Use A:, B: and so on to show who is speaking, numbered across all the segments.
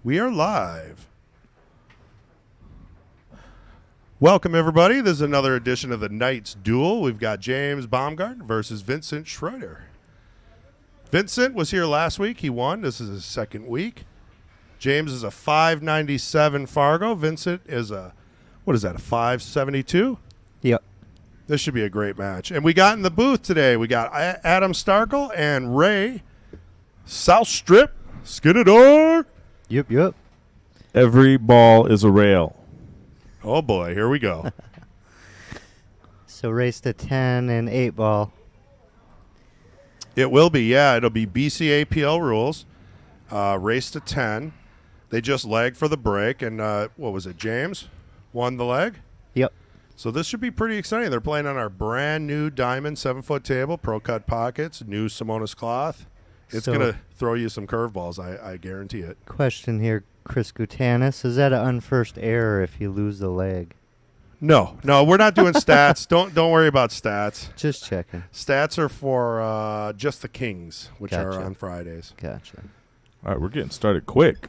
A: We are live. Welcome, everybody. This is another edition of the Night's Duel. We've got James Baumgarten versus Vincent Schroeder. Vincent was here last week. He won. This is his second week. James is a 597 Fargo. Vincent is a, what is that, a 572?
B: Yep.
A: This should be a great match. And we got in the booth today, we got Adam Starkle and Ray South Strip Skinador.
B: Yep.
C: Every ball is a rail.
A: Oh, boy. Here we go.
B: So race to 10 and 8 ball.
A: It will be, yeah. It'll be BCAPL rules. Race to 10. They just lagged for the break. And what was it, James? Won the leg?
B: Yep.
A: So this should be pretty exciting. They're playing on our brand new diamond 7-foot table, Pro Cut pockets, new Simonis cloth. It's
B: So-
A: going to throw you some curveballs, I guarantee it.
B: Question here, Chris Gutanis. Is that an unfirst error if you lose the leg?
A: No, we're not doing stats. Don't worry about stats.
B: Just checking.
A: Stats are for just the Kings, which are
B: Gotcha.
A: on Fridays.
B: Gotcha.
C: All right, we're getting started quick.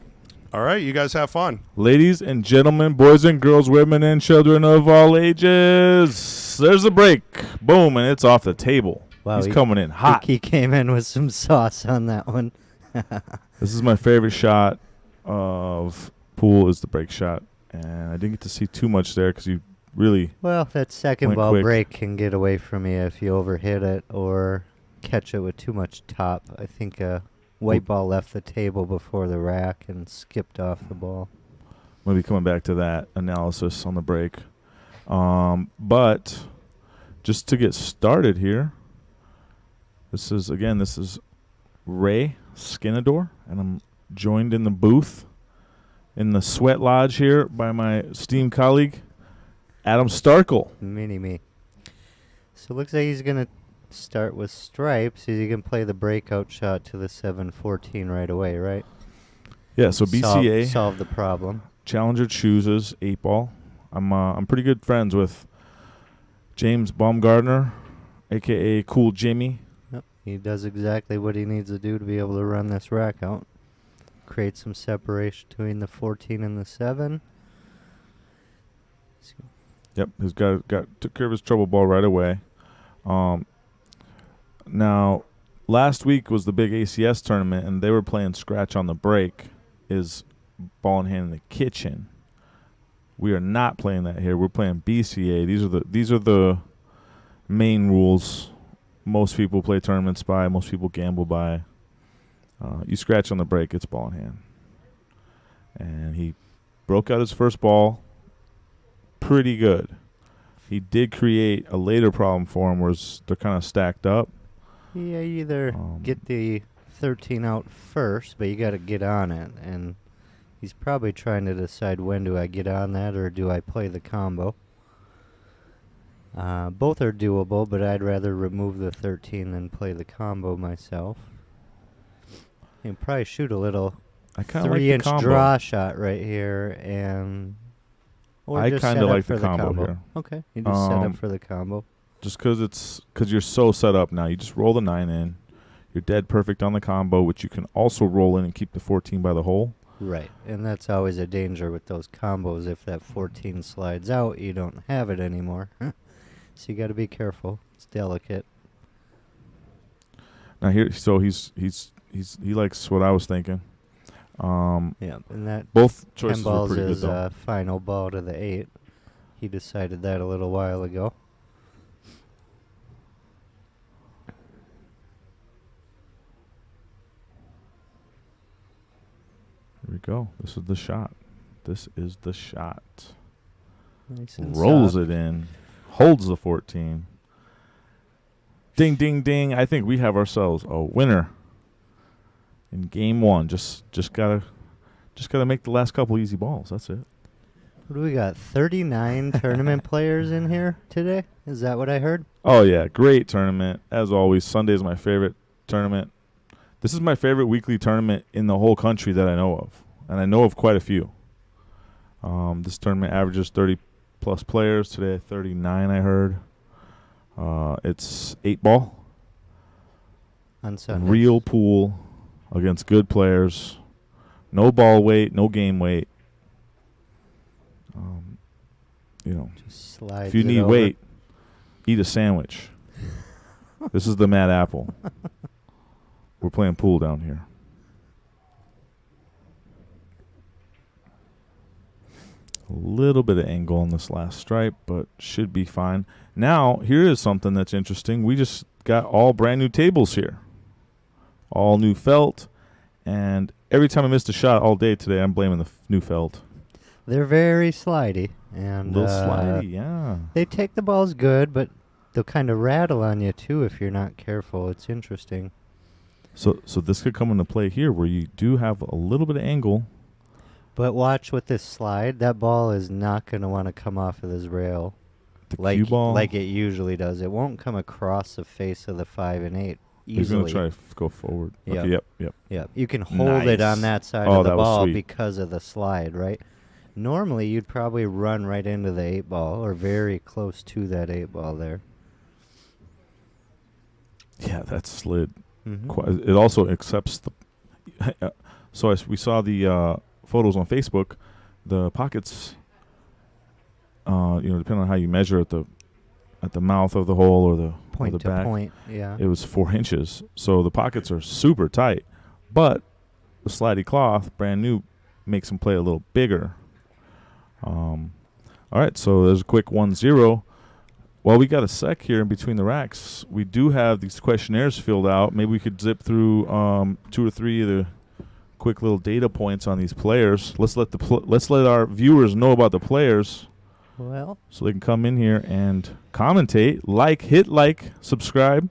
A: All right, you guys have fun.
C: Ladies and gentlemen, boys and girls, women and children of all ages, there's a break. Boom, and it's off the table.
B: Wow,
C: He's coming in hot.
B: He came in with some sauce on that one.
C: This is my favorite shot of pool is the break shot. And I didn't get to see too much there because you really
B: Well, that second
C: Went
B: ball
C: quick.
B: break can get away from you if you overhit it or catch it with too much top. I think a white ball left the table before the rack and skipped off the ball.
C: We'll be coming back to that analysis on the break. But just to get started here, this is Ray Skinador, and I'm joined in the booth in the sweat lodge here by my esteemed colleague, Adam Starkle.
B: Mini-me. So it looks like he's going to start with stripes. He can play the breakout shot to the 7-14 right away, right?
C: Yeah, so BCA
B: Solve the problem.
C: Challenger chooses 8-ball. I'm pretty good friends with James Baumgartner, a.k.a. Cool Jimmy.
B: Yep. He does exactly what he needs to do to be able to run this rack out. Create some separation between the 14 and the 7.
C: Yep, he's took care of his trouble ball right away. Now, last week was the big ACS tournament, and they were playing scratch on the break. Is ball in hand in the kitchen. We are not playing that here. We're playing BCA. These are the main rules. Most people play tournaments by. Most people gamble by. You scratch on the break, it's ball in hand. And he broke out his first ball pretty good. He did create a later problem for him where they're kind of stacked up.
B: Yeah, you either get the 13 out first, but you got to get on it. And he's probably trying to decide when do I get on that or do I play the combo. Both are doable, but I'd rather remove the 13 than play the combo myself. You can probably shoot a little
C: I kind of like the
B: 3-inch
C: combo.
B: draw shot right here, and or
C: I
B: just
C: kinda
B: set up
C: like
B: for
C: the combo here.
B: Okay, you just set up
C: Um,
B: for the combo.
C: Just because you're so set up now. You just roll the 9 in. You're dead perfect on the combo, which you can also roll in and keep the 14 by the hole.
B: Right, and that's always a danger with those combos. If that 14 slides out, you don't have it anymore. So you got to be careful. It's delicate.
C: Now he likes what I was thinking.
B: Yeah, and that
C: Both
B: 10
C: choices were
B: balls
C: pretty good
B: is
C: though.
B: final ball to the 8. He decided that a little while ago.
C: Here we go. This is the shot.
B: Nice and
C: Rolls
B: soft.
C: it in. Holds the 14. Ding, ding, ding. I think we have ourselves a winner in game 1. Just gotta make the last couple easy balls. That's it.
B: What do we got? 39 tournament players in here today? Is that what I heard?
C: Oh yeah, great tournament as always. Sunday is my favorite tournament. This is my favorite weekly tournament in the whole country that I know of, and I know of quite a few. This tournament averages 30 plus players today. 39, I heard. It's 8-ball.
B: On Sunday.
C: Real pool against good players. No ball weight, no game weight.
B: Just slides
C: If you
B: it
C: need
B: over.
C: weight, eat a sandwich. This is the Mad Apple. We're playing pool down here. A little bit of angle on this last stripe, but should be fine. Now, here is something that's interesting. We just got all brand new tables here. All new felt. And every time I missed a shot all day today, I'm blaming the new felt.
B: They're very slidey. And
C: A little slidey, yeah.
B: they take the balls good, but they'll kind of rattle on you, too, if you're not careful. It's interesting.
C: So this could come into play here where you do have a little bit of angle.
B: But watch with this slide. That ball is not going to want to come off of this rail
C: The cue ball.
B: like it usually does. It won't come across the face of the 5 and 8
C: He's
B: easily.
C: going to try to go forward.
B: Yep.
C: Okay, yep.
B: Yeah, you can hold it
C: Nice.
B: on that side
C: Oh,
B: of the
C: that was
B: ball
C: sweet.
B: because of the slide, right? Normally, you'd probably run right into the 8 ball or very close to that 8 ball there.
C: Yeah, that slid.
B: Mm-hmm.
C: It also accepts the. So as we saw the photos on Facebook, the pockets. Depending on how you measure at the mouth of the hole or the
B: Point
C: or the
B: to
C: back,
B: point, yeah.
C: it was 4 inches. So the pockets are super tight, but the slidey cloth, brand new, makes them play a little bigger. All right, so there's a quick 1-0. While we got a sec here in between the racks, we do have these questionnaires filled out. Maybe we could zip through 2 or 3 of the quick little data points on these players. Let's let our viewers know about the players,
B: Well,
C: so they can come in here and commentate, hit like, subscribe.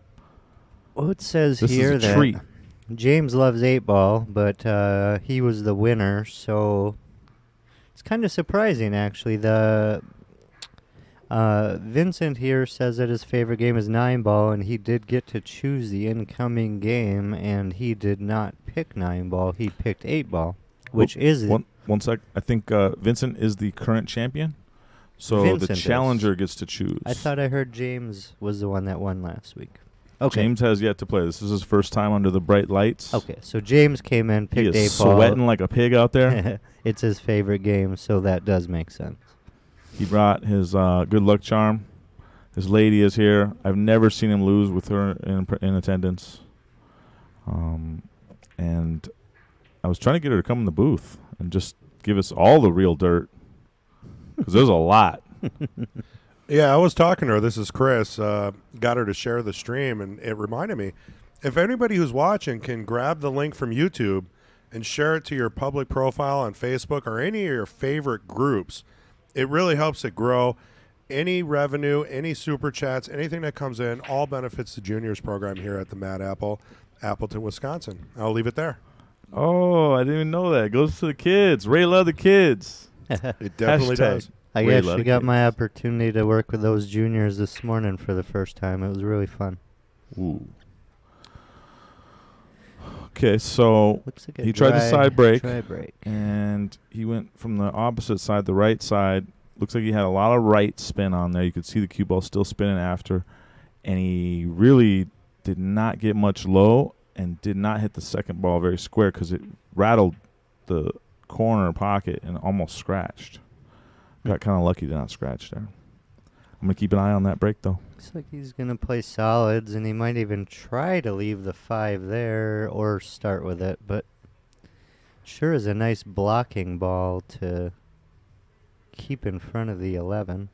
B: well, it says
C: This
B: here
C: is a
B: that
C: treat.
B: James loves 8 ball, but he was the winner, so it's kind of surprising, actually. The Vincent here says that his favorite game is 9 ball, and he did get to choose the incoming game, and he did not pick 9 ball. He picked 8 ball, which is
C: One sec. I think Vincent is the current champion, so
B: Vincent
C: the
B: is.
C: challenger gets to choose.
B: I thought I heard James was the one that won last week. Okay.
C: James has yet to play. This is his first time under the bright lights.
B: Okay, so James came in,
C: He
B: picked
C: is
B: 8 ball.
C: sweating like a pig out there.
B: It's his favorite game, so that does make sense.
C: He brought his good luck charm. His lady is here. I've never seen him lose with her in attendance. And I was trying to get her to come in the booth and just give us all the real dirt, because there's a lot.
A: Yeah, I was talking to her. This is Chris. Got her to share the stream, and it reminded me, if anybody who's watching can grab the link from YouTube and share it to your public profile on Facebook or any of your favorite groups, it really helps it grow. Any revenue, any super chats, anything that comes in, all benefits the juniors program here at the Mad Apple, Appleton, Wisconsin. I'll leave it there.
C: Oh, I didn't even know that. It goes to the kids. Ray love the kids.
A: It definitely
C: Hashtag.
A: does.
B: I
C: Ray
B: actually got
C: Ludwig.
B: my opportunity to work with those juniors this morning for the first time. It was really fun.
C: Ooh. Okay, so
B: Looks like a
C: he tried the
B: dry-
C: side break.
B: dry break.
C: and he went from the opposite side, the right side. Looks like he had a lot of right spin on there. You could see the cue ball still spinning after. And he really did not get much low and did not hit the second ball very square because it rattled the corner pocket and almost scratched. Got kind of lucky to not scratch there. I'm going to keep an eye on that break, though.
B: Looks like he's going to play solids, and he might even try to leave the 5 there or start with it, but sure is a nice blocking ball to keep in front of the 11.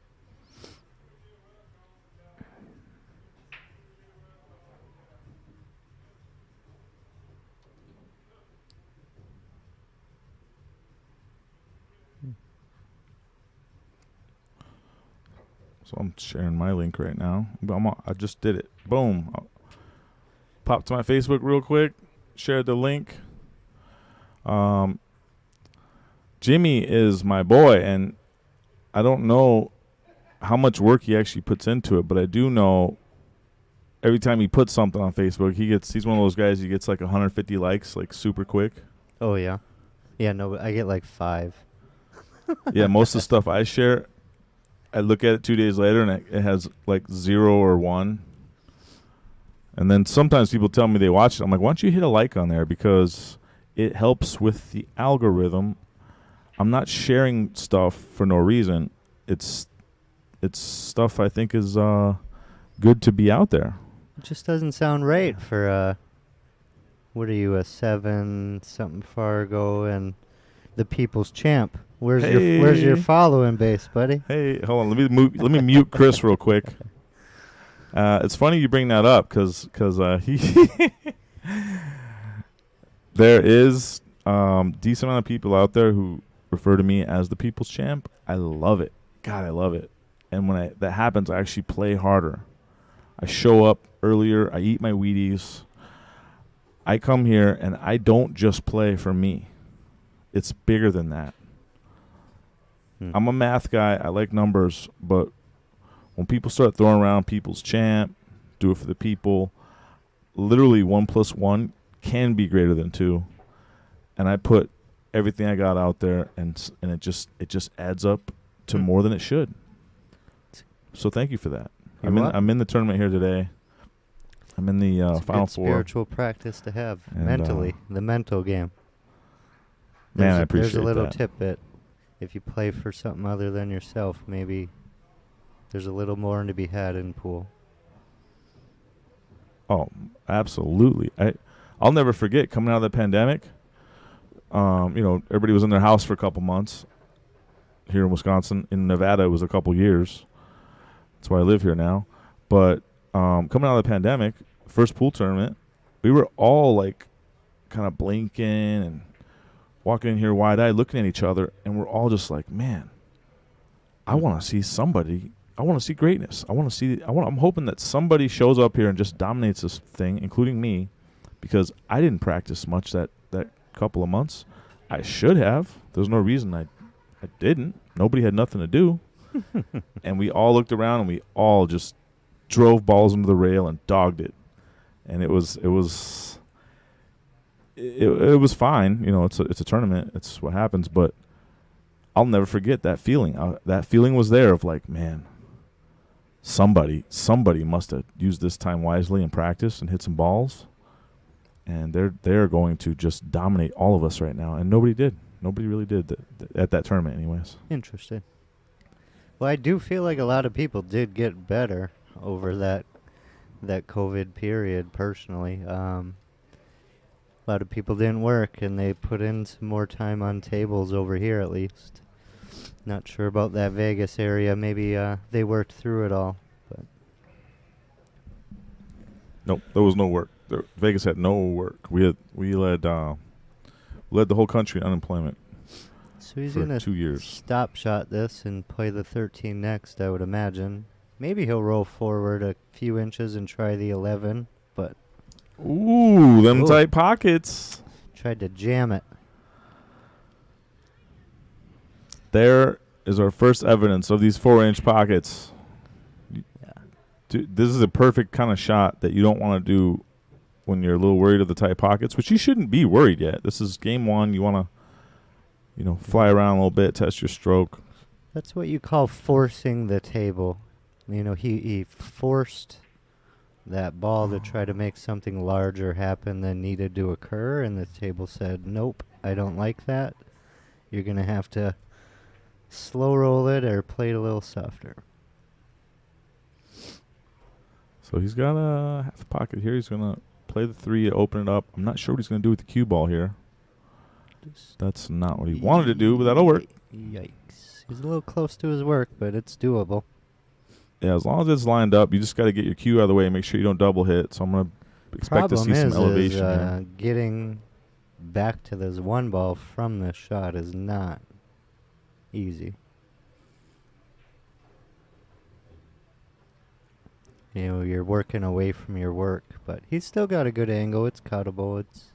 C: So I'm sharing my link right now. I just did it. Boom. Popped to my Facebook real quick. Shared the link. Jimmy is my boy, and I don't know how much work he actually puts into it, but I do know every time he puts something on Facebook, he's one of those guys, he gets like 150 likes, like super quick.
B: Oh, yeah. Yeah, no, but I get like 5.
C: Yeah, most of the stuff I share, I look at it 2 days later, and it has like 0 or 1. And then sometimes people tell me they watch it. I'm like, why don't you hit a like on there? Because it helps with the algorithm. I'm not sharing stuff for no reason. It's stuff I think is good to be out there.
B: It just doesn't sound right for what are you, a 7 something Fargo and the People's Champ? Where's your following base, buddy?
C: Hey, hold on. Let me mute Chris real quick. It's funny you bring that up because he there is decent amount of people out there who refer to me as the People's Champ. I love it. God, I love it. And when that happens, I actually play harder. I show up earlier. I eat my Wheaties. I come here, and I don't just play for me. It's bigger than that. I'm a math guy. I like numbers. But when people start throwing around People's Champ, do it for the people, literally 1 + 1 can be greater than 2. And I put everything I got out there, and it just adds up to more than it should. So thank you for that. I'm in the tournament here today. I'm in the Final Four.
B: Spiritual practice to have mentally, the mental game.
C: I appreciate that.
B: There's a little tidbit. If you play for something other than yourself, maybe there's a little more to be had in pool.
C: Oh, absolutely. I'll never forget coming out of the pandemic. Everybody was in their house for a couple months here in Wisconsin. In Nevada, it was a couple years. That's why I live here now. But coming out of the pandemic, first pool tournament, we were all like kind of blinking and walking in here wide-eyed, looking at each other, and we're all just like, man, I want to see somebody. I want to see greatness. I'm hoping that somebody shows up here and just dominates this thing, including me, because I didn't practice much that couple of months. I should have. There's no reason I didn't. Nobody had nothing to do. And we all looked around and we all just drove balls into the rail and dogged it. And it was fine. It's a tournament. It's what happens. But I'll never forget that feeling. That feeling was there of like, man, somebody must have used this time wisely and practiced and hit some balls. And they're going to just dominate all of us right now. And nobody did. Nobody really did at that tournament anyways.
B: Interesting. Well, I do feel like a lot of people did get better over that COVID period personally. A lot of people didn't work, and they put in some more time on tables over here at least. Not sure about that Vegas area. Maybe they worked through it all. But
C: nope, there was no work. Vegas had no work. We led the whole country in unemployment.
B: So he's
C: for
B: gonna
C: 2 years.
B: Stop shot this and play the 13 next, I would imagine. Maybe he'll roll forward a few inches and try the 11, but
C: ooh, them tight pockets.
B: Tried to jam it.
C: There is our first evidence of these 4-inch pockets.
B: Yeah.
C: Dude, this is a perfect kind of shot that you don't want to do when you're a little worried of the tight pockets, which you shouldn't be worried yet. This is game one. You want to, fly around a little bit, test your stroke.
B: That's what you call forcing the table. He forced that ball to try to make something larger happen than needed to occur, and the table said, nope, I don't like that. You're going to have to slow roll it or play it a little softer.
C: So he's got a half pocket here. He's going to play the 3, open it up. I'm not sure what he's going to do with the cue ball here. That's not what he wanted to do, but that'll work.
B: Yikes. He's a little close to his work, but it's doable.
C: Yeah, as long as it's lined up, you just got to get your cue out of the way and make sure you don't double hit. So I'm going to expect to see some elevation here.
B: Getting back to this one ball from this shot is not easy. You're working away from your work, but he's still got a good angle. It's cuttable. It's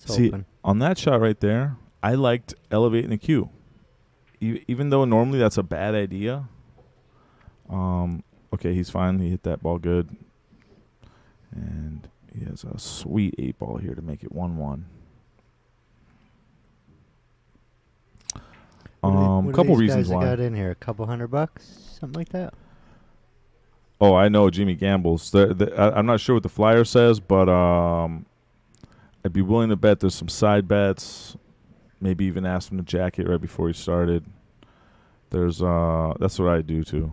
B: open.
C: On that shot right there, I liked elevating the cue. Even though normally that's a bad idea. Okay, he's fine. He hit that ball good. And he has a sweet 8 ball here to make it 1-1. Couple reasons why.
B: Got in here? A couple $100, something like that.
C: Oh, I know Jimmy gambles. I'm not sure what the flyer says, but I'd be willing to bet there's some side bets. Maybe even ask him to jack it right before he started. There's that's what I do too.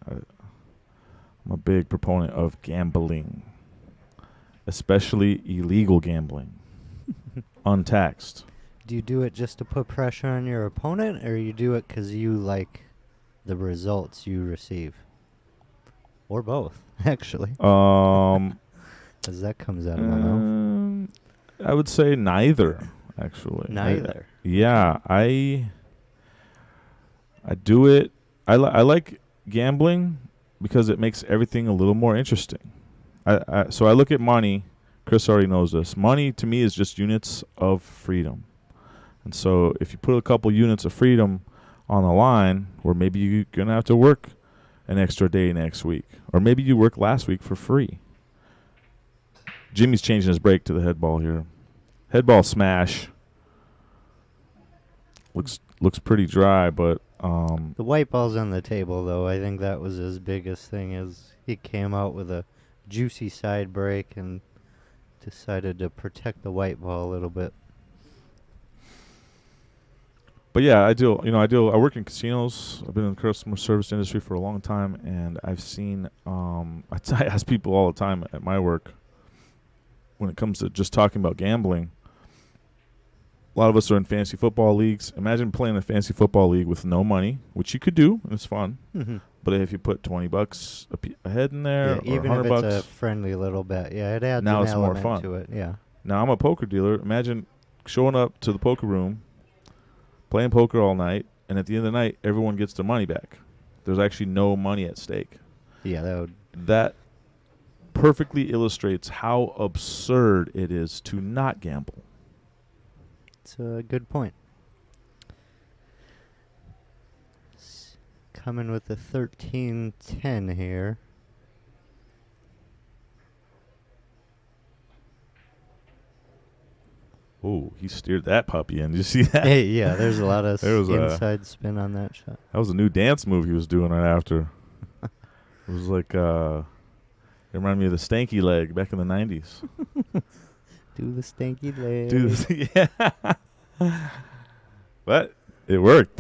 C: I'm a big proponent of gambling, especially illegal gambling, untaxed.
B: Do you do it just to put pressure on your opponent, or you do it because you like the results you receive? Or both, actually. Because that comes out of my mouth.
C: I would say neither, actually.
B: Neither.
C: I do it. I like gambling because it makes everything a little more interesting. So I look at money. Chris already knows this. Money to me is just units of freedom. And so if you put a couple units of freedom on the line, where maybe you're going to have to work an extra day next week, or maybe you worked last week for free. Jimmy's changing his break to the head ball here. Head ball smash. Looks pretty dry, but
B: The white ball's on the table, though. I think that was his biggest thing, is he came out with a juicy side break and decided to protect the white ball a little bit.
C: But yeah, I work in casinos. I've been in the customer service industry for a long time, and I've seen I ask people all the time at my work when it comes to just talking about gambling. A lot of us are in fantasy football leagues. Imagine playing a fantasy football league with no money, which you could do, and it's fun.
B: Mm-hmm.
C: But if you put $20 a head in there,
B: Yeah,
C: or
B: even if
C: $100,
B: it's a friendly little bet, yeah, it adds
C: now
B: an
C: it's more
B: element
C: fun.
B: to it. Yeah.
C: Now I'm a poker dealer. Imagine showing up to the poker room, playing poker all night, and at the end of the night, everyone gets their money back. There's actually no money at stake.
B: Yeah,
C: That perfectly illustrates how absurd it is to not gamble.
B: it's a good point. Coming with a 13-10 here.
C: Oh, he steered that puppy in. Did you see that?
B: Hey, yeah, there's a lot of
C: There was
B: inside spin on that shot.
C: That was a new dance move he was doing right after. It was like, it reminded me of the stanky leg back in the 90s.
B: Do the stanky leg.
C: Dude, yeah. But it worked.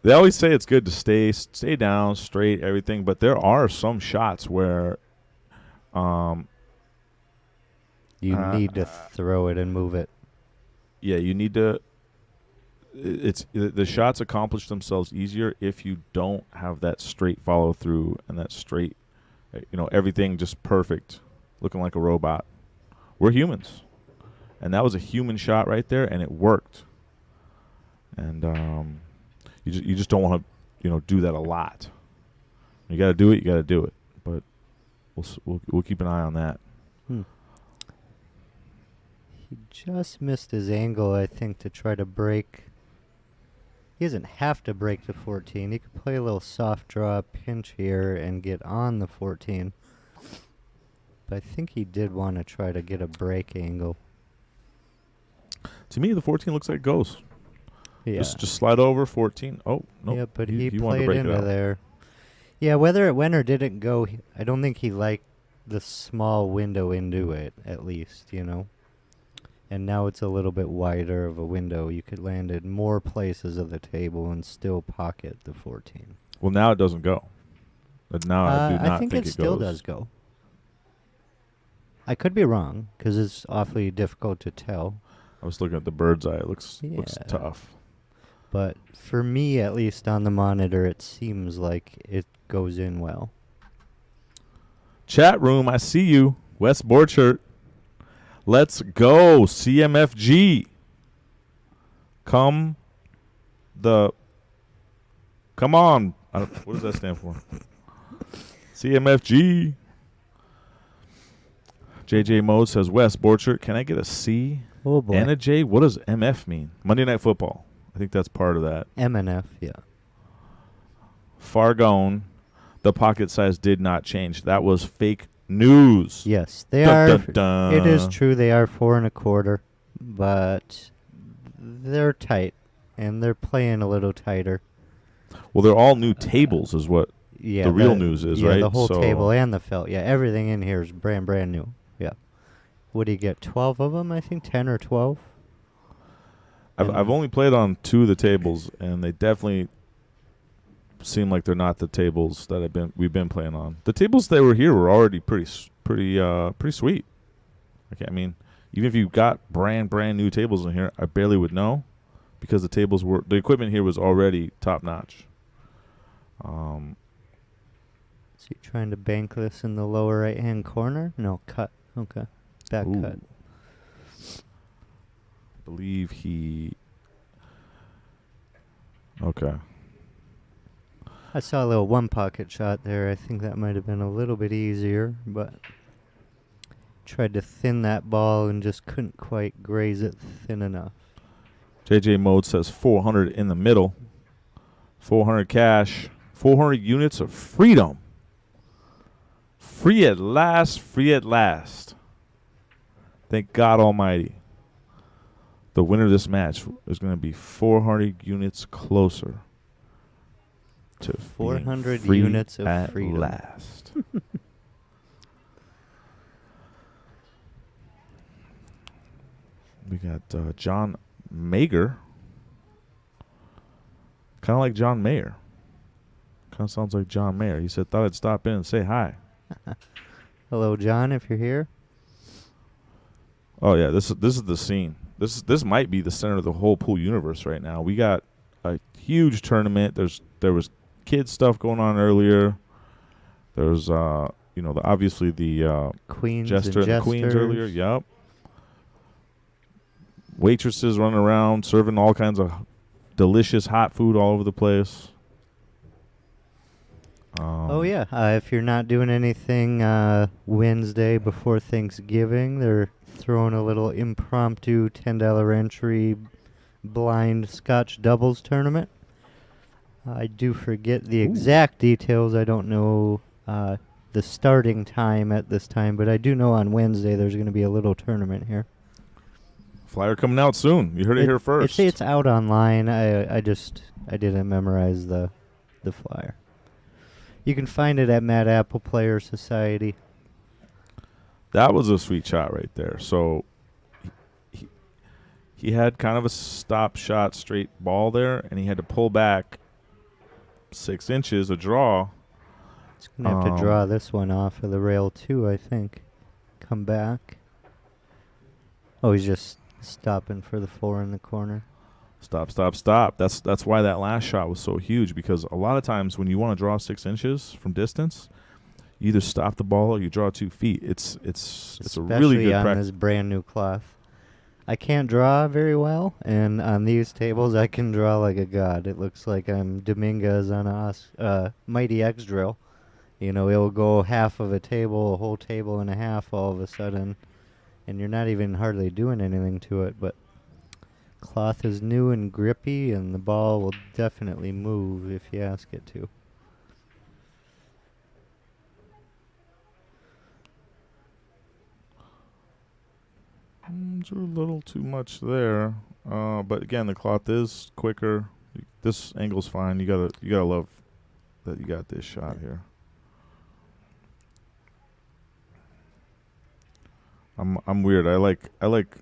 C: They always say it's good to stay down, straight, everything, but there are some shots where
B: You need to throw it and move it.
C: yeah, you need to. The shots accomplish themselves easier if you don't have that straight follow through and that straight, everything just perfect, looking like a robot. We're humans, and that was a human shot right there, and it worked. And you just don't want to do that a lot. You got to do it. You got to do it. But we'll keep an eye on that.
B: He just missed his angle, I think, to try to break. He doesn't have to break the 14. He could play a little soft draw pinch here and get on the 14. But I think he did want to try to get a break angle.
C: To me, the 14 looks like it goes.
B: Yeah.
C: Just slide over 14. Oh, no.
B: Yeah, but he
C: wanted to
B: played
C: break it
B: into
C: out.
B: there. Yeah, whether it went or didn't go, I don't think he liked the small window into it, at least, And now it's a little bit wider of a window. You could land in more places of the table and still pocket the 14.
C: Well, now it doesn't go. But now I do not
B: think it still does go. I could be wrong, because it's awfully difficult to tell.
C: I was looking at the bird's eye. It looks
B: Yeah.
C: tough.
B: But for me, at least on the monitor, it seems like it goes in well.
C: Chat room, I see you. Wes Borchert. Let's go, CMFG. Come on. What does that stand for? CMFG. JJ Mode says, Wes Borchert, can I get a C
B: Oh, boy.
C: and a J? What does MF mean? Monday Night Football. I think that's part of that.
B: MNF, yeah.
C: Fargone, the pocket size did not change. That was fake news.
B: Yes, they
C: Dun,
B: are.
C: dun, dun.
B: It is true. They are 4 1/4, but they're tight, and they're playing a little tighter.
C: Well, they're all new tables is what
B: Yeah,
C: the real news is,
B: yeah,
C: right?
B: the whole
C: So-
B: table and the felt. Yeah, everything in here is brand new. Yeah, What do you get? 12 of them, I think? 10 or 12?
C: I've only played on 2 of the tables, and they definitely seem like they're not the tables that we've been playing on. The tables that were here were already pretty sweet. Okay, I mean, even if you got brand new tables in here, I barely would know because the equipment here was already top notch.
B: So you trying to bank this in the lower right-hand corner? No, cut. Okay. Back
C: Ooh.
B: cut.
C: Believe he. Okay.
B: I saw a little one-pocket shot there. I think that might have been a little bit easier, but tried to thin that ball and just couldn't quite graze it thin enough.
C: JJ Mode says 400 in the middle. 400 cash. 400 units of freedom. Free at last. Free at last. Thank God Almighty. The winner of this match is going to be 400 units closer to
B: 400
C: free
B: units of
C: at
B: freedom.
C: last. We got John Mager. Kind of like John Mayer. Kind of sounds like John Mayer. He said, thought I'd stop in and say hi.
B: Hello, John, if you're here.
C: Oh, yeah, this is the scene. This might be the center of the whole pool universe right now. We got a huge tournament. There was kids stuff going on earlier. There was obviously the
B: Queens
C: jester and the queens
B: jesters.
C: earlier. Yep. Waitresses running around serving all kinds of delicious hot food all over the place.
B: Oh, yeah. If you're not doing anything Wednesday before Thanksgiving, they're throwing a little impromptu $10 entry blind Scotch doubles tournament. I do forget the exact details. I don't know the starting time at this time, but I do know on Wednesday there's going to be a little tournament here.
C: Flyer coming out soon. You heard it here first.
B: It's out online. I didn't memorize the flyer. You can find it at Mad Apple Player Society.
C: That was a sweet shot right there. So he had kind of a stop shot straight ball there, and he had to pull back 6 inches, a draw.
B: He's going to have to draw this one off of the rail too, I think. Come back. Oh, he's just stopping for the 4 in the corner.
C: Stop. That's why that last shot was so huge, because a lot of times when you want to draw 6 inches from distance, you either stop the ball or you draw 2 feet. It's a really good
B: on
C: practice.
B: this brand new cloth. I can't draw very well, and on these tables I can draw like a god. It looks like I'm Dominguez on a Mighty X drill. You know, it'll go half of a table, a whole table and a half all of a sudden, and you're not even hardly doing anything to it, but cloth is new and grippy, and the ball will definitely move if you ask it to.
C: There's a little too much there, but again, the cloth is quicker. This angle's fine. You gotta love that you got this shot here. I'm weird. I like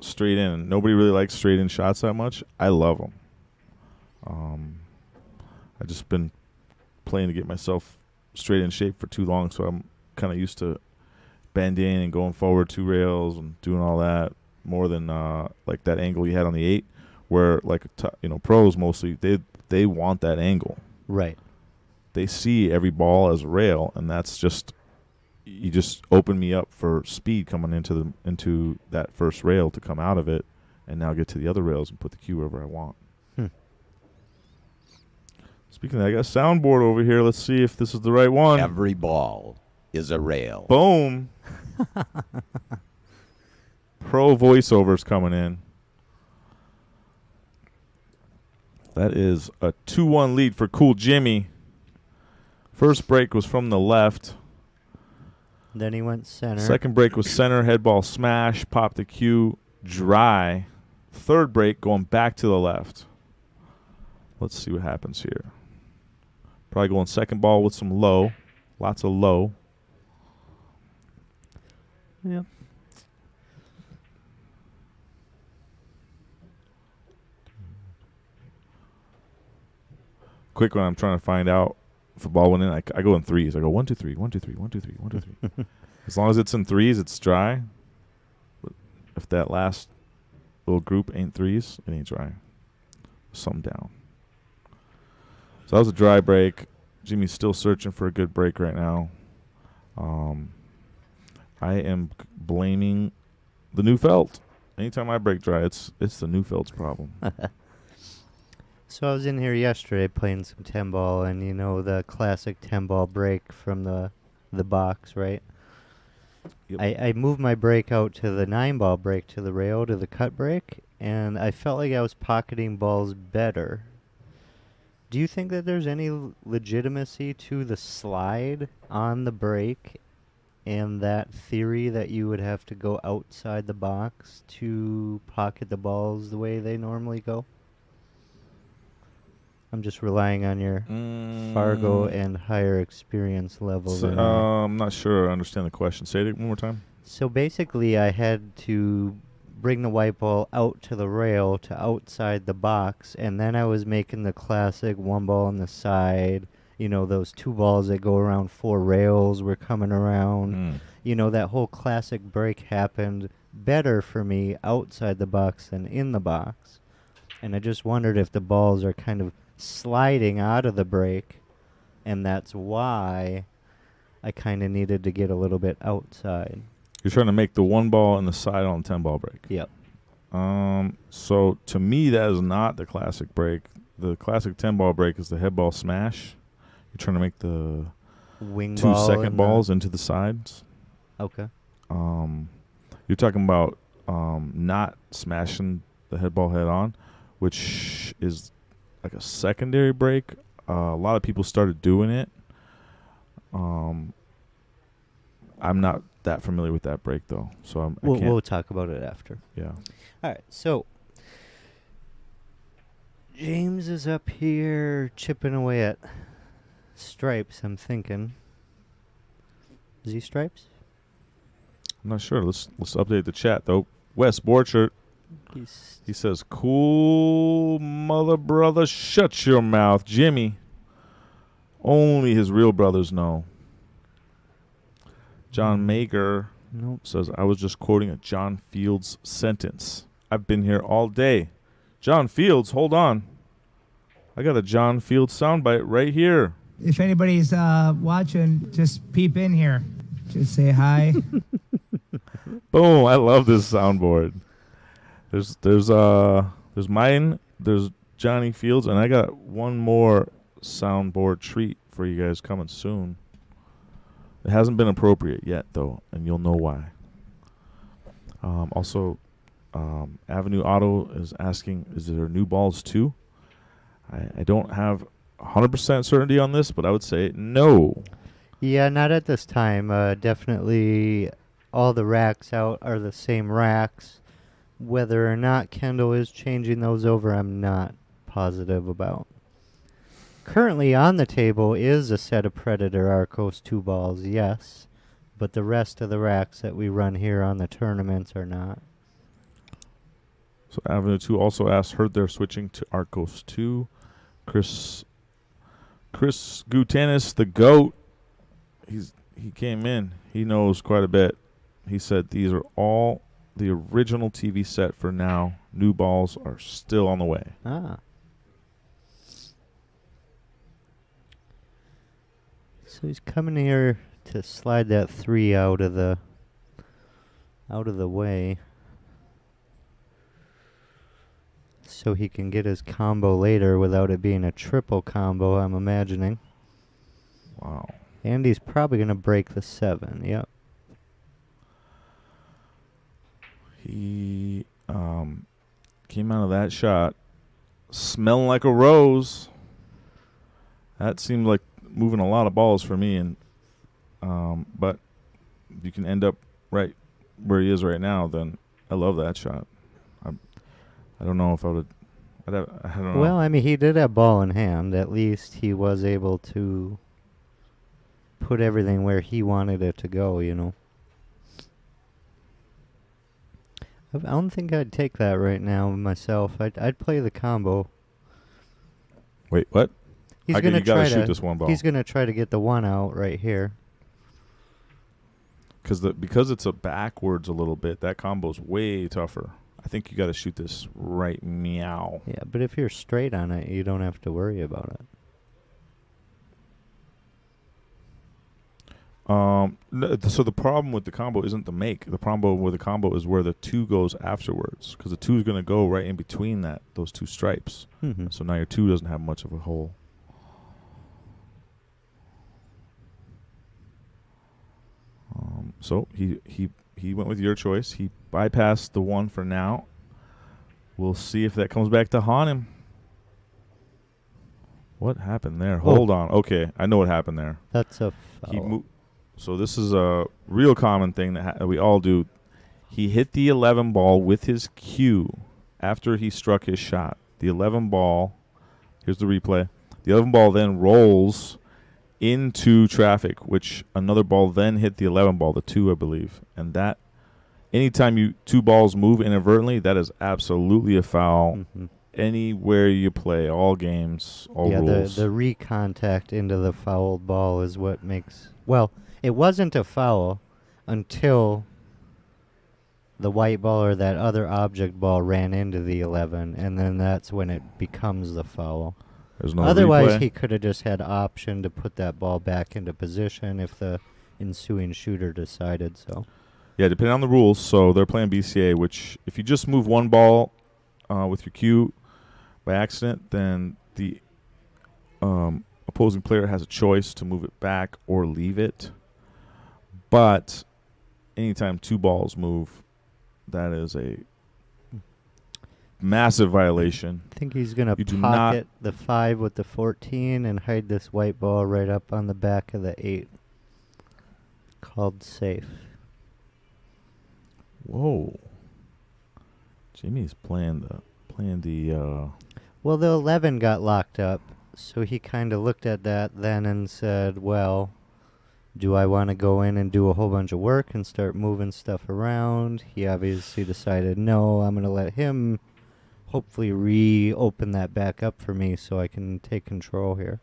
C: straight in. Nobody really likes straight in shots that much. I love them. I've just been playing to get myself straight in shape for too long, so I'm kind of used to bending and going forward 2 rails and doing all that more than like that angle you had on the 8, where like pros mostly they want that angle.
B: Right.
C: They see every ball as a rail, and that's just. You just open me up for speed coming into that first rail to come out of it, and now get to the other rails and put the cue wherever I want. Speaking of that, I got a soundboard over here. Let's see if this is the right one.
D: Every ball is a rail.
C: Boom. Pro voiceovers coming in. That is a 2-1 lead for Cool Jimmy. First break was from the left.
B: Then he went center.
C: Second break was center, head ball smash, pop the cue, dry. Third break going back to the left. Let's see what happens here. Probably going second ball with some low. Lots of low.
B: Yep.
C: quick when I'm trying to find out if a ball went in. I go in threes. I go 1, 2, 3, 1, 2, 3, 1, 2, 3, 1, 2, 3. As long as it's in threes, it's dry. But if that last little group ain't threes, it ain't dry. Something down. So that was a dry break. Jimmy's still searching for a good break right now. I am blaming the new felt. Anytime I break dry, it's the new felt's problem.
B: So I was in here yesterday playing some 10-ball, and you know the classic 10-ball break from the box, right?
C: Yep.
B: I moved my break out to the 9-ball break, to the rail, to the cut break, and I felt like I was pocketing balls better. Do you think that there's any legitimacy to the slide on the break and that theory that you would have to go outside the box to pocket the balls the way they normally go? I'm just relying on your Fargo and higher experience level.
C: So,
B: than
C: I'm not sure I understand the question. Say it one more time.
B: So basically, I had to bring the white ball out to the rail to outside the box, and then I was making the classic 1 ball on the side. You know, those 2 balls that go around 4 rails were coming around. You know, that whole classic break happened better for me outside the box than in the box. And I just wondered if the balls are kind of sliding out of the break, and that's why I kind of needed to get a little bit outside.
C: You're trying to make the 1 ball and the side on 10-ball break.
B: Yep.
C: So to me, that is not the classic break. The classic 10-ball break is the head ball smash. You're trying to make the
B: Wing
C: 2
B: ball
C: second balls into the sides.
B: Okay.
C: You're talking about not smashing the head ball head on, which is like a secondary break. A lot of people started doing it. I'm not that familiar with that break though, so I can't.
B: We'll talk about it after.
C: Yeah.
B: All right, so James is up here chipping away at stripes, I'm thinking. Is he stripes?
C: I'm not sure. Let's update the chat though. Wes Borchert, he says, "Cool mother brother, shut your mouth, Jimmy. Only his real brothers know." John Mager says, "I was just quoting a John Fields sentence. I've been here all day." John Fields, hold on. I got a John Fields soundbite right here.
E: If anybody's watching, just peep in here. Just say hi.
C: Boom! I love this soundboard. There's mine. There's Johnny Fields, and I got one more soundboard treat for you guys coming soon. It hasn't been appropriate yet, though, and you'll know why. Also, Avenue Auto is asking, is there new balls too? I don't have 100% certainty on this, but I would say no.
B: Yeah, not at this time. Definitely all the racks out are the same racks. Whether or not Kendall is changing those over, I'm not positive about. Currently on the table is a set of Predator Arcos 2 balls, yes, but the rest of the racks that we run here on the tournaments are not.
C: So Avenue 2 also asked, heard they're switching to Arcos 2. Chris Gutanis, the GOAT, he came in. He knows quite a bit. He said these are all the original TV set for now. New balls are still on the way.
B: Ah. So he's coming here to slide that 3 out of the way, so he can get his combo later without it being a triple combo, I'm imagining.
C: Wow.
B: And he's probably going to break the 7, yep.
C: He came out of that shot smelling like a rose. That seemed like moving a lot of balls for me, and but if you can end up right where he is right now, then I love that shot. I don't know if I would. I don't know.
B: Well, I mean, he did have ball in hand. At least he was able to put everything where he wanted it to go, you know. I don't think I'd take that right now myself. I'd play the combo.
C: Wait, what?
B: He's
C: you
B: gonna
C: gotta
B: try
C: shoot
B: to.
C: this one ball.
B: He's gonna try to get the one out right here.
C: Because it's a backwards a little bit. That combo's way tougher. I think you got to shoot this right meow.
B: Yeah, but if you're straight on it, you don't have to worry about it.
C: So the problem with the combo isn't the make. The problem with the combo is where the 2 goes afterwards, because the 2 is going to go right in between those 2 stripes.
B: Mm-hmm.
C: So now your 2 doesn't have much of a hole. So he went with your choice. He bypassed the 1 for now. We'll see if that comes back to haunt him. What happened there? Hold on. Okay, I know what happened there.
B: That's a foul.
C: So this is a real common thing that we all do. He hit the 11 ball with his cue after he struck his shot. The 11 ball, here's the replay. The 11 ball then rolls into traffic, which another ball then hit the 11 ball, the 2, I believe. And that, anytime 2 balls move inadvertently, that is absolutely a foul.
B: Mm-hmm.
C: Anywhere you play, all games, all rules.
B: The recontact into the fouled ball is what makes... Well, it wasn't a foul until the white ball or that other object ball ran into the 11, and then that's when it becomes the foul.
C: There's no
B: Otherwise,
C: replay.
B: he could have just had option to put that ball back into position if the ensuing shooter decided so.
C: Yeah, depending on the rules. So they're playing BCA, which if you just move 1 ball with your cue by accident, then the opposing player has a choice to move it back or leave it. But anytime 2 balls move, that is a massive violation.
B: I think he's going
C: You
B: to
C: do
B: pocket the 5 with the 14 and hide this white ball right up on the back of the 8. Called safe.
C: Whoa. Jimmy's playing the
B: Well, the 11 got locked up, so he kind of looked at that then and said, well, do I want to go in and do a whole bunch of work and start moving stuff around? He obviously decided, no, I'm going to let him hopefully reopen that back up for me so I can take control here.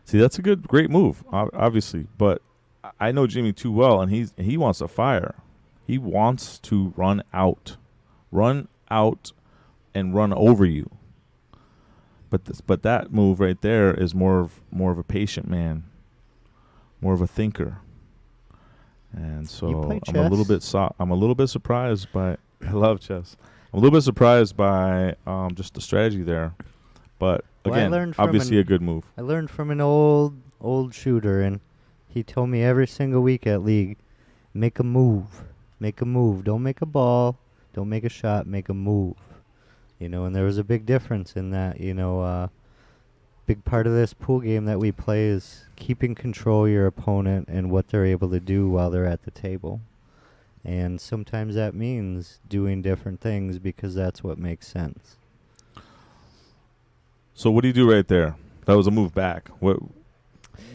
C: See, that's a great move, obviously. But I know Jimmy too well, and he wants to fire. He wants to run out and run over you. But that move right there is more of a patient man, more of a thinker. And so I'm a little bit surprised by. I love chess. I'm a little bit surprised by just the strategy there, but again, obviously a good move.
B: I learned from an old shooter, and he told me every single week at league, make a move. Don't make a ball, don't make a shot, make a move. And there was a big difference in that. Big part of this pool game that we play is keeping control of your opponent and what they're able to do while they're at the table. And sometimes that means doing different things because that's what makes sense.
C: So what do you do right there? That was a move back.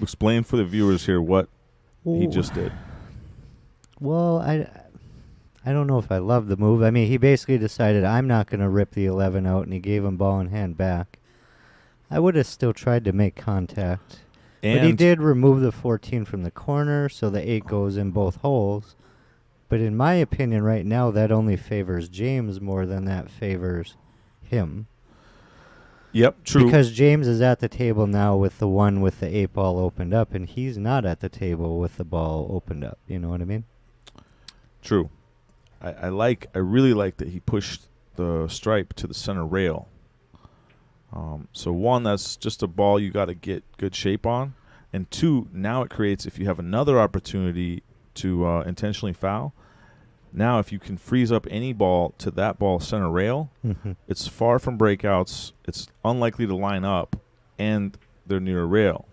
C: Explain for the viewers here what he just did.
B: Well, I don't know if I love the move. I mean, he basically decided I'm not going to rip the 11 out, and he gave him ball in hand back. I would have still tried to make contact. But he did remove the 14 from the corner, so the 8 goes in both holes. But in my opinion right now, that only favors James more than that favors him.
C: Yep, true.
B: Because James is at the table now with the one with the 8 ball opened up, and he's not at the table with the ball opened up. You know what I mean?
C: True. I really like that he pushed the stripe to the center rail. So 1, that's just a ball you got to get good shape on. And 2, now it creates, if you have another opportunity to intentionally foul, now if you can freeze up any ball to that ball center rail, it's far from breakouts, it's unlikely to line up, and they're near a rail.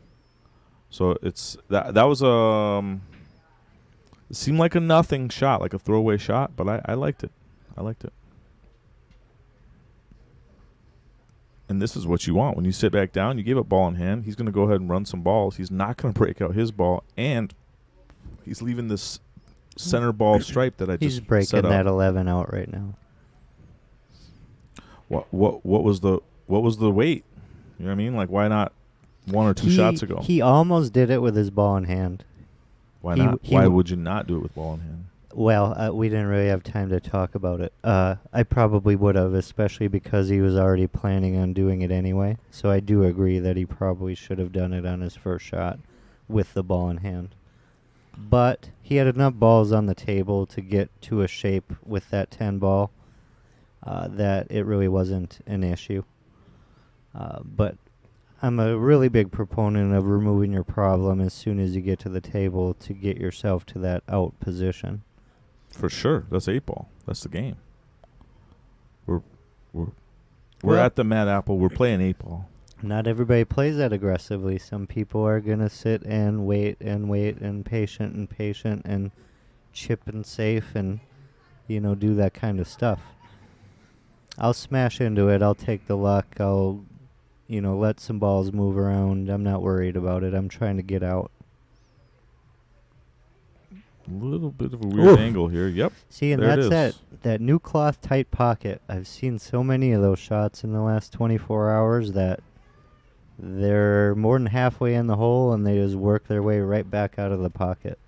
C: So it's that was it seemed like a nothing shot, like a throwaway shot, but I liked it. And this is what you want. When you sit back down, you give up ball in hand. He's going to go ahead and run some balls. He's not going to break out his ball, and he's leaving this center ball stripe that I just
B: He's breaking that 11 out right now.
C: What was the weight? You know what I mean? Like, why not 1 or 2 shots ago.
B: He almost did it with his ball in hand.
C: Why not? Why would you not do it with ball in hand?
B: Well, we didn't really have time to talk about it. I probably would have, especially because he was already planning on doing it anyway. So I do agree that he probably should have done it on his first shot with the ball in hand. But he had enough balls on the table to get to a shape with that 10 ball that it really wasn't an issue. But I'm a really big proponent of removing your problem as soon as you get to the table to get yourself to that out position.
C: For sure. That's 8-ball. That's the game. We're at the Mad Apple. We're playing 8-ball.
B: Not everybody plays that aggressively. Some people are going to sit and wait and patient and chip and safe and, do that kind of stuff. I'll smash into it. I'll take the luck. I'll, let some balls move around. I'm not worried about it. I'm trying to get out.
C: A little bit of a weird angle here. Yep.
B: See, and
C: there
B: that's that new cloth tight pocket. I've seen so many of those shots in the last 24 hours that they're more than halfway in the hole and they just work their way right back out of the pocket.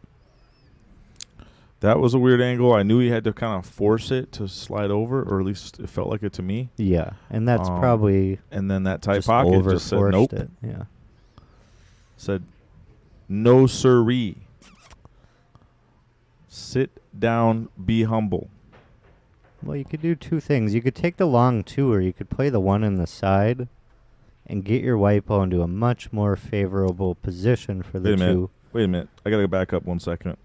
C: That was a weird angle. I knew he had to kind of force it to slide over, or at least it felt like it to me.
B: Yeah, and that's probably
C: and then that tight
B: just
C: pocket just said nope.
B: It. Yeah.
C: Said no siree. Sit down, be humble.
B: Well, you could do two things. You could take the long 2, or you could play the 1 in the side and get your white ball into a much more favorable position for the 2.
C: Wait a minute. I got to go back up 1 second.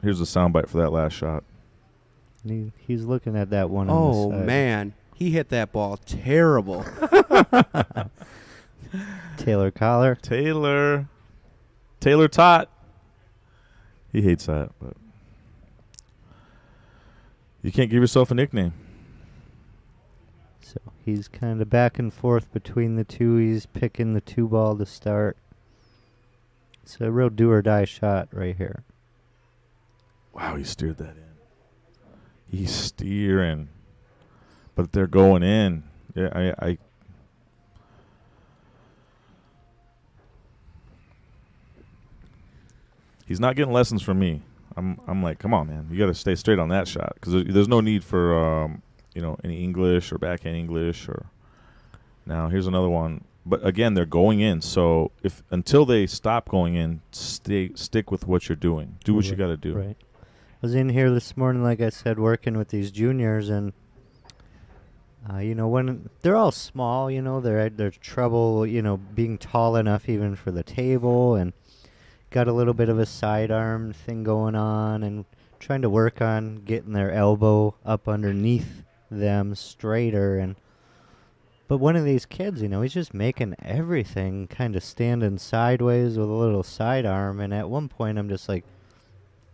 C: Here's the soundbite for that last shot.
B: He's looking at that 1 on the side.
F: Oh, man. He hit that ball terrible.
B: Taylor Collar.
C: Taylor Tot. He hates that, but you can't give yourself a nickname.
B: So he's kind of back and forth between the 2. He's picking the 2 ball to start. It's a real do or die shot right here.
C: Wow, he steered that in. He's steering. But they're going in. Yeah, I he's not getting lessons from me. I'm like, come on, man. You got to stay straight on that shot because there's no need for any English or backhand English or. Now here's another one, but again they're going in. So until they stop going in, stick with what you're doing. Do what you got to do.
B: Right. I was in here this morning, like I said, working with these juniors, and when they're all small, they're trouble, being tall enough even for the table, and got a little bit of a sidearm thing going on and trying to work on getting their elbow up underneath them straighter. But one of these kids, he's just making everything kind of standing sideways with a little sidearm. And at one point I'm just like,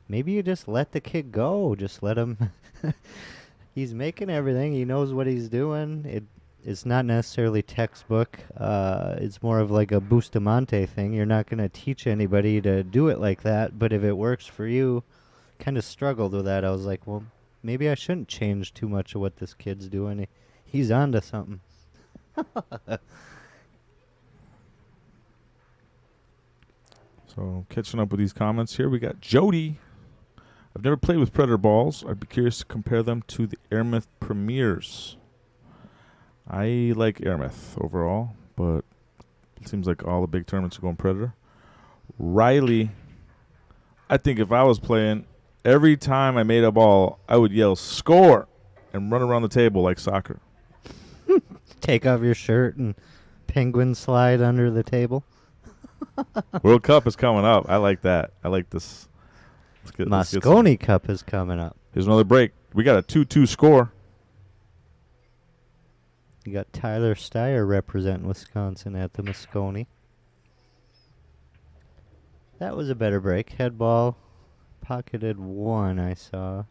B: maybe you just let the kid go. Just let him. He's making everything. He knows what he's doing. It's not necessarily textbook. It's more of like a Bustamante thing. You're not going to teach anybody to do it like that. But if it works for you, kind of struggled with that. I was like, well, maybe I shouldn't change too much of what this kid's doing. He's onto something.
C: So catching up with these comments here, we got Jody. I've never played with Predator balls. I'd be curious to compare them to the Airmouth Premiers. I like Airmouth overall, but it seems like all the big tournaments are going Predator. Riley, I think if I was playing, every time I made a ball, I would yell, score, and run around the table like soccer.
B: Take off your shirt and penguin slide under the table.
C: World Cup is coming up. I like that. I like this.
B: Moscone Cup is coming up.
C: Here's another break. We got a 2-2 score.
B: You got Tyler Steyer representing Wisconsin at the Moscone. That was a better break. Head ball, pocketed 1, I saw.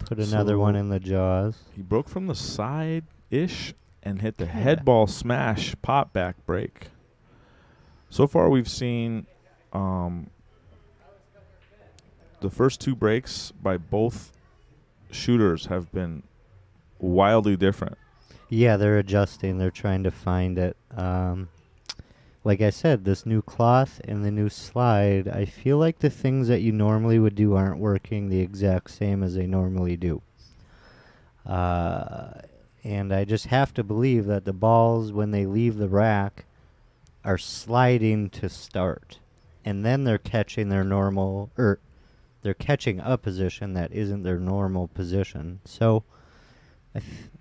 B: Put another one in the jaws.
C: He broke from the side-ish and hit the head ball smash pop back break. So far we've seen the first 2 breaks by both shooters have been wildly different.
B: Yeah, they're adjusting. They're trying to find it. like I said, this new cloth and the new slide, I feel like the things that you normally would do aren't working the exact same as they normally do. And I just have to believe that the balls, when they leave the rack, are sliding to start. And then they're catching their normal, or they're catching a position that isn't their normal position. So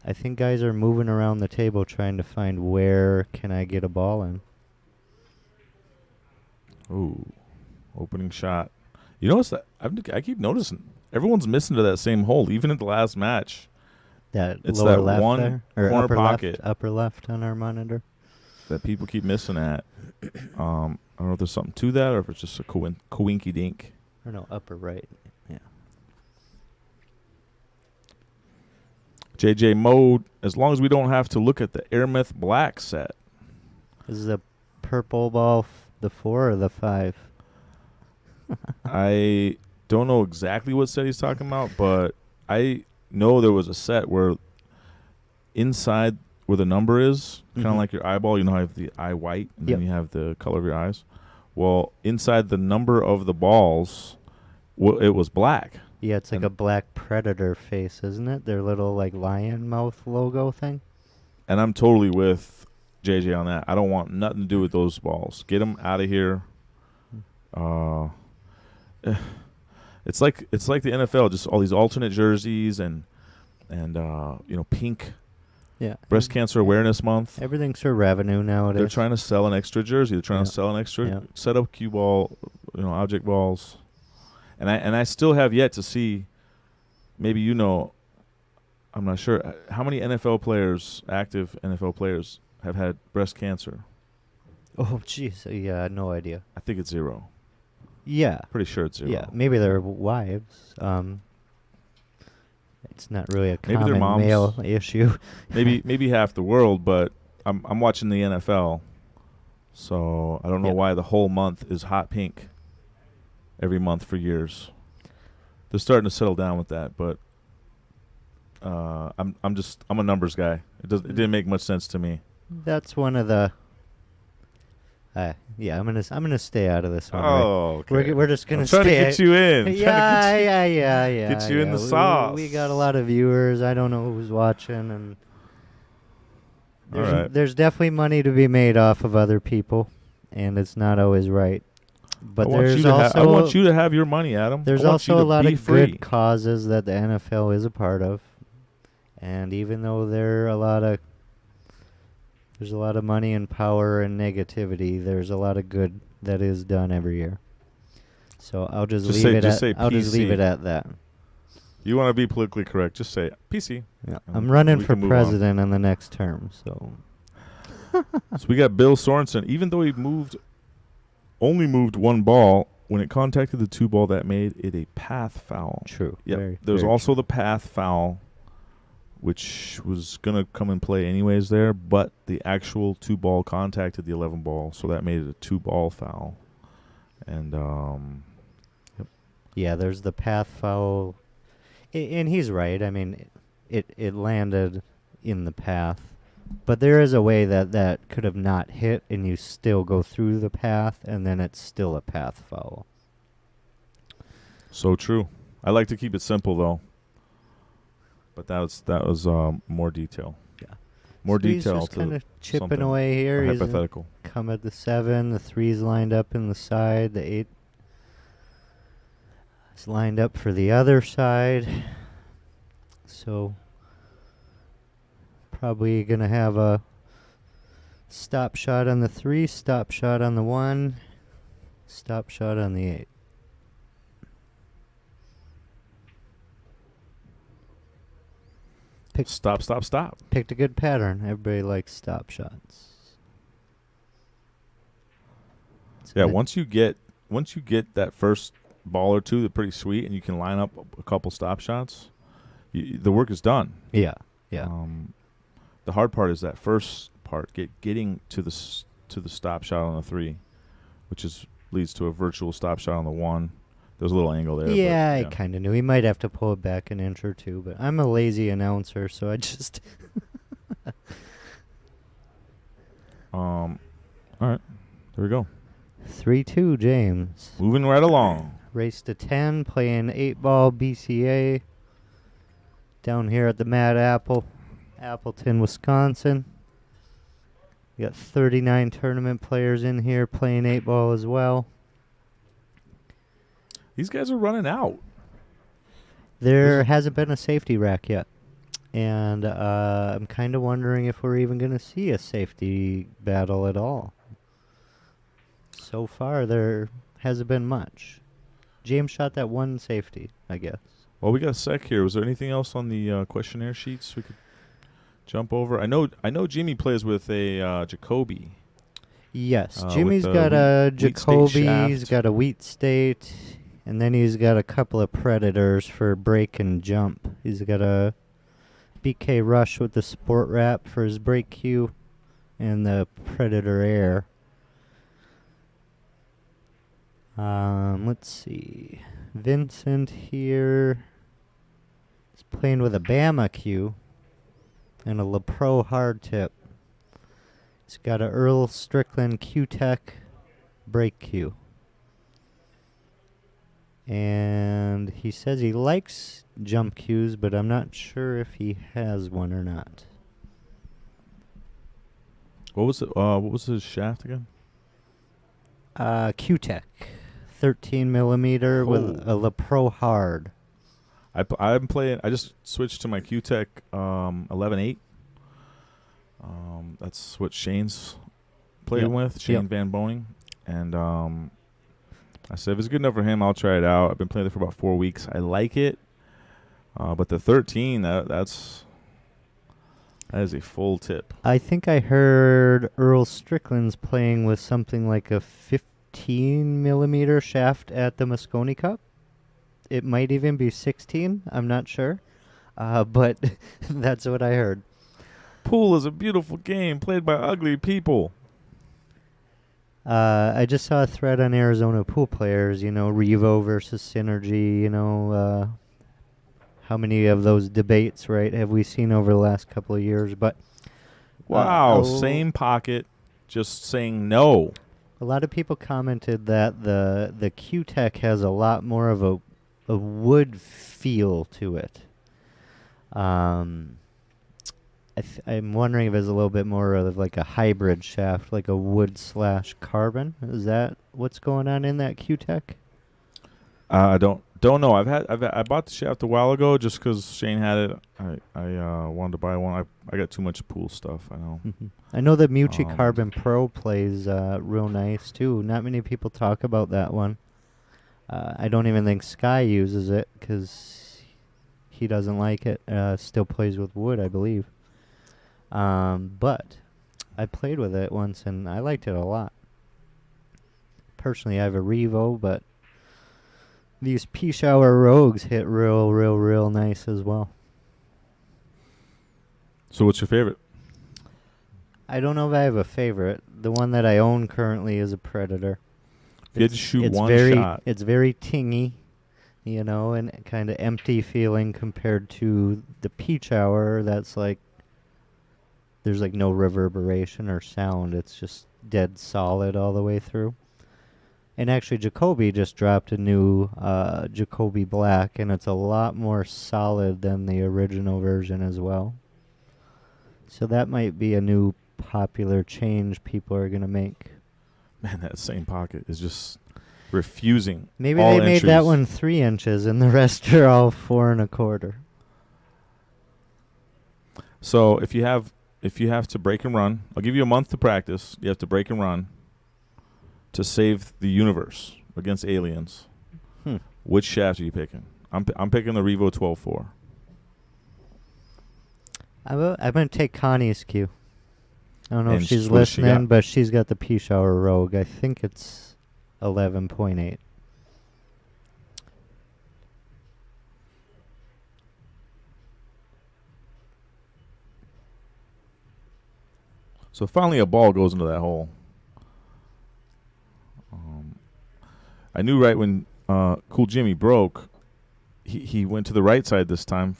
B: I think guys are moving around the table trying to find where can I get a ball in.
C: Ooh, opening shot. You notice that I keep noticing everyone's missing to that same hole, even at the last match.
B: That
C: It's
B: lower
C: that
B: left
C: one
B: there, or
C: corner
B: upper
C: pocket.
B: left, upper left on our monitor.
C: That people keep missing at. I don't know if there's something to that or if it's just a coinky dink.
B: Or no, upper right. Yeah.
C: JJ mode, as long as we don't have to look at the Airmeth Black set.
B: Is the purple ball the 4 or the 5?
C: I don't know exactly what set he's talking about, but I know there was a set where inside where the number is, kind of like your eyeball, you know how you have the eye white and then you have the color of your eyes? Well, inside the number of the balls, it was black.
B: Yeah, it's like a black predator face, isn't it? Their little like lion mouth logo thing.
C: And I'm totally with JJ on that. I don't want nothing to do with those balls. Get them out of here. It's like the NFL, just all these alternate jerseys and pink.
B: Yeah.
C: Breast Cancer Awareness Month.
B: Everything's for revenue nowadays.
C: They're trying to sell an extra jersey. They're trying to sell an extra set of cue ball, object balls. And I still have yet to see, maybe I'm not sure, how many NFL players, active NFL players, have had breast cancer.
B: Oh, jeez. Yeah, no idea.
C: I think it's 0.
B: Yeah.
C: Pretty sure it's 0.
B: Yeah, maybe their wives. It's not really a
C: maybe their
B: common
C: moms,
B: male issue.
C: maybe half the world, but I'm watching the NFL, so I don't know why the whole month is hot pink. Every month for years. They're starting to settle down with that, but I'm a numbers guy. It didn't make much sense to me.
B: That's one of the. I'm gonna stay out of this one.
C: Oh,
B: right?
C: okay.
B: We're just gonna
C: I'm trying to
B: stay.
C: get you in.
B: Yeah.
C: Get you in the sauce.
B: We got a lot of viewers. I don't know who's watching, and there's definitely money to be made off of other people, and it's not always right. But
C: I want you to have your money, Adam.
B: There's also a lot of good causes that the NFL is a part of, and even though there's a lot of money and power and negativity, there's a lot of good that is done every year. So I'll just leave it at that.
C: You want to be politically correct? Just say PC.
B: Yeah, I'm running for president in the next term, so.
C: So we got Bill Sorensen. Even though he only moved one ball, when it contacted the 2 ball, that made it a path foul.
B: True.
C: Yeah. There's also the path foul, which was going to come and play anyways there, but the actual 2 ball contacted the 11 ball, so that made it a 2 ball foul. And,
B: yeah, there's the path foul. And he's right. I mean, it landed in the path. But there is a way that could have not hit, and you still go through the path, and then it's still a path foul.
C: So true. I like to keep it simple, though. But that was more detail.
B: Yeah.
C: More
B: so
C: detail
B: he's just kind of chipping
C: something
B: away here. He's
C: hypothetical.
B: Come at the 7. The 3's lined up in the side. The 8 is lined up for the other side. So probably going to have a stop shot on the 3, stop shot on the 1, stop shot on the 8.
C: Stop.
B: Picked a good pattern. Everybody likes stop shots.
C: Yeah, once you get that first ball or two, they're pretty sweet, and you can line up a couple stop shots. The work is done.
B: Yeah.
C: The hard part is that first part, getting to the stop shot on the 3, which leads to a virtual stop shot on the 1. There's a little angle there.
B: Yeah, I kind of knew he might have to pull it back an inch or 2, but I'm a lazy announcer, so I just.
C: All right. There we go.
B: 3-2, James.
C: Moving right along.
B: Race to 10, playing 8-ball BCA down here at the Mad Apple, Appleton, Wisconsin. We got 39 tournament players in here playing 8-ball as well.
C: These guys are running out.
B: There hasn't been a safety rack yet. And I'm kind of wondering if we're even going to see a safety battle at all. So far, there hasn't been much. James shot that one safety, I guess.
C: Well, we got a sec here. Was there anything else on the questionnaire sheets we could jump over? I know Jimmy plays with a Jacoby.
B: Yes,
C: with
B: Jimmy's
C: the
B: got a
C: Wheat State
B: Jacoby, he's
C: shaft.
B: got a Wheat State, and then he's got a couple of Predators for break and jump. He's got a BK Rush with the Sport Wrap for his break cue, and the Predator Air. Let's see. Vincent here is playing with a Bama cue and a LaPro hard tip. He's got a Earl Strickland Q-Tech break cue. And he says he likes jump cues, but I'm not sure if he has one or not.
C: What was it? What was his shaft again?
B: Q-Tech, 13 millimeter with a LaPro hard.
C: I'm playing. I just switched to my Q-Tech 11.8. That's what Shane's playing
B: Yep.
C: with, Shane
B: Yep.
C: Van Boning, and I said if it's good enough for him, I'll try it out. I've been playing it for about 4 weeks. I like it, but the 13 that is a full tip.
B: I think I heard Earl Strickland's playing with something like a 15 millimeter shaft at the Moscone Cup. It might even be 16. I'm not sure, but that's what I heard.
C: Pool is a beautiful game played by ugly people.
B: I just saw a thread on Arizona pool players, Revo versus Synergy, how many of those debates, right, have we seen over the last couple of years? But
C: Wow, same pocket, just saying no.
B: a lot of people commented that the Q-Tech has a lot more of a wood feel to it. I'm wondering if it's a little bit more of like a hybrid shaft, like a wood/carbon. Is that what's going on in that Q-Tech?
C: I don't know. I bought the shaft a while ago just because Shane had it. I wanted to buy one. I got too much pool stuff. I know.
B: I know the Mucci Carbon Pro plays real nice too. Not many people talk about that one. I don't even think Sky uses it because he doesn't like it. Still plays with wood, I believe. But I played with it once and I liked it a lot. Personally, I have a Revo, but these P-Shower Rogues hit real nice as well.
C: So what's your favorite?
B: I don't know if I have a favorite. The one that I own currently is a Predator.
C: If you had to shoot
B: it's
C: one
B: very,
C: shot.
B: It's very tingy, and kind of empty feeling compared to the Peach Hour. That's like, there's like no reverberation or sound. It's just dead solid all the way through. And actually, Jacoby just dropped a new Jacoby Black, and it's a lot more solid than the original version as well. So that might be a new popular change people are going to make.
C: Man, that same pocket is just refusing.
B: Maybe
C: all
B: they made that
C: entries.
B: one 3 inches, and the rest are all 4 1/4.
C: So if you have to break and run, I'll give you a month to practice. You have to break and run to save the universe against aliens. Which shaft are you picking? I'm picking the Revo 12.4.
B: I'm going to take Connie's cue. I don't know
C: And
B: if she's
C: what does she
B: listening,
C: got?
B: but she's got the P-Shower Rogue. I think it's 11.8.
C: So finally a ball goes into that hole. I knew right when Cool Jimmy broke, he went to the right side this time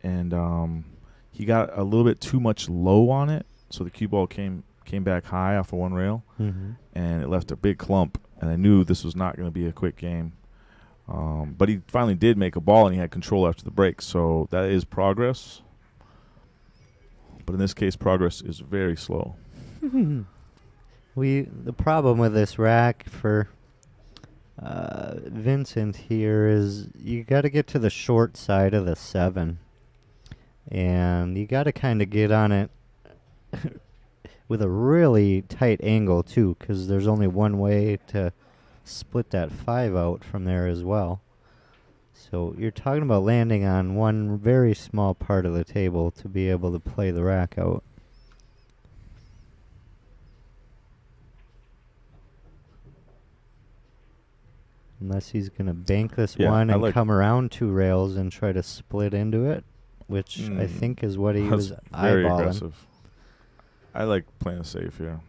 C: and he got a little bit too much low on it, so the cue ball came came back high off of one rail,
B: Mm-hmm.
C: and it left a big clump. And I knew this was not going to be a quick game. But he finally did make a ball, and he had control after the break. So that is progress. But in this case, progress is very slow.
B: The problem with this rack for Vincent here is you got to get to the short side of the 7, and you got to kind of get on it with a really tight angle too, because there's only one way to split that 5 out from there as well. So you're talking about landing on one very small part of the table to be able to play the rack out. Unless he's going to bank this
C: Yeah,
B: one
C: I
B: and
C: like-
B: come around 2 rails and try to split into it, which I think is what he
C: That's
B: was
C: very
B: eyeballing.
C: aggressive. I like playing it safe here.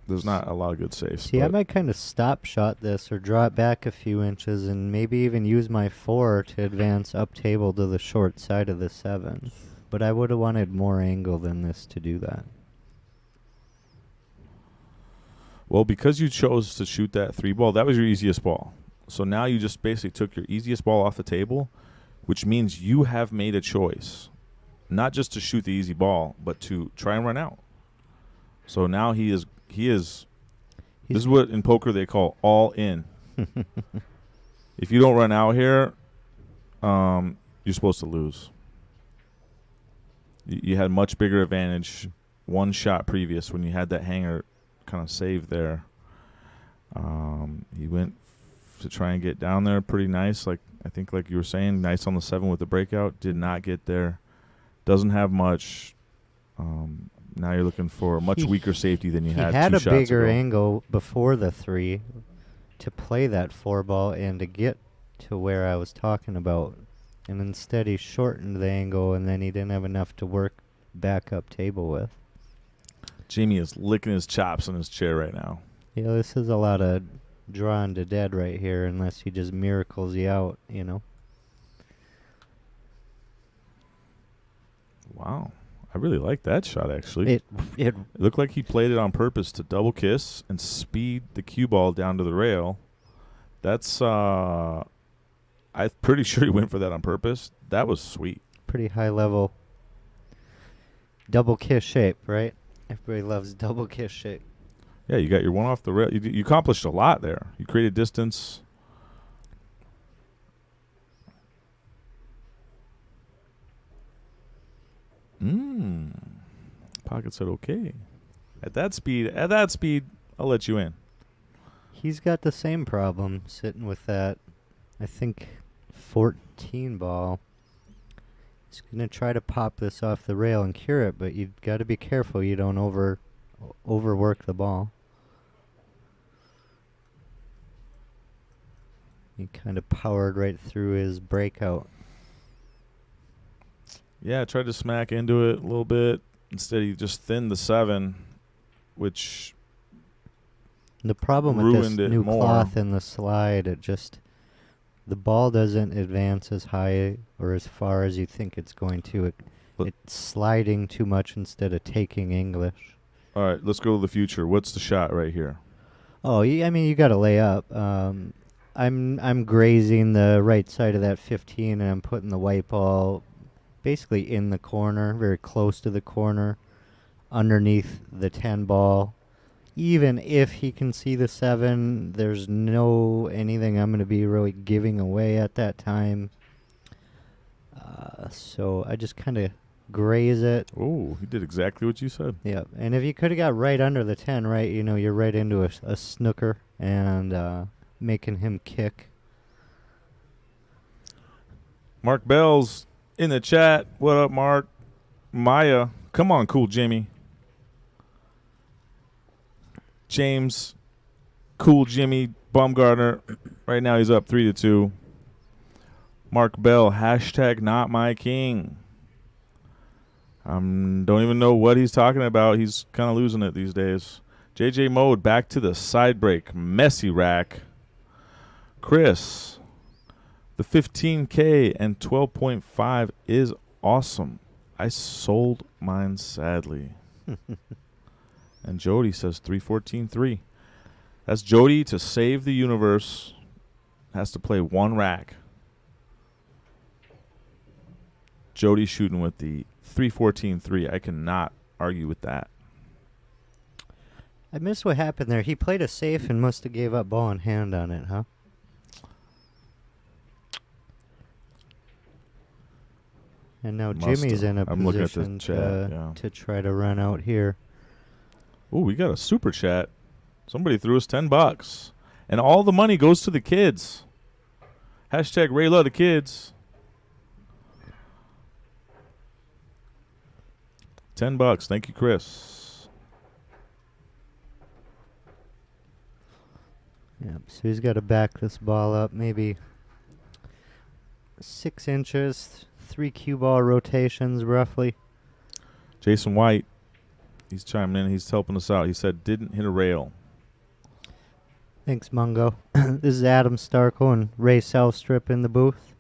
C: There's not a lot of good safes.
B: See, I
C: but
B: might kind of stop shot this or draw it back a few inches and maybe even use my 4 to advance up table to the short side of the 7. But I would have wanted more angle than this to do that.
C: Well, because you chose to shoot that 3 ball, that was your easiest ball. So now you just basically took your easiest ball off the table, which means you have made a choice, not just to shoot the easy ball, but to try and run out. So now he is. This is what in poker they call all in. If you don't run out here, you're supposed to lose. You had much bigger advantage one shot previous when you had that hanger kind of saved there. He went to try and get down there pretty nice, like I think like you were saying, nice on the 7 with the breakout. Did not get there. Doesn't have much. Now you're looking for a much weaker safety than you
B: He
C: had.
B: had
C: 2
B: a
C: shots
B: bigger
C: ago.
B: angle before the 3 to play that 4 ball and to get to where I was talking about. And instead he shortened the angle, and then he didn't have enough to work back up table with.
C: Jamie is licking his chops in his chair right now.
B: Yeah, this is a lot of drawing to dead right here unless he just miracles you out, you know.
C: Wow. I really like that shot, actually.
B: It
C: It looked like he played it on purpose to double kiss and speed the cue ball down to the rail. That's, I'm pretty sure he went for that on purpose. That was sweet.
B: pretty high level double kiss shape, right? Everybody loves double kiss shape.
C: Yeah, you got your one off the rail. You accomplished a lot there. You created distance. Pocket said okay. At that speed, I'll let you in.
B: He's got the same problem sitting with that, I think, 14 ball. He's going to try to pop this off the rail and cure it, but you've got to be careful you don't overwork the ball. He kind of powered right through his breakout.
C: Yeah, I tried to smack into it a little bit. Instead, he just thinned the 7, which
B: The problem with
C: ruined
B: this
C: it
B: new
C: more.
B: cloth in the slide, the ball doesn't advance as high or as far as you think it's going to. It's sliding too much instead of taking English.
C: All right, let's go to the future. What's the shot right here?
B: Oh, I mean, you got to lay up. I'm grazing the right side of that 15, and I'm putting the white ball basically in the corner, very close to the corner, underneath the 10 ball. Even if he can see the 7, there's no anything I'm going to be really giving away at that time. So I just kind of graze it.
C: Oh, he did exactly what you said.
B: Yeah, and if you could have got right under the 10, right, you're right into a snooker and making him kick.
C: Mark Bell's in the chat. What up, Mark? Maya, come on, cool Jimmy. James, cool Jimmy Baumgartner. Right now he's up 3-2. Mark Bell, hashtag not my king. Don't even know what he's talking about. He's kind of losing it these days. JJ Mode, back to the side break. Messy rack. Chris, the 15K and 12.5 is awesome. I sold mine sadly. And Jody says 314-3. That's Jody to save the universe. Has to play one rack. Jody shooting with the 314-3. I cannot argue with that.
B: I missed what happened there. He played a safe and must have gave up ball in hand on it, huh? And now
C: Must
B: Jimmy's
C: have.
B: in a
C: I'm looking at the
B: position
C: chat,
B: to try to run out here.
C: Oh, we got a super chat. Somebody threw us $10. And all the money goes to the kids. Hashtag Ray love the kids. $10. Thank you, Chris.
B: Yep, so he's got to back this ball up maybe 6 inches, 3 cue ball rotations roughly.
C: Jason White, he's chiming in. He's helping us out. He said, didn't hit a rail.
B: Thanks, Mungo. This is Adam Starko and Ray Southstrip in the booth.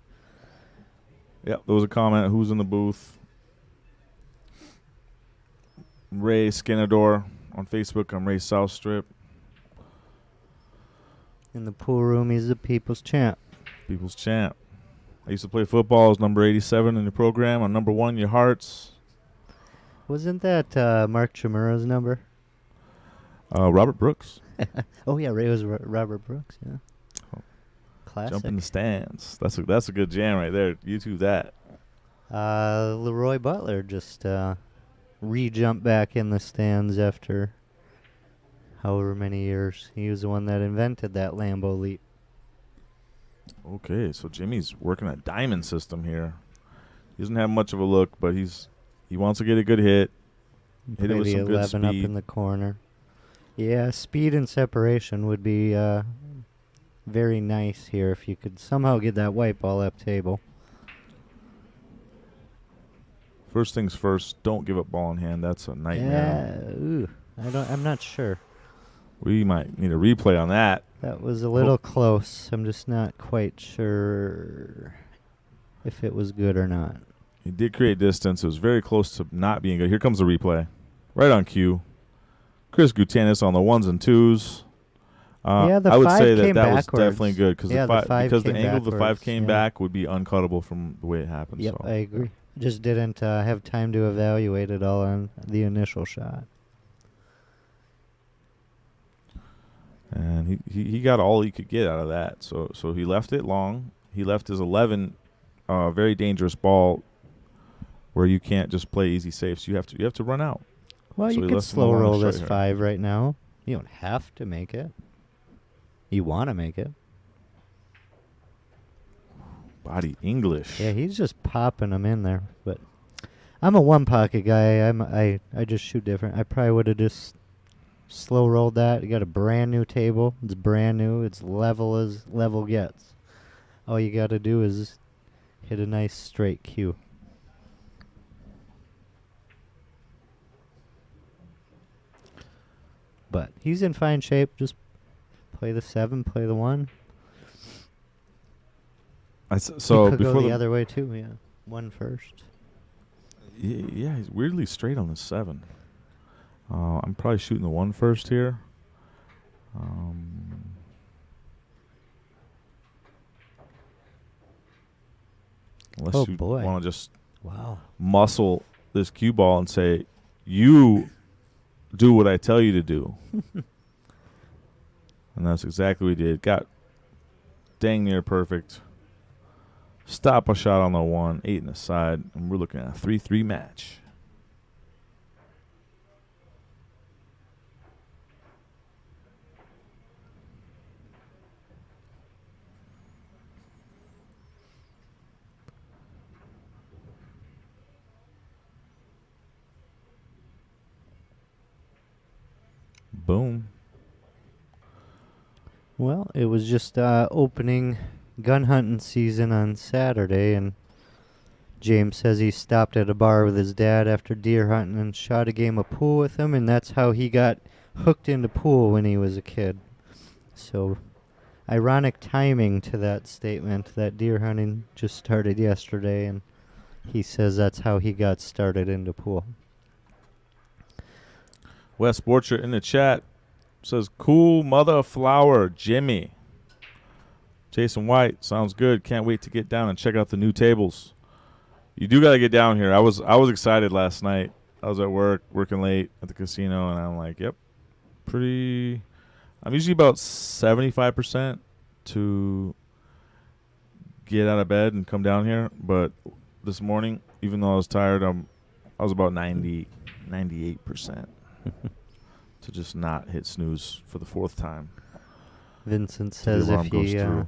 C: Yep, there was a comment. Who's in the booth? Ray Skinador on Facebook. I'm Ray Southstrip.
B: In the pool room, he's the people's champ.
C: People's champ. I used to play football. I was number 87 in the program. I'm number 1 in your hearts.
B: Wasn't that Mark Chimura's number?
C: Robert Brooks.
B: Oh, yeah, Ray was Robert Brooks, yeah. Classic.
C: Jump in the stands. That's a good jam right there. YouTube that.
B: Leroy Butler just re-jumped back in the stands after however many years. He was the one that invented that Lambeau leap.
C: Okay, so Jimmy's working a diamond system here. He doesn't have much of a look, but he wants to get a good hit. Hit it with
B: Maybe
C: some good
B: 11 up
C: speed.
B: in the corner. Yeah, speed and separation would be very nice here if you could somehow get that white ball up table.
C: First things first, don't give up ball in hand. That's a nightmare.
B: Yeah, ooh, I'm not sure.
C: We might need a replay on that.
B: That was a little close. I'm just not quite sure if it was good or not.
C: He did create distance. It was very close to not being good. Here comes the replay. Right on cue. Chris Gutanis on the 1s and 2s.
B: Yeah, the
C: I would
B: 5
C: say
B: came
C: that was
B: backwards.
C: definitely good because
B: Yeah, the 5
C: because the
B: came
C: angle of the 5
B: backwards,
C: came
B: yeah.
C: back would be uncuttable from the way it happened.
B: Yep,
C: so.
B: I agree. Just didn't have time to evaluate it all on the initial shot.
C: And he got all he could get out of that. So he left it long. He left his 11 very dangerous ball where you can't just play easy safes. You have to run out.
B: Well,
C: So
B: you
C: he
B: could
C: left him
B: slow
C: alone
B: roll
C: straight
B: this
C: here.
B: 5 right now. You don't have to make it. You want to make it.
C: Body English.
B: Yeah, he's just popping them in there. But I'm a one pocket guy. I just shoot different. I probably would have just slow rolled that. You got a brand new table. It's brand new. It's level as level gets. All you got to do is hit a nice straight cue. But he's in fine shape. Just play the 7, play the 1.
C: So
B: he could
C: before
B: go the other way too. Yeah, 1 first.
C: Yeah, he's weirdly straight on the 7. I'm probably shooting the 1 first here. Unless
B: Oh,
C: you
B: boy.
C: want to just
B: Wow.
C: muscle this cue ball and say, you do what I tell you to do. And that's exactly what he did. Got dang near perfect. Stop a shot on the 1, 8 in the side, and we're looking at a 3-3 match. Boom.
B: Well, it was just opening gun hunting season on Saturday, and James says he stopped at a bar with his dad after deer hunting and shot a game of pool with him, and that's how he got hooked into pool when he was a kid. So, ironic timing to that statement that deer hunting just started yesterday, and He says that's how he got started into pool.
C: Wes Borcher in the chat says, cool mother flower, Jimmy. Jason White, sounds good. Can't wait to get down and check out the new tables. You do got to get down here. I was excited last night. I was at work, working late at the casino, and I'm like, yep, I'm usually about 75% to get out of bed and come down here. But this morning, even though I was tired, I was about 98% to just not hit snooze for the fourth time.
B: Vincent says
C: alarm goes through.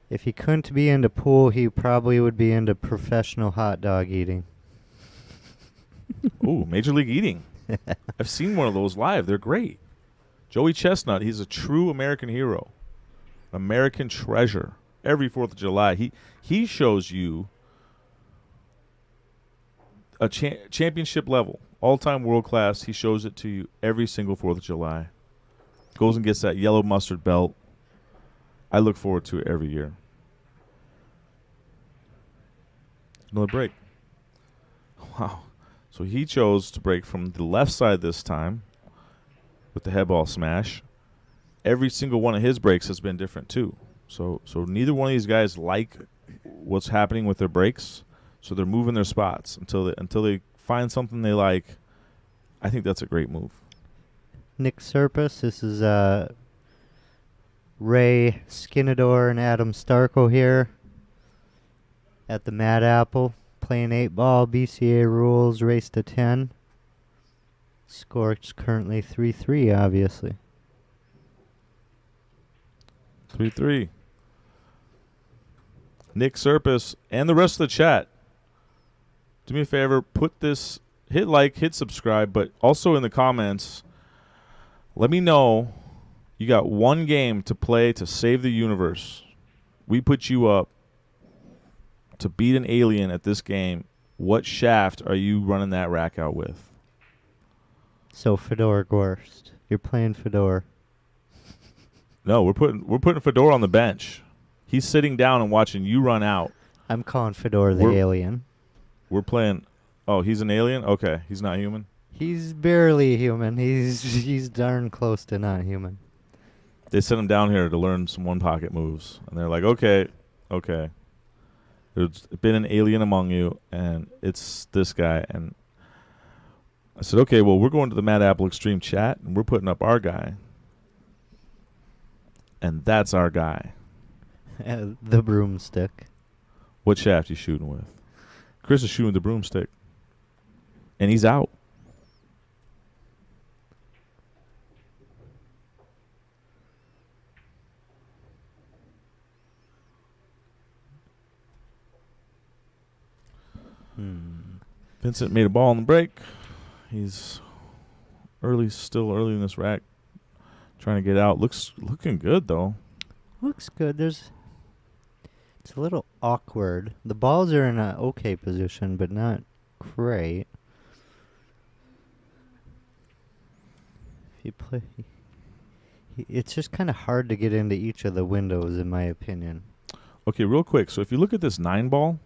B: if he couldn't be into pool, he probably would be into professional hot dog eating.
C: Ooh, Major League Eating. I've seen one of those live. They're great. Joey Chestnut, he's a true American hero. American treasure. Every 4th of July, he shows you a championship level, all-time world class. He shows it to you every single 4th of July. Goes and gets that yellow mustard belt. I look forward to it every year. Another break. Wow. So he chose to break from the left side this time with the head ball smash. Every single one of his breaks has been different too. So neither one of these guys like what's happening with their breaks. So they're moving their spots until they find something they like. I think that's a great move.
B: Nick Serpus, this is Ray Skinador and Adam Starko here at the Mad Apple, playing 8-ball, BCA rules, race to 10. Score is currently 3-3, obviously.
C: 3-3. Nick Serpus and the rest of the chat, do me a favor, hit like, hit subscribe, but also in the comments, let me know you got one game to play to save the universe. We put you up to beat an alien at this game. What shaft are you running that rack out with?
B: So Fedor Gorst, you're playing Fedor.
C: No, we're putting Fedor on the bench. He's sitting down and watching you run out.
B: I'm calling Fedor the alien.
C: We're playing. Oh, he's an alien? Okay, he's not human.
B: He's barely human. He's darn close to not human.
C: They sent him down here to learn some one-pocket moves. And they're like, okay. There's been an alien among you, and it's this guy. And I said, okay, well, we're going to the Mad Apple Extreme chat, and we're putting up our guy. And that's our guy.
B: The broomstick.
C: What shaft you shooting with? Chris is shooting the broomstick. And he's out. Vincent made a ball on the break. He's still early in this rack, trying to get out. Looking good though.
B: Looks good. It's a little awkward. The balls are in an okay position, but not great. If you play, it's just kind of hard to get into each of the windows, in my opinion.
C: Okay, real quick. So if you look at this 9-ball,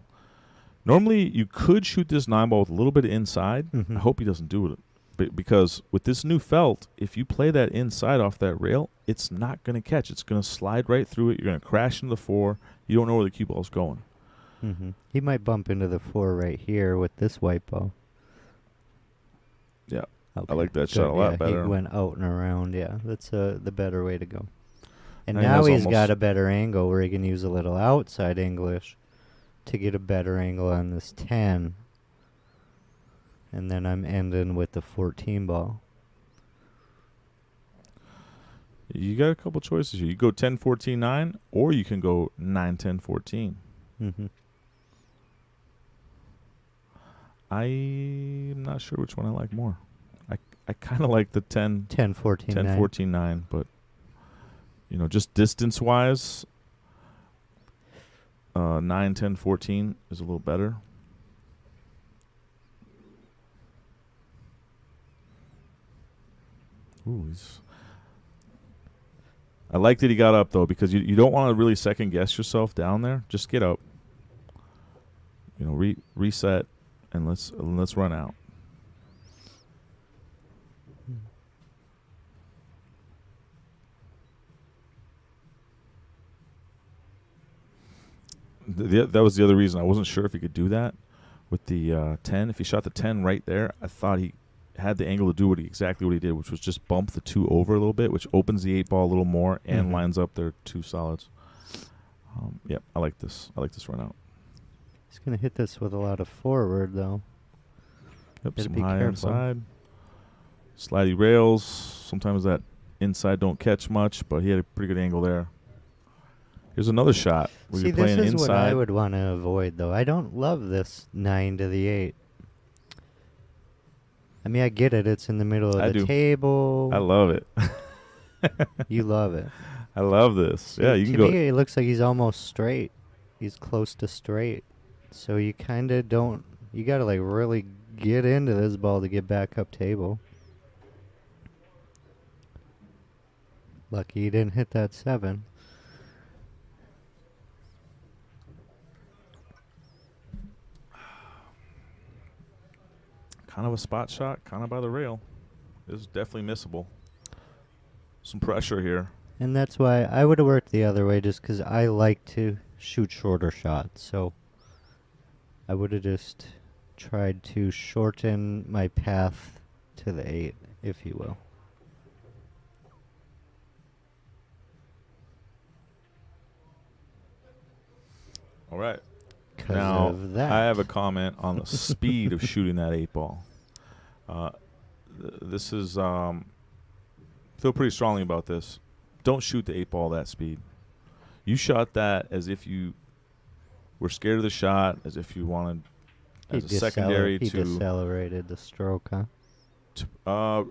C: normally you could shoot this 9-ball with a little bit of inside.
B: Mm-hmm.
C: I hope he doesn't do it, because with this new felt, if you play that inside off that rail, it's not going to catch. It's going to slide right through it. You're going to crash into the 4. You don't know where the cue ball's going.
B: Mm-hmm. He might bump into the 4 right here with this white ball.
C: Yeah,
B: okay.
C: I like that shot a lot better.
B: He went out and around. Yeah, that's the better way to go. And
C: And
B: now he's
C: almost
B: got a better angle where he can use a little outside English to get a better angle on this 10. And then I'm ending with the 14 ball.
C: You got a couple choices here. You go 10-14-9, or you can go 9-10-14.
B: Mm-hmm.
C: I'm not sure which one I like more. I kind of like the 10,
B: 10-14-9.
C: 10-14-9, but just distance-wise, 9-10-14 is a little better. Ooh, I like that he got up, though, because you don't want to really second-guess yourself down there. Just get up. reset, and let's run out. That was the other reason I wasn't sure if he could do that with the 10. If he shot the 10 right there, I thought he had the angle to do exactly what he did, which was just bump the 2 over a little bit, which opens the 8 ball a little more and lines up their 2 solids. I like this. I like this run out.
B: He's going to hit this with a lot of forward, though.
C: Yep,
B: Gotta
C: some
B: be
C: high
B: careful.
C: inside. Slidey rails. Sometimes that inside don't catch much, but he had a pretty good angle there. Here's another shot.
B: See,
C: You're playing
B: this is
C: inside.
B: what I would want to avoid, though. I don't love this 9 to the 8. I mean, I get it. It's in the middle of the table.
C: I love it.
B: You love it.
C: I love this.
B: See,
C: Yeah, you can
B: to
C: go.
B: me, it looks like he's almost straight. He's close to straight. So you kind of don't... You got to, like, really get into this ball to get back up table. Lucky he didn't hit that 7.
C: Kind of a spot shot, kind of by the rail. This is definitely missable. Some pressure here.
B: And that's why I would have worked the other way, just because I like to shoot shorter shots. So I would have just tried to shorten my path to the 8, if you will.
C: All right.
B: 'Cause
C: Now,
B: of that.
C: I have a comment on the speed of shooting that 8 ball. This is feel pretty strongly about this. Don't shoot the 8 ball that speed. You shot that as if you were scared of the shot, as if you wanted as a secondary
B: he
C: to
B: decelerated the stroke, huh?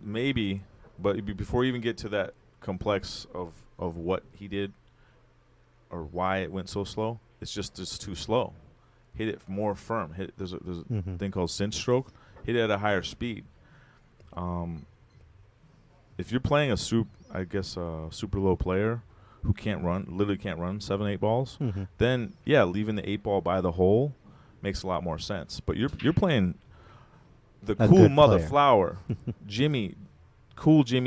C: maybe, but before you even get to that complex of what he did or why it went so slow, it's just too slow. Hit it more firm. There's a thing called cinch stroke. Hit it at a higher speed. If you're playing a super low player who literally can't run 7, 8 balls, then leaving the 8 ball by the hole makes a lot more sense. But you're playing the cool mother
B: player.
C: flower, Jimmy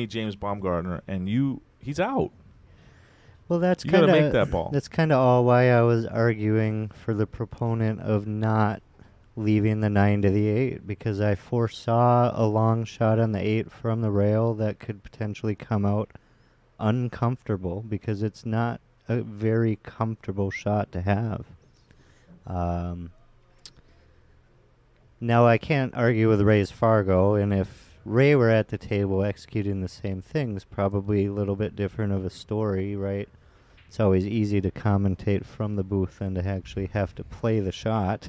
C: James Baumgartner, and he's out.
B: Well, that's
C: You gotta
B: kind
C: make that ball.
B: That's kind of all why I was arguing for the proponent of not leaving the 9 to the 8, because I foresaw a long shot on the 8 from the rail that could potentially come out uncomfortable, because it's not a very comfortable shot to have. Now, I can't argue with Ray's Fargo, and if Ray were at the table executing the same things, probably a little bit different of a story, right? It's always easy to commentate from the booth than to actually have to play the shot.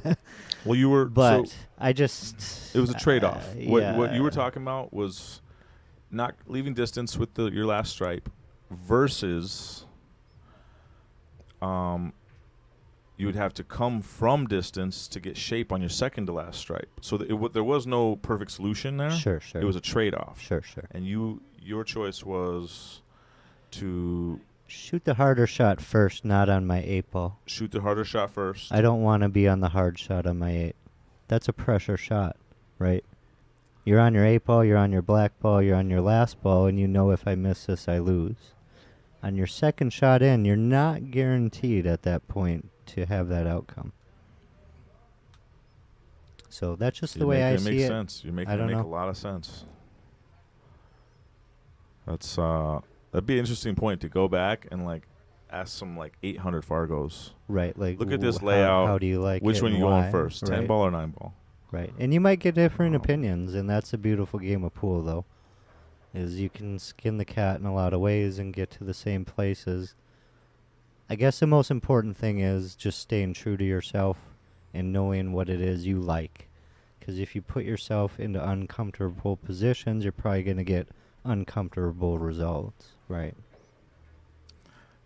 C: Well, you were,
B: but
C: so
B: I just...
C: it was a trade-off. What you were
B: yeah.
C: talking about was not leaving distance with your last stripe versus you would have to come from distance to get shape on your second to last stripe. So there was no perfect solution there.
B: Sure.
C: It was a trade-off.
B: Sure.
C: And your choice was to
B: Shoot the harder shot first, not on my 8 ball.
C: shoot the harder shot first.
B: I don't want to be on the hard shot on my 8. That's a pressure shot, right? You're on your 8 ball, you're on your black ball, you're on your last ball, and you know if I miss this, I lose. On your second shot in, you're not guaranteed at that point to have that outcome. So that's just the way I see it.
C: It makes sense. You're making it make a lot of sense. That's that'd be an interesting point to go back and ask some 800 Fargos.
B: Right,
C: Look at this layout.
B: How do you like
C: Which
B: it
C: one
B: and
C: you
B: why?
C: going first?
B: Right.
C: 10 ball or 9 ball?
B: Right, and you might get different opinions, and that's a beautiful game of pool, though. Is you can skin the cat in a lot of ways and get to the same places. I guess the most important thing is just staying true to yourself and knowing what it is you like. Because if you put yourself into uncomfortable positions, you're probably going to get uncomfortable results, right?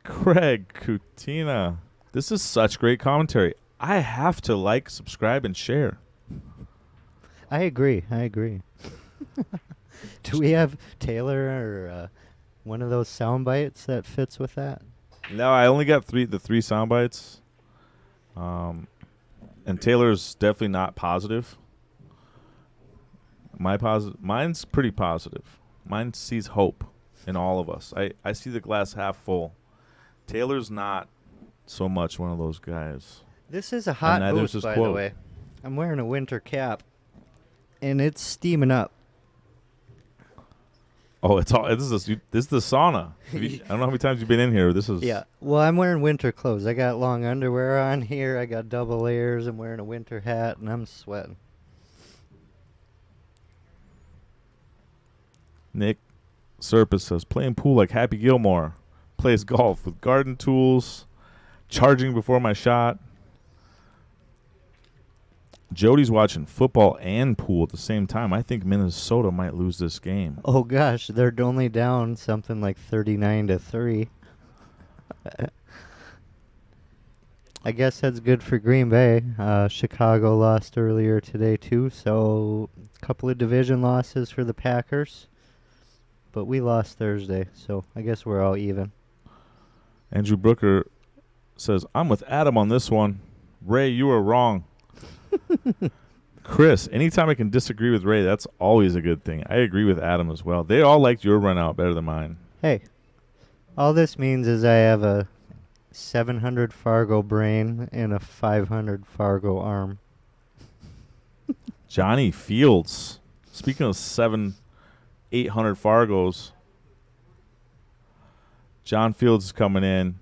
C: Craig Kutina. This is such great commentary. I have to subscribe, and share.
B: I agree. Do we have Taylor or one of those sound bites that fits with that?
C: No, I only got the three sound bites. And Taylor's definitely not positive. Mine's pretty positive. Mine sees hope in all of us. I see the glass half full. Taylor's not so much one of those guys.
B: This is a hot
C: neither's
B: booth,
C: his
B: by
C: quote.
B: the way. I'm wearing a winter cap, and it's steaming up.
C: Oh, this is the sauna. I don't know how many times you've been in here. This is
B: Yeah. Well, I'm wearing winter clothes. I got long underwear on here. I got double layers. I'm wearing a winter hat, and I'm sweating.
C: Nick Serpis says, playing pool like Happy Gilmore. Plays golf with garden tools. Charging before my shot. Jody's watching football and pool at the same time. I think Minnesota might lose this game.
B: Oh gosh, they're only down something like 39-3. I guess that's good for Green Bay. Chicago lost earlier today too, so a couple of division losses for the Packers. But we lost Thursday, so I guess we're all even.
C: Andrew Brooker says, I'm with Adam on this one. Ray, you are wrong. Chris, anytime I can disagree with Ray, that's always a good thing. I agree with Adam as well. They all liked your run out better than mine.
B: Hey, all this means is I have a 700 Fargo brain and a 500 Fargo arm.
C: Johnny Fields. Speaking of 800 Fargos, John Fields is coming in.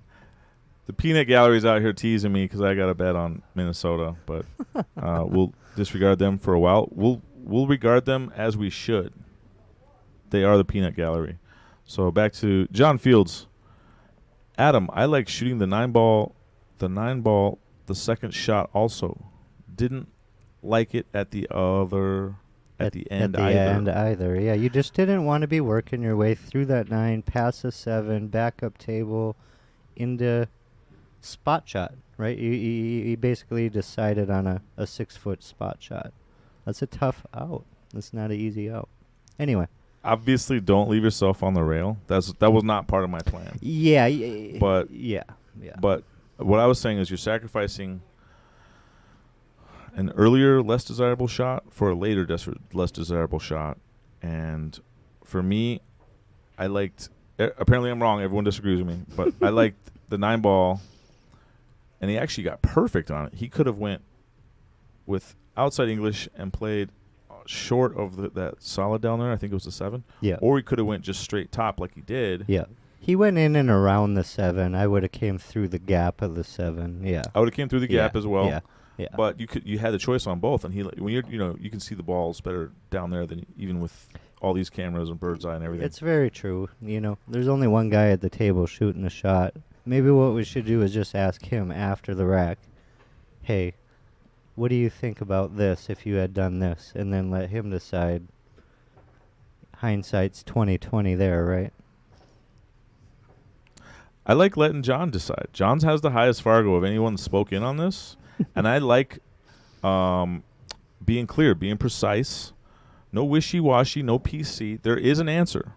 C: The peanut gallery's out here teasing me because I got a bet on Minnesota, but we'll disregard them for a while. We'll regard them as we should. They are the peanut gallery. So back to John Fields. Adam, I like shooting the 9-ball, the second shot also. Didn't like it at the end either.
B: Yeah, you just didn't want to be working your way through that 9, past the 7, backup table, into spot shot, right? You basically decided on a 6-foot spot shot. That's a tough out. That's not an easy out. Anyway.
C: Obviously, don't leave yourself on the rail. That was not part of my plan.
B: Yeah.
C: But
B: yeah.
C: But what I was saying is you're sacrificing an earlier, less desirable shot for a later, less desirable shot. And for me, I liked – apparently I'm wrong. Everyone disagrees with me. But I liked the 9-ball, and he actually got perfect on it. He could have went with outside English and played short of that solid down there. I think it was the 7.
B: Yeah.
C: Or he could have went just straight top like he did.
B: Yeah. He went in and around the 7. I would have came through the gap of the 7. Yeah.
C: I would have came through the gap as well.
B: Yeah. Yeah.
C: But you had the choice on both, and when you can see the balls better down there than even with all these cameras and bird's eye and everything.
B: It's very true. There's only one guy at the table shooting a shot. Maybe what we should do is just ask him after the rack, hey, what do you think about this if you had done this? And then let him decide. Hindsight's 20/20 there, right?
C: I like letting John decide. John has the highest Fargo of anyone that spoke in on this. And I like being clear, being precise. No wishy-washy, no PC. There is an answer.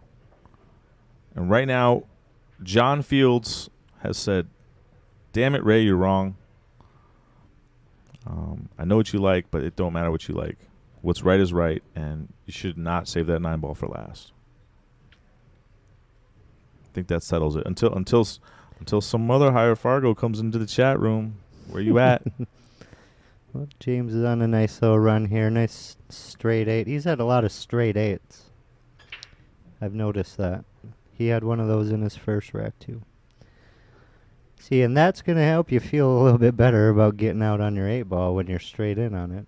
C: And right now, John Fields has said, damn it, Ray, you're wrong. I know what you like, but it don't matter what you like. What's right is right, and you should not save that 9-ball for last. I think that settles it. Until some other higher Fargo comes into the chat room. Where you at?
B: Well, James is on a nice little run here. Nice straight 8. He's had a lot of straight 8s. I've noticed that. He had one of those in his first rack, too. See, and that's going to help you feel a little bit better about getting out on your 8-ball when you're straight in on it.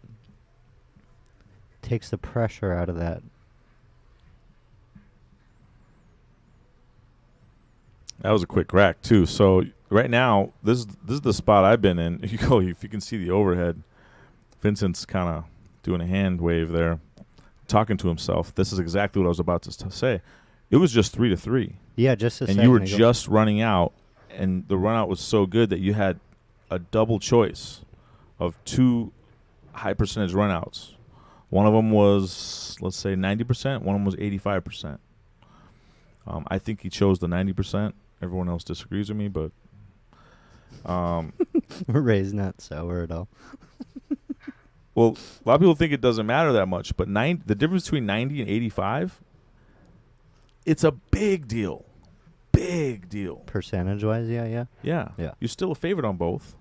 B: Takes the pressure out of that.
C: That was a quick rack, too. So right now, this is the spot I've been in. If you can see the overhead, Vincent's kind of doing a hand wave there, talking to himself. This is exactly what I was about to say. It was just 3-3.
B: Yeah, just a second
C: and you were
B: ago.
C: just running out, and the run out was so good that you had a double choice of 2 high percentage runouts. One of them was, let's say, 90%. One of them was 85%. I think he chose the 90%. Everyone else disagrees with me, but
B: Ray's not sour at all.
C: Well, a lot of people think it doesn't matter that much, but the difference between 90 and 85, it's a big deal. Big deal.
B: Percentage-wise, yeah.
C: Yeah.
B: Yeah.
C: You're still a favorite on both.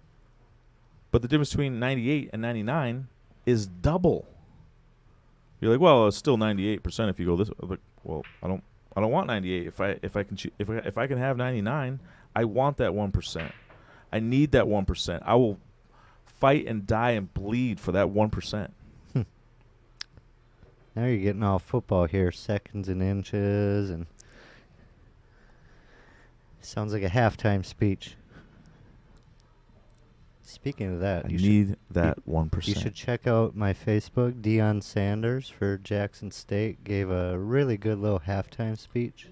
C: But the difference between 98 and 99 is double. You're like, well, it's still 98% if you go this way. I'm like, well, I don't want 98. If I can have 99, I want that 1%. I need that 1%. I will fight and die and bleed for that 1%.
B: Now you're getting all football here, seconds and inches, and sounds like a halftime speech. Speaking of that,
C: I need that 1%.
B: You should check out my Facebook. Deion Sanders for Jackson State gave a really good little halftime speech.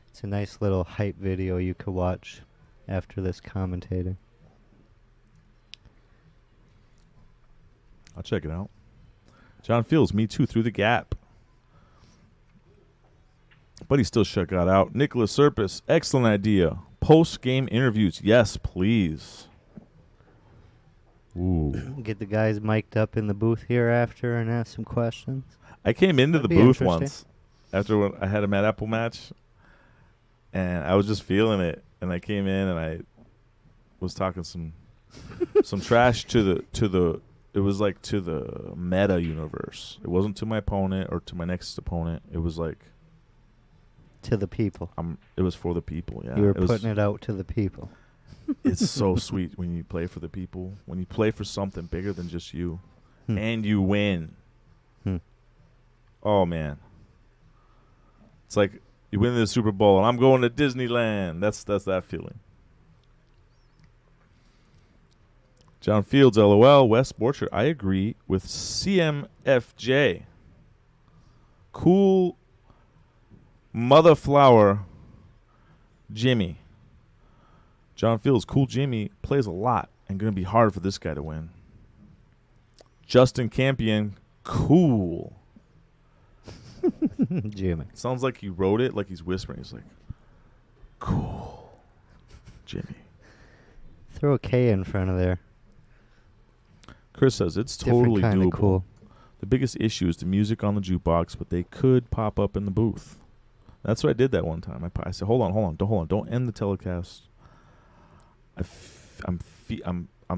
B: It's a nice little hype video you could watch after this commentating.
C: I'll check it out. John Fields, me too, through the gap. But he still got out. Nicholas Serpis, excellent idea. Post-game interviews. Yes, please. Ooh.
B: Get the guys mic'd up in the booth here after and ask some questions.
C: I came into
B: That'd
C: the
B: be
C: booth
B: interesting.
C: once after when I had a Matt Apple match, and I was just feeling it. And I came in and I was talking some trash to the it was like to the meta universe. It wasn't to my opponent or to my next opponent. It was like
B: To the people.
C: It was for the people. Yeah,
B: You were putting it out to the people.
C: It's so sweet when you play for the people. When you play for something bigger than just you, and you win. Oh man, it's like you win the Super Bowl and I'm going to Disneyland. That's that feeling. John Fields, LOL. Wes Borcher, I agree with CMFJ. Cool mother flower Jimmy. John Fields, cool Jimmy, plays a lot and going to be hard for this guy to win. Justin Campion, cool.
B: Jimmy.
C: Sounds like he wrote it, like he's whispering. He's like, cool Jimmy.
B: Throw a K in front of there.
C: Chris says, it's
B: Different
C: totally
B: kinda
C: doable.
B: cool.
C: The biggest issue is the music on the jukebox, but they could pop up in the booth. That's what I did that one time. I said, hold on. Don't end the telecast. I'm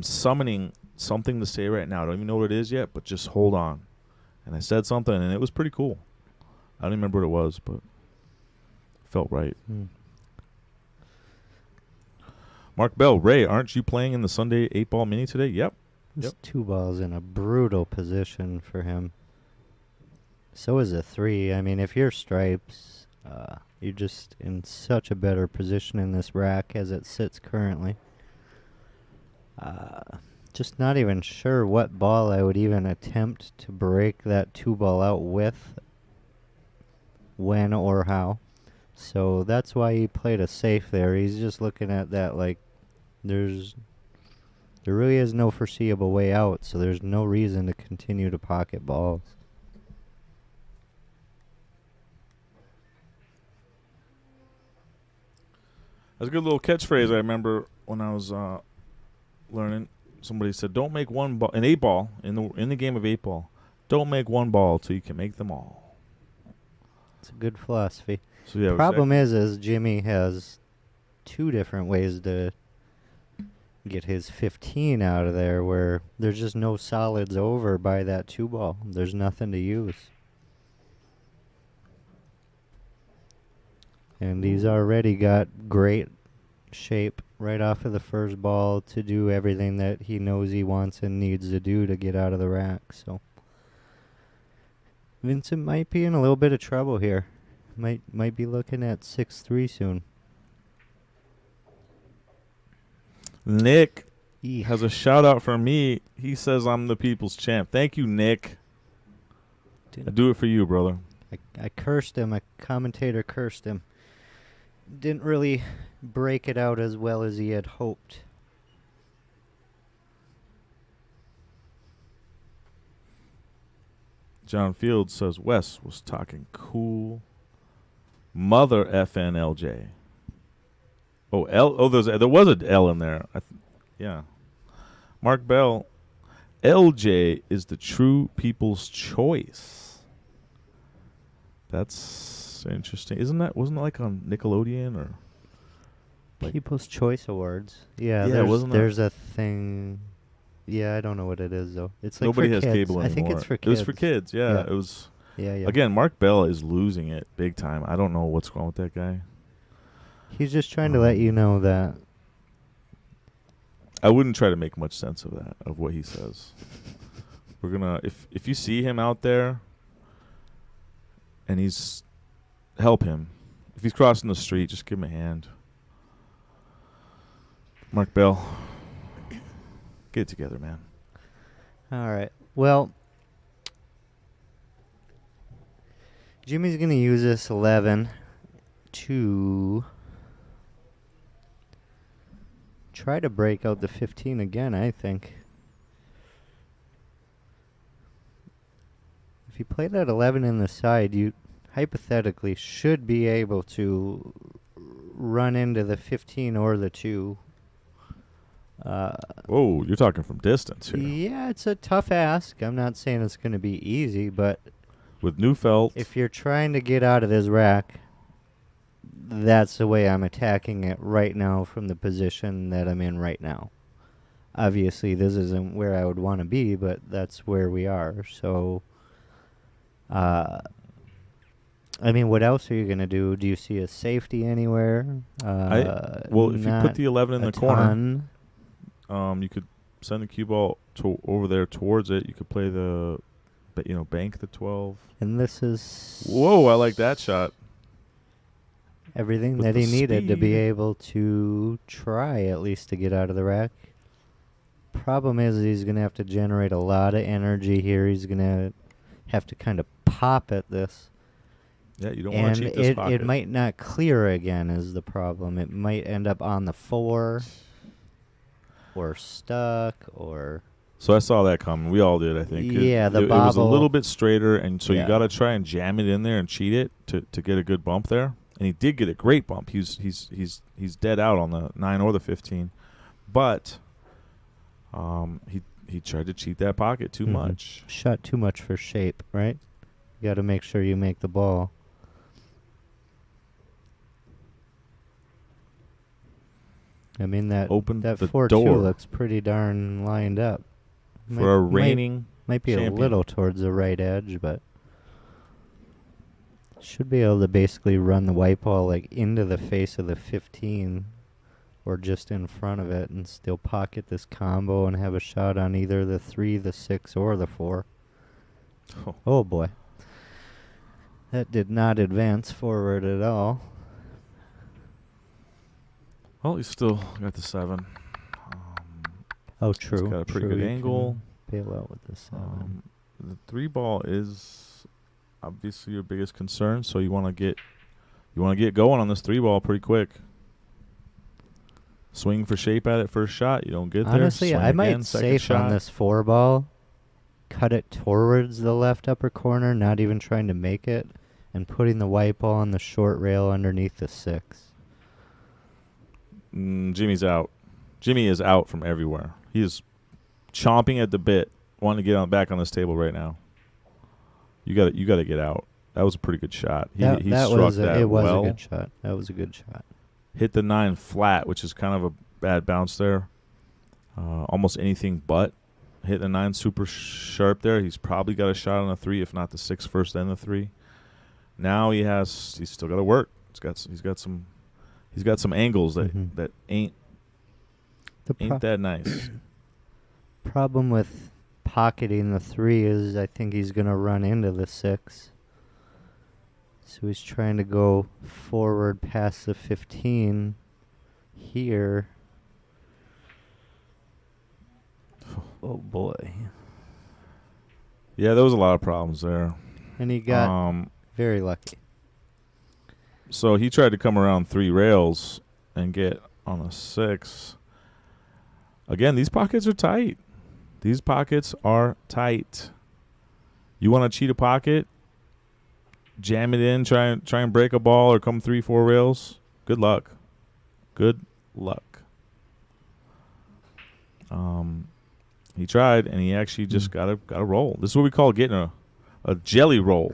C: summoning something to say right now. I don't even know what it is yet, but just hold on. And I said something, and it was pretty cool. I don't even remember what it was, but it felt right. Mark Bell, Ray, aren't you playing in the Sunday 8-ball mini today? Yep.
B: This 2 ball's in a brutal position for him. So is a 3. I mean, if you're stripes, you're just in such a better position in this rack as it sits currently. Just not even sure what ball I would even attempt to break that 2 ball out with, when or how. So that's why he played a safe there. He's just looking at that like there really is no foreseeable way out, so there's no reason to continue to pocket balls.
C: That's a good little catchphrase I remember when I was learning. Somebody said, "Don't make one ball, an 8-ball in the game of 8-ball. Don't make one ball till you can make them all."
B: It's a good philosophy.
C: So yeah,
B: Problem is Jimmy has 2 different ways to get his 15 out of there, where there's just no solids over by that 2 ball. There's nothing to use. And he's already got great shape right off of the first ball to do everything that he knows he wants and needs to do to get out of the rack. So Vincent might be in a little bit of trouble here. Might be looking at 6-3 soon.
C: Nick has a shout out for me. He says I'm the people's champ. Thank you, Nick. I do it for you, brother.
B: I cursed him. A commentator cursed him. Didn't really break it out as well as he had hoped.
C: John Fields says Wes was talking cool. Mother FNLJ. There was an L in there. Yeah. Mark Bell, LJ is the true people's choice. That's interesting. Wasn't that like on Nickelodeon or? Like-
B: People's Choice Awards. Yeah,
C: Yeah, wasn't that-
B: there's a thing. Yeah, I don't know what it is though. It's like
C: Nobody
B: for
C: has
B: kids.
C: cable anymore.
B: I think it's for kids.
C: It was for kids. Yeah,
B: Yeah.
C: it was.
B: Yeah, yeah.
C: Again, Mark Bell is losing it big time. I don't know what's going on with that guy.
B: He's just trying to let you know that.
C: I wouldn't try to make much sense of that, of what he says. We're gonna if you see him out there and help him. If he's crossing the street, just give him a hand. Mark Bell, get it together, man.
B: All right. Well, Jimmy's going to use this 11 to try to break out the 15 again, I think. If you play that 11 in the side, you hypothetically should be able to run into the 15 or the 2.
C: Whoa, you're talking from distance here.
B: Yeah, it's a tough ask. I'm not saying it's going to be easy, but
C: With Neufeld,
B: if you're trying to get out of this rack, that's the way I'm attacking it right now from the position that I'm in right now. Obviously, this isn't where I would want to be, but that's where we are. So, I mean, what else are you going to do? Do you see a safety anywhere?
C: if you put
B: Not
C: the 11 in
B: a
C: the corner,
B: ton.
C: you could send the cue ball over there towards it. You could play bank the 12.
B: And this is
C: Whoa, I like that shot.
B: everything
C: With
B: that
C: the
B: he needed to be
C: speed.
B: able to try at least to get out of the rack. Problem is he's going to have to generate a lot of energy here. He's going to have to kind of pop at this.
C: Yeah, you don't want to
B: And
C: cheat this
B: it
C: pocket.
B: might not clear again is the problem. It might end up on the 4 or stuck or...
C: So I saw that coming. We all did, I think.
B: Yeah, the
C: it was a
B: bobble.
C: little bit straighter, and so
B: Yeah.
C: you got to try and jam it in there and cheat it to get a good bump there. And he did get a great bump. He's dead out on the 9 or the 15, but he tried to cheat that pocket too
B: Mhm.
C: much.
B: Shot too much for shape, right? You got to make sure you make the ball. I mean, that
C: Opened the
B: 4-2
C: door.
B: looks pretty darn lined up.
C: For a reigning
B: Might be
C: champion.
B: a little towards the right edge, but should be able to basically run the white ball like into the face of the 15 or just in front of it and still pocket this combo and have a shot on either the 3, the 6, or the 4.
C: Oh.
B: Oh boy. That did not advance forward at all.
C: Well, he's still got the 7.
B: Oh, true.
C: He's got a pretty
B: True,
C: good
B: you
C: angle.
B: can bail out with the 7.
C: The 3 ball is obviously your biggest concern, so you want to get going on this 3 ball pretty quick. Swing for shape at it first shot. You don't get there.
B: Honestly,
C: Swing
B: I
C: again,
B: might
C: second
B: safe
C: shot.
B: on this 4 ball, cut it towards the left upper corner, not even trying to make it, and putting the white ball on the short rail underneath the 6.
C: Jimmy's out. Jimmy is out from everywhere. He is chomping at the bit, wanting to get back on this table right now. You got to get out. That was a pretty good shot. He struck that
B: it was
C: well.
B: a good shot. That was a good shot.
C: Hit the 9 flat, which is kind of a bad bounce there. Almost anything but hit the 9 super sharp there. He's probably got a shot on the 3, if not the 6 first, then the 3. Now he's still got to work. He's got some angles that ain't that nice.
B: Problem with pocketing the 3 is I think he's going to run into the 6. So he's trying to go forward past the 15 here. Oh boy.
C: Yeah, there was a lot of problems there.
B: And he got very lucky.
C: So he tried to come around 3 rails and get on a 6. Again, these pockets are tight. These pockets are tight. You want to cheat a pocket? Jam it in, try and break a ball or come 3-4 rails. Good luck. Good luck. He tried, and he actually just got a roll. This is what we call getting a jelly roll.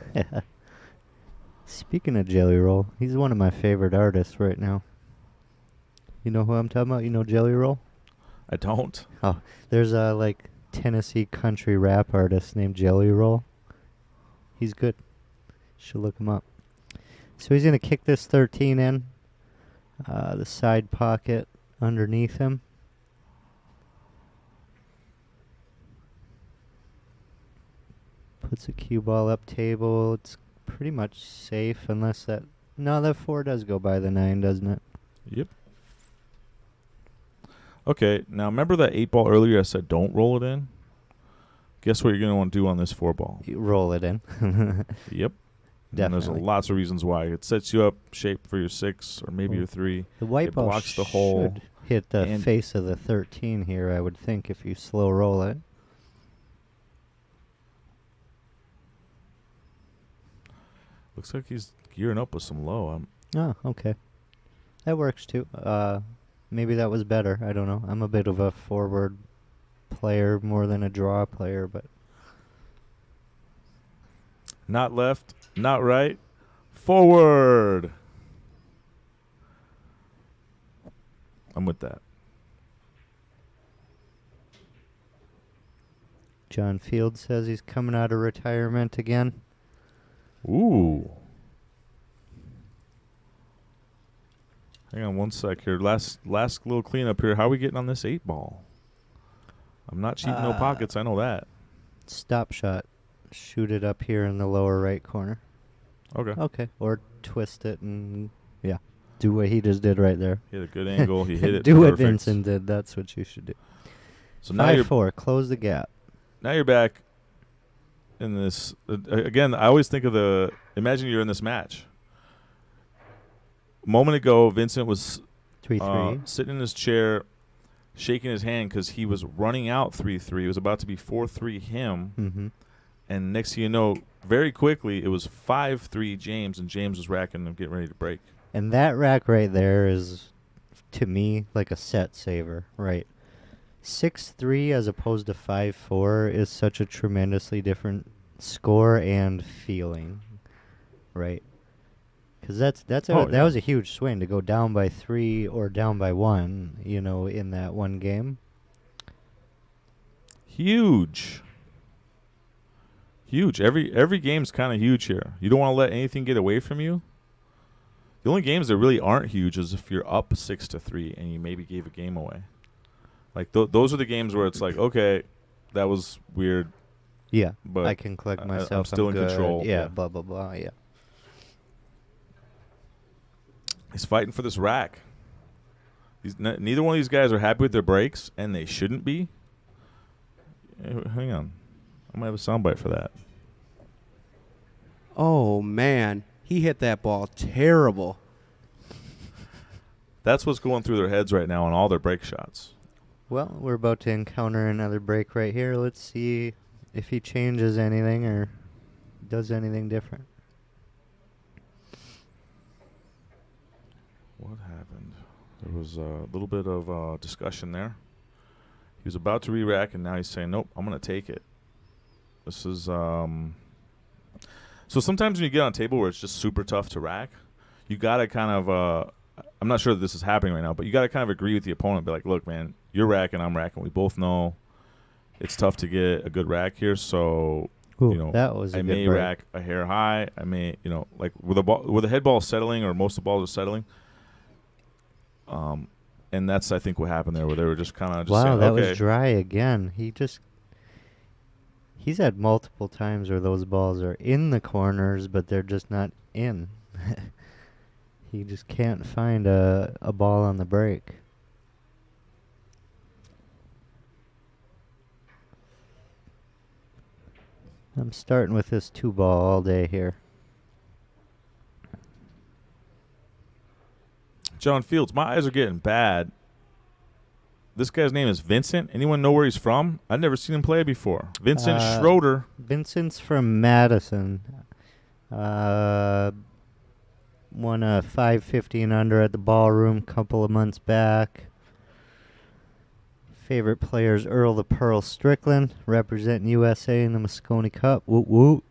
B: Speaking of Jelly Roll, he's one of my favorite artists right now. You know who I'm talking about? You know Jelly Roll?
C: I don't.
B: Oh, there's a like Tennessee country rap artist named Jelly Roll. He's good. Should look him up. So he's gonna kick this 13 in. The side pocket underneath him. Puts a cue ball up table. It's pretty much safe unless that... No, that 4 does go by the 9, doesn't it?
C: Yep. Okay, now remember that 8 ball earlier I said don't roll it in? Guess what you're going to want to do on this 4 ball?
B: You roll it in.
C: Yep. And there's
B: Definitely.
C: lots of reasons why. It sets you up shape for your 6 or maybe your 3.
B: The white
C: It
B: ball
C: blocks the hole.
B: should hit the
C: and-
B: face of the 13 here, I would think, if you slow roll it.
C: Looks like he's gearing up with some low.
B: Oh, okay. That works too. Maybe that was better. I don't know. I'm a bit of a forward player more than a draw player, but
C: Not left, not right. Forward. I'm with that.
B: John Field says he's coming out of retirement again.
C: Ooh. Hang on one sec here. Last little cleanup here. How are we getting on this 8 ball? I'm not cheating no pockets. I know that.
B: Stop shot. Shoot it up here in the lower right corner.
C: Okay.
B: Okay. Or twist it and, yeah, do what he just did right there.
C: Hit a good angle. He hit it
B: Do what
C: perfect.
B: Vincent did. That's what you should do.
C: So now you're
B: 5-4. Close the gap.
C: now you're back in this. Again, I always think of imagine you're in this match. A moment ago, Vincent was
B: 3-3.
C: sitting in his chair, shaking his hand because he was running out 3-3. It was about to be 4-3 him.
B: Mm-hmm.
C: And next thing you know, very quickly, it was 5-3 James, and James was racking and getting ready to break.
B: And that rack right there is, to me, like a set saver, right? 6-3 as opposed to 5-4 is such a tremendously different score and feeling, right? Because that was a huge swing to go down by 3 or down by 1, in that one game.
C: Huge. Huge. Every game's kind of huge here. You don't want to let anything get away from you. The only games that really aren't huge is if you're up 6-3 and you maybe gave a game away. Like those are the games where it's like, okay, that was weird.
B: Yeah,
C: But
B: I can collect myself.
C: I'm still in
B: good.
C: control.
B: Yeah,
C: Yeah.
B: blah, blah, blah, yeah.
C: He's fighting for this rack. Neither one of these guys are happy with their breaks, and they shouldn't be. Hang on. I might have a soundbite for that.
F: Oh, man. He hit that ball terrible.
C: That's what's going through their heads right now on all their break shots.
B: Well, we're about to encounter another break right here. Let's see if he changes anything or does anything different.
C: What happened? There was a little bit of discussion there. He was about to re-rack, and now he's saying, nope, I'm going to take it. This is so sometimes when you get on a table where it's just super tough to rack, you got to kind of I'm not sure that this is happening right now, but you got to kind of agree with the opponent. Be like, look, man, you're racking, I'm racking. We both know it's tough to get a good rack here, so
B: Ooh, that was a
C: I
B: good
C: may
B: break.
C: rack a hair high. I may, like where the head ball is settling or most of the balls are settling. And that's I think what happened there, where they were just kind of just
B: Wow,
C: saying,
B: that
C: okay,
B: was dry again. He's had multiple times where those balls are in the corners, but they're just not in. He just can't find a ball on the break. I'm starting with this 2-ball all day here.
C: John Fields, my eyes are getting bad. This guy's name is Vincent. Anyone know where he's from? I've never seen him play before. Vincent Schroeder.
B: Vincent's from Madison. Won a 550 and under at the ballroom a couple of months back. favorite players, Earl the Pearl Strickland, representing USA in the Moscone Cup. Woot woot.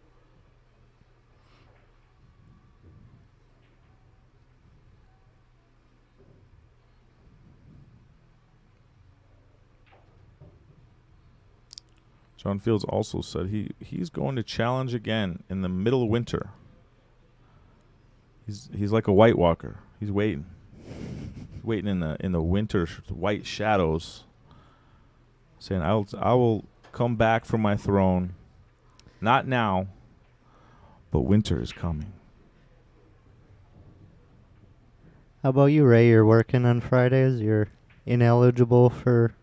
C: John Fields also said he's going to challenge again in the middle of winter. He's like a White Walker. He's waiting in the winter white shadows, saying I will come back from my throne, not now, but winter is coming.
B: How about you, Ray? You're working on Fridays. You're ineligible for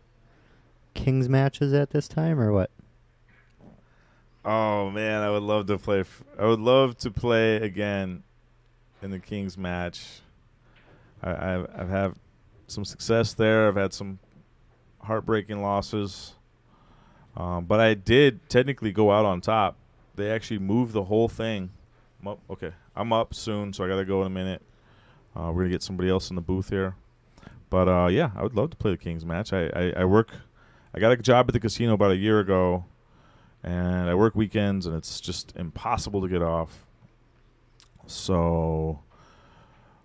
B: Kings matches at this time, or what?
C: Oh man, I would love to play. I would love to play again in the Kings match. I've had some success there. I've had some heartbreaking losses, but I did technically go out on top. They actually moved the whole thing. I'm up soon, so I gotta go in a minute. We're gonna get somebody else in the booth here, but yeah, I would love to play the Kings match. I work. I got a job at the casino about a year ago. And I work weekends, and it's just impossible to get off. So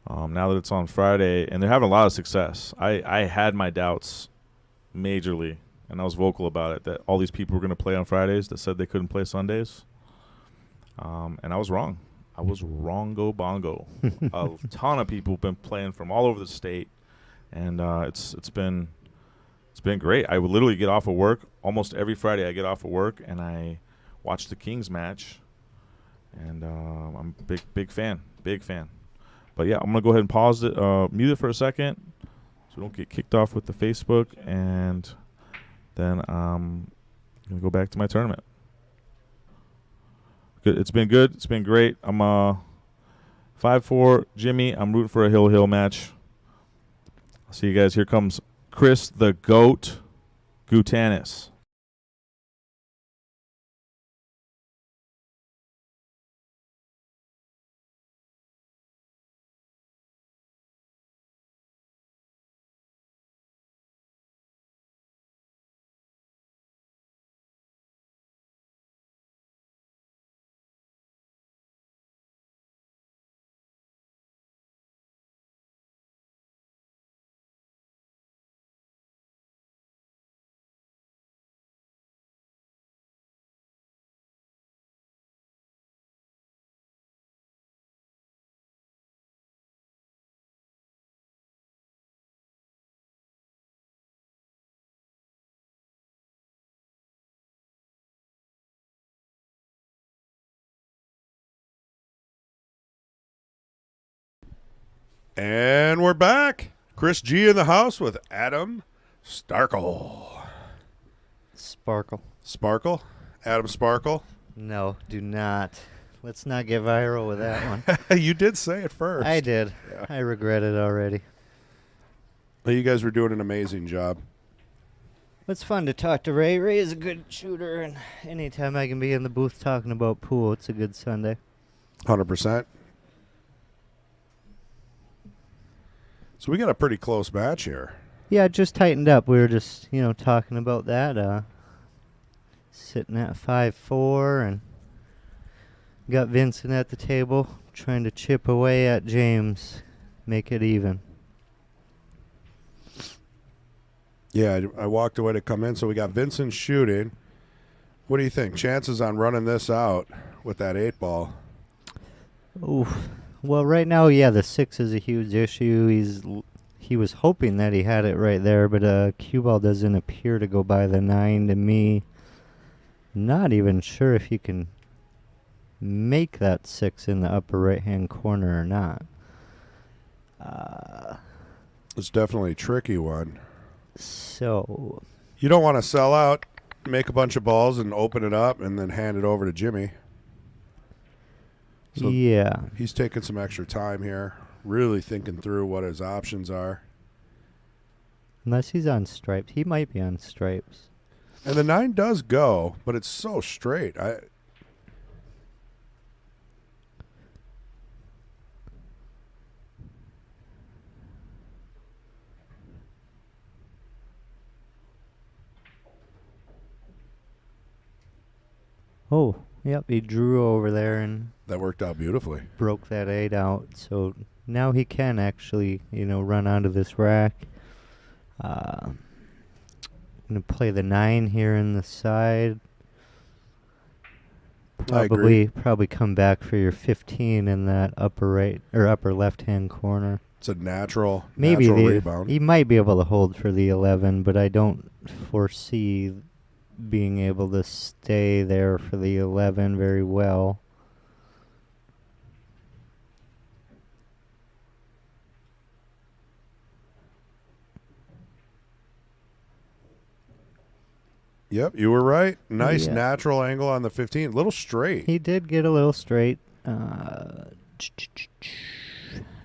C: now that it's on Friday, and they're having a lot of success, I had my doubts majorly, and I was vocal about it, that all these people were going to play on Fridays that said they couldn't play Sundays. And I was wrong. I was wrongo bongo. A ton of people have been playing from all over the state, and it's been great. I would literally get off of work. Almost every Friday I get off of work, and I watch the Kings match. And I'm a big fan. But, yeah, I'm going to go ahead and pause it, mute it for a second so we don't get kicked off with the Facebook. And then I'm going to go back to my tournament. Good. It's been good. It's been great. I'm 5-4 Jimmy. I'm rooting for a Hill match. I'll see you guys. Here comes Chris the Goat Gutanis.
A: And we're back. Chris G in the house with Adam Starkle.
B: Sparkle.
A: Adam Sparkle.
B: No, do not. Let's not get viral with that one.
A: You did say it first.
B: I did.
A: Yeah.
B: I regret it already.
A: Well, you guys were doing an amazing job.
B: It's fun to talk to Ray. Ray is a good shooter, and anytime I can be in the booth talking about pool, it's a good Sunday.
A: 100%. So we got a pretty close match here.
B: Yeah, it just tightened up. We were just, talking about that. Sitting at 5-4, and got Vincent at the table trying to chip away at James, make it even.
A: Yeah, I walked away to come in, so we got Vincent shooting. What do you think? Chances on running this out with that 8-ball?
B: Oof. Well, right now, yeah, the 6 is a huge issue. He was hoping that he had it right there, but cue ball doesn't appear to go by the 9 to me. Not even sure if you can make that 6 in the upper right-hand corner or not.
A: It's definitely a tricky one.
B: So
A: You don't want to sell out, make a bunch of balls, and open it up, and then hand it over to Jimmy. So
B: yeah.
A: he's taking some extra time here, really thinking through what his options are.
B: Unless he's on stripes. He might be on stripes.
A: And the 9 does go, but it's so straight.
B: Oh, yep, he drew over there and
A: That worked out beautifully.
B: broke that 8 out. So now he can actually, run onto this rack. I'm going to play the 9 here in the side.
A: I agree.
B: Probably come back for your 15 in that upper right or upper left-hand corner.
A: It's a natural
B: Maybe
A: rebound.
B: he might be able to hold for the 11, but I don't foresee being able to stay there for the 11 very well.
A: Yep, you were right. Nice
B: Yeah.
A: natural angle on the 15. A little straight.
B: He did get a little straight.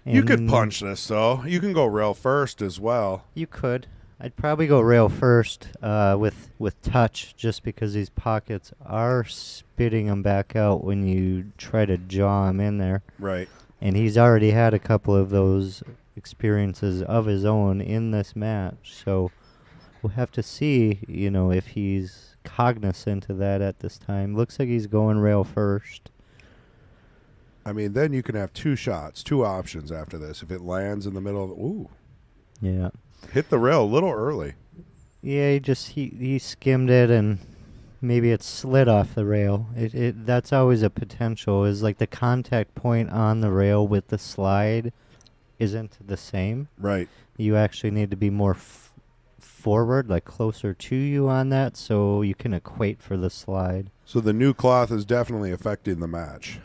A: You could
B: and
A: punch this, though. You can go rail first as well.
B: You could. I'd probably go rail first with touch, just because these pockets are spitting them back out when you try to jaw him in there.
A: Right.
B: And he's already had a couple of those experiences of his own in this match. So we'll have to see, if he's cognizant of that at this time. Looks like he's going rail first.
A: I mean, then you can have 2 shots, 2 options after this. If it lands in the middle of ooh.
B: Yeah.
A: Hit the rail a little early.
B: Yeah, he skimmed it and maybe it slid off the rail. That's always a potential, is like the contact point on the rail with the slide isn't the same.
A: Right.
B: You actually need to be more forward, like closer to you on that, so you can equate for the slide.
A: So the new cloth is definitely affecting the match.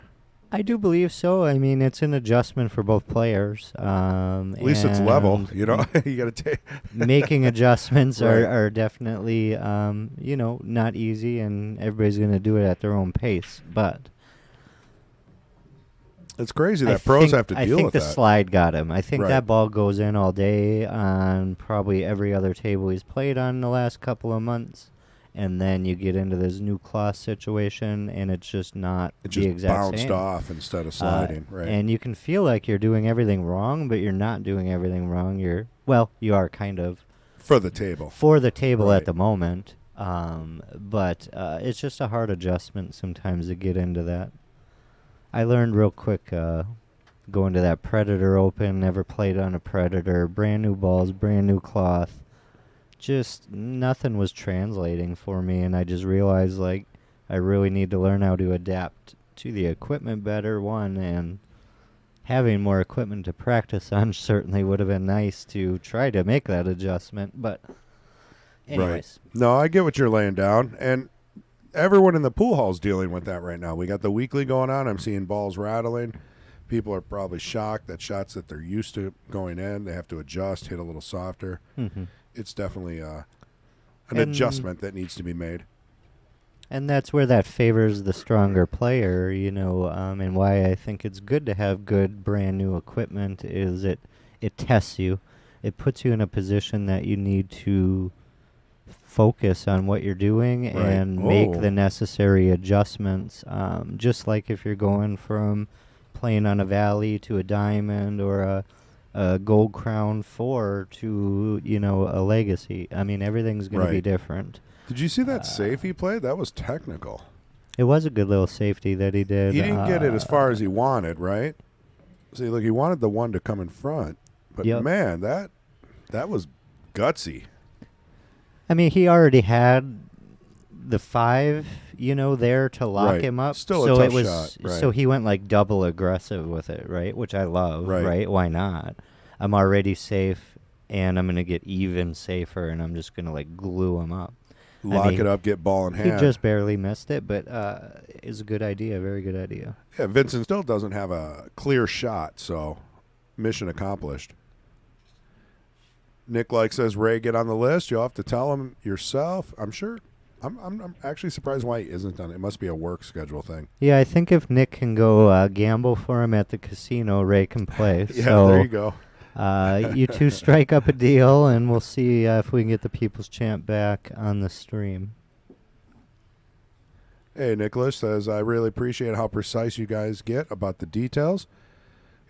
B: I do believe so. I mean, it's an adjustment for both players.
A: At least it's level, you got to take.
B: Making adjustments
A: Right.
B: are definitely, not easy, and everybody's going to do it at their own pace. But
A: It's crazy that pros have to deal with that.
B: I think the slide got him. I think
A: Right.
B: that ball goes in all day on probably every other table he's played on in the last couple of months. And then you get into this new cloth situation, and it's just not
A: It
B: the
A: just
B: exact
A: bounced
B: same.
A: off instead of sliding. Right.
B: And you can feel like you're doing everything wrong, but you're not doing everything wrong. You are kind of
A: For the table.
B: for the table
A: Right.
B: at the moment. But it's just a hard adjustment sometimes to get into that. I learned real quick going to that Predator Open, never played on a Predator, brand new balls, brand new cloth. Just nothing was translating for me, and I just realized, like, I really need to learn how to adapt to the equipment better, one, and having more equipment to practice on certainly would have been nice to try to make that adjustment, but anyways.
A: Right. No, I get what you're laying down, and everyone in the pool hall is dealing with that right now. We got the weekly going on. I'm seeing balls rattling. People are probably shocked that shots that they're used to going in, they have to adjust, hit a little softer.
B: Mm-hmm.
A: It's definitely an adjustment that needs to be made.
B: And that's where that favors the stronger player, and why I think it's good to have good brand new equipment is it tests you. It puts you in a position that you need to focus on what you're doing and make the necessary adjustments. Just like if you're going from playing on a valley to a diamond or a Gold Crown 4 to, a Legacy. I mean, everything's going to be different.
A: Did you see that safe he played? That was technical.
B: It was a good little safety that he did.
A: He didn't get it as far as he wanted, right? See, look, he wanted the one to come in front. But, man, that was gutsy.
B: I mean, he already had the 5, there to lock him up.
A: Still
B: so
A: a tough
B: it was,
A: shot. Right.
B: So he went like double aggressive with it, right? Which I love, right? Why not? I'm already safe, and I'm going to get even safer, and I'm just going to, like, glue him up.
A: Lock it up, get ball in hand.
B: He just barely missed it, but it's a good idea, very good idea.
A: Yeah, Vincent still doesn't have a clear shot, so mission accomplished. Nick says, Ray, get on the list. You'll have to tell him yourself. I'm sure. I'm actually surprised why he isn't on it. It must be a work schedule thing.
B: Yeah, I think if Nick can go gamble for him at the casino, Ray can play.
A: Yeah,
B: so,
A: there you go.
B: You two strike up a deal, and we'll see if we can get the People's Champ back on the stream.
A: Hey, Nicholas says, I really appreciate how precise you guys get about the details.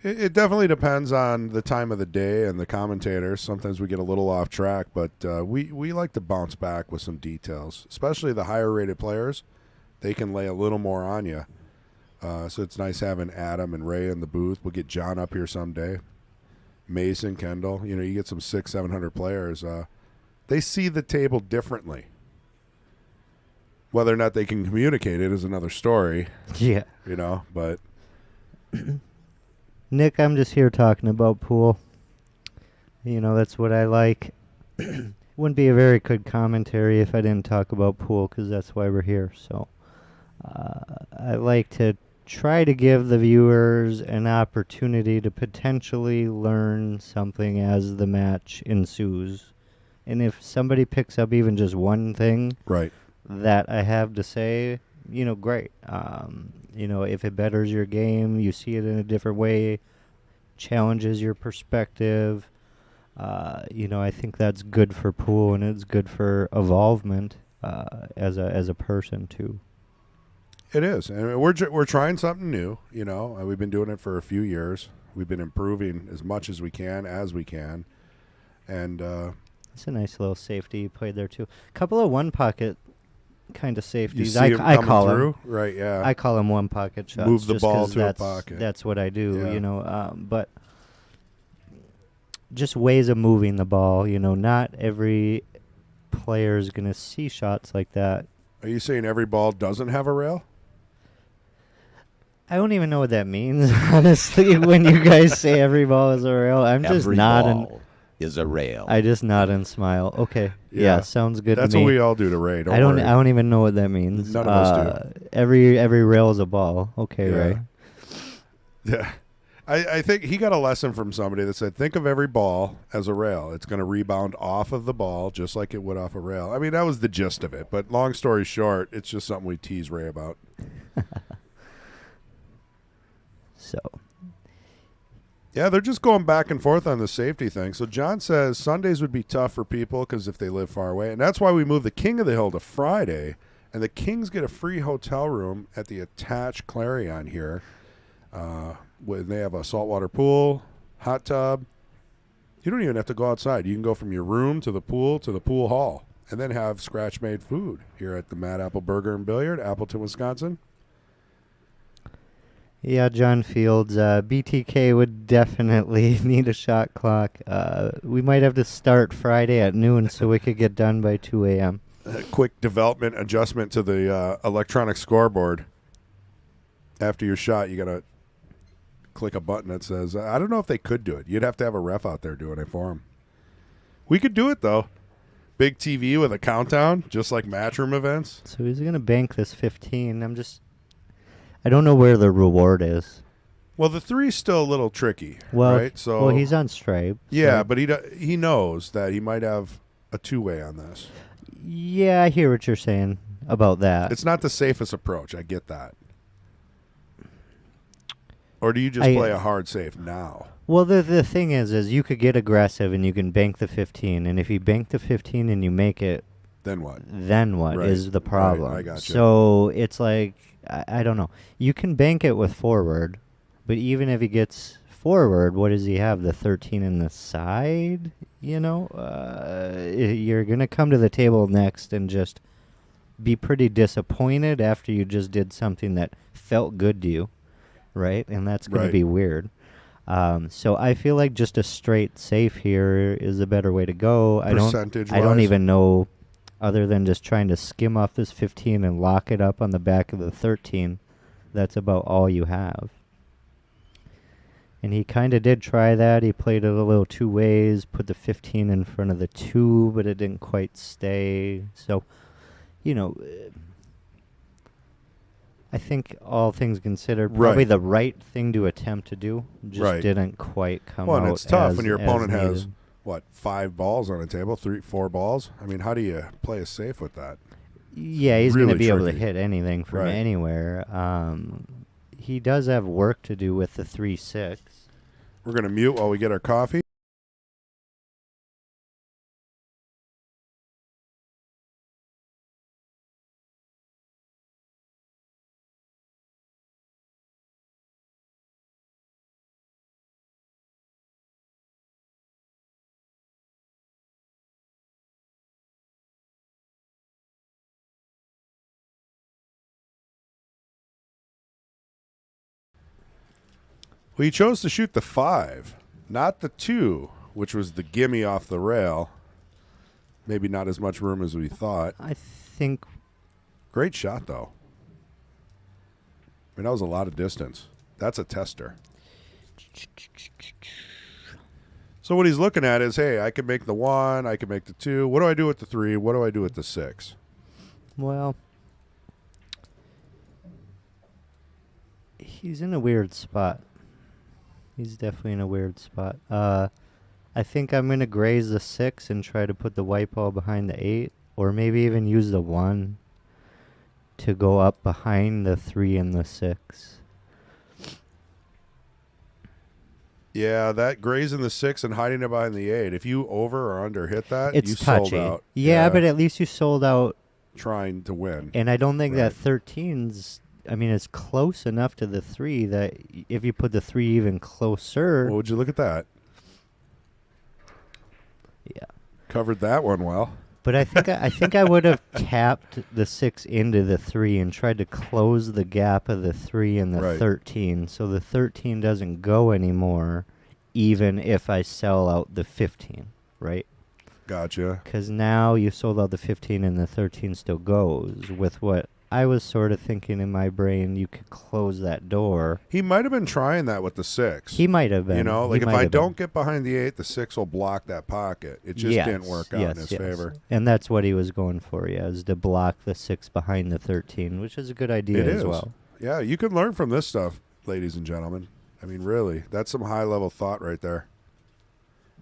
A: It definitely depends on the time of the day and the commentators. Sometimes we get a little off track, but we like to bounce back with some details, especially the higher-rated players. they can lay a little more on you. So it's nice having Adam and Ray in the booth. We'll get John up here someday. Mason, Kendall. You know, you get some 600-700 players. They see the table differently. Whether or not they can communicate it is another story.
B: Yeah.
A: You know, but
B: Nick, I'm just here talking about pool. You know, that's what I like. Wouldn't be a very good commentary if I didn't talk about pool, because that's why we're here. So I like to try to give the viewers an opportunity to potentially learn something as the match ensues. And if somebody picks up even just one thing
A: right.
B: that I have to say, you know, great. You know, if it betters your game, you see it in a different way, challenges your perspective, you know, I think that's good for pool, and it's good for evolvement as a person too.
A: It is, and we're trying something new. You know, we've been doing it for a few years. We've been improving as much as we can, and
B: it's a nice little safety you played there too. A couple of one pocket kind of safeties.
A: you see
B: I
A: him
B: call
A: coming through,
B: them.
A: right? Yeah,
B: I call them one pocket shots.
A: Move the
B: just
A: ball
B: 'cause
A: to a
B: that's,
A: pocket.
B: That's what I do.
A: Yeah.
B: You know, but just ways of moving the ball. You know, not every player is gonna see shots like that.
A: Are you saying every ball doesn't have a rail?
B: I don't even know what that means, honestly. When you guys say every ball is a rail, I'm just
D: Every
B: nodding.
D: ball is a rail.
B: I just nod and smile. Okay,
A: Yeah.
B: yeah, sounds good
A: That's
B: to me.
A: what we all do to Ray. Don't
B: I don't.
A: worry.
B: I don't even know what that means.
A: None of us do.
B: Every rail is a ball. Okay,
A: Yeah.
B: Ray.
A: Yeah. I think he got a lesson from somebody that said, think of every ball as a rail. It's going to rebound off of the ball just like it would off a rail. I mean, that was the gist of it. But long story short, it's just something we tease Ray about.
B: So,
A: Yeah, they're just going back and forth on the safety thing. So John says Sundays would be tough for people because if they live far away. And that's why we moved the King of the Hill to Friday. And the Kings get a free hotel room at the attached Clarion here. When they have a saltwater pool, hot tub. You don't even have to go outside. You can go from your room to the pool hall, and then have scratch-made food here at the Mad Apple Burger and Billiard, Appleton, Wisconsin.
B: yeah, John Fields, BTK would definitely need a shot clock. We might have to start Friday at noon so we could get done by 2 a.m.
A: A quick development adjustment to the electronic scoreboard. After your shot, you got to click a button that says, I don't know if they could do it. You'd have to have a ref out there doing it for them. We could do it, though. Big TV with a countdown, just like Matchroom events.
B: So he's going to bank this 15. I don't know where the reward is.
A: Well, the three's still a little tricky,
B: Well,
A: right? So
B: he's on stripe.
A: yeah,
B: so-
A: but he knows that he might have a two-way on this.
B: Yeah, I hear what you're saying about that.
A: It's not the safest approach. I get that. Or do you just
B: I-
A: play a hard safe now?
B: Well, the thing is you could get aggressive and you can bank the 15, and if you bank the 15 and you make it,
A: Then what?
B: then what is
A: Right,
B: the problem?
A: I gotcha.
B: So it's like, I don't know. You can bank it with forward, but even if he gets forward, what does he have? The 13 in the side? You know? You're going to come to the table next and just be pretty disappointed after you just did something that felt good to you, right? And that's going
A: Right.
B: to be weird. So I feel like just a straight safe here is a better way to go. I don't
A: Percentage-wise?
B: even know, other than just trying to skim off this 15 and lock it up on the back of the 13. That's about all you have. And he kind of did try that. He played it a little two ways, put the 15 in front of the 2, but it didn't quite stay. So, you know, I think all things considered, probably
A: Right.
B: the right thing to attempt to do just
A: Right.
B: didn't quite come
A: Well,
B: out.
A: and it's tough
B: as-
A: when your
B: as
A: opponent has,
B: needed.
A: 5 balls on a table, 4 balls? I mean, how do you play a safe with that?
B: Yeah, he's going
A: really
B: to be able to
A: tricky.
B: hit anything from
A: Right.
B: anywhere. He does have work to do with the 3-6.
A: We're going to mute while we get our coffee. Well, he chose to shoot the 5, not the 2, which was the gimme off the rail. Maybe not as much room as we thought.
B: I think
A: Great shot, though. I mean, that was a lot of distance. That's a tester. So what he's looking at is, hey, I can make the 1, I can make the 2. What do I do with the 3? What do I do with the 6?
B: Well, he's in a weird spot. He's definitely in a weird spot. I think I'm going to graze the 6 and try to put the white ball behind the 8, or maybe even use the 1 to go up behind the 3 and the 6.
A: Yeah, that grazing the 6 and hiding it behind the 8. If you over or under hit that,
B: It's
A: you
B: touchy.
A: sold out.
B: Yeah, but at least you sold out.
A: Trying to win.
B: And I don't think
A: Right.
B: that 13's, I mean, it's close enough to the 3 that if you put the 3 even closer.
A: Well, would you look at that?
B: Yeah.
A: Covered that one well.
B: But I think I would have tapped the 6 into the 3 and tried to close the gap of the 3 and the
A: Right.
B: 13, so the 13 doesn't go anymore, even if I sell out the 15, right?
A: Gotcha.
B: Because now you sold out the 15 and the 13 still goes. With what I was sort of thinking in my brain, you could close that door.
A: He might have been trying that with the 6.
B: He might have been.
A: You know,
B: He
A: like if
B: might
A: I
B: have been.
A: don't get behind the 8, the 6 will block that pocket. It just didn't work out in his favor.
B: And that's what he was going for, yeah, is to block the 6 behind the 13, which is a good idea
A: It
B: as
A: is.
B: well.
A: Yeah, you can learn from this stuff, ladies and gentlemen. I mean, really, that's some high-level thought right there.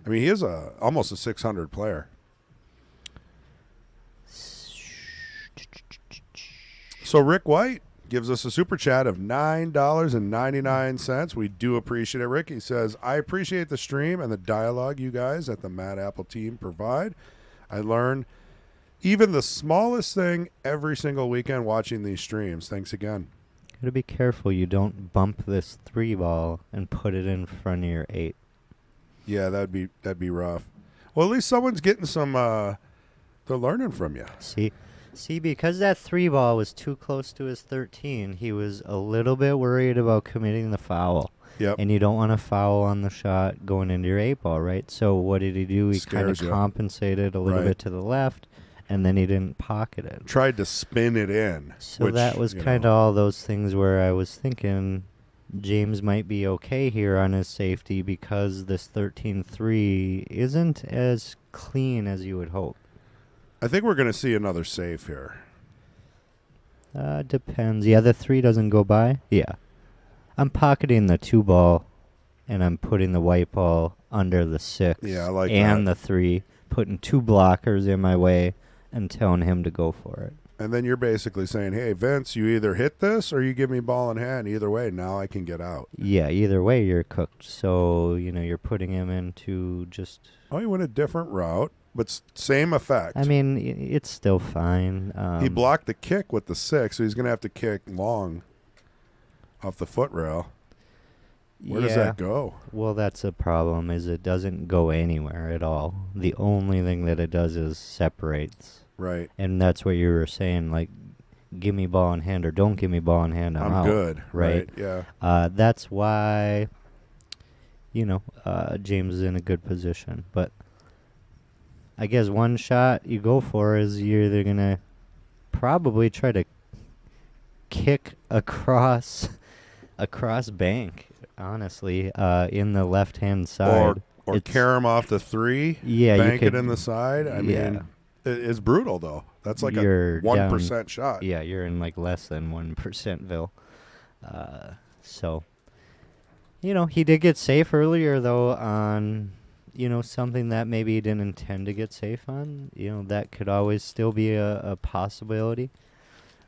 A: I mean, he is almost a 600 player. So Rick White gives us a super chat of $9.99. We do appreciate it. Rick, he says, I appreciate the stream and the dialogue you guys at the Mad Apple team provide. I learn even the smallest thing every single weekend watching these streams. Thanks again.
B: Gotta be careful you don't bump this 3 ball and put it in front of your 8.
A: Yeah, that'd be rough. Well, at least someone's getting some they're learning from you.
B: See, because that 3 ball was too close to his 13, he was a little bit worried about committing the foul.
A: Yep.
B: And you don't want to foul on the shot going into your 8 ball, right? So what did he do? He kind of
A: Scares ya.
B: compensated a little
A: Right.
B: bit to the left, and then he didn't pocket it.
A: Tried to spin it in.
B: So that was kind of all those things where I was thinking James might be okay here on his safety because this 13-3 isn't as clean as you would hope.
A: I think we're going to see another save here.
B: Depends. Yeah, the 3 doesn't go by. Yeah. I'm pocketing the 2 ball, and I'm putting the white ball under the 6.
A: Yeah, I like
B: and
A: that.
B: the 3, putting 2 blockers in my way and telling him to go for it.
A: And then you're basically saying, hey, Vince, you either hit this or you give me ball in hand. Either way, now I can get out.
B: Yeah, either way, you're cooked. So, you're putting him into just...
A: Oh, he went a different route, but same effect.
B: I mean, it's still fine.
A: He blocked the kick with the 6, so he's going to have to kick long off the foot rail. Where does that go?
B: Well, that's a problem, is it doesn't go anywhere at all. The only thing that it does is separates.
A: Right.
B: And that's what you were saying, like, give me ball in hand or don't give me ball in hand, I'm out.
A: good.
B: Right?
A: Yeah.
B: That's why, James is in a good position. But I guess one shot you go for is you're either going to probably try to kick across bank, honestly, in the left-hand side.
A: Or carry him off the 3,
B: Yeah, you
A: bank
B: could,
A: it in the side. I mean, it's brutal, though. That's like
B: You're
A: a 1% shot.
B: Yeah, you're in like less than 1%ville. So, he did get safe earlier, though, on, something that maybe he didn't intend to get safe on. That could always still be a possibility.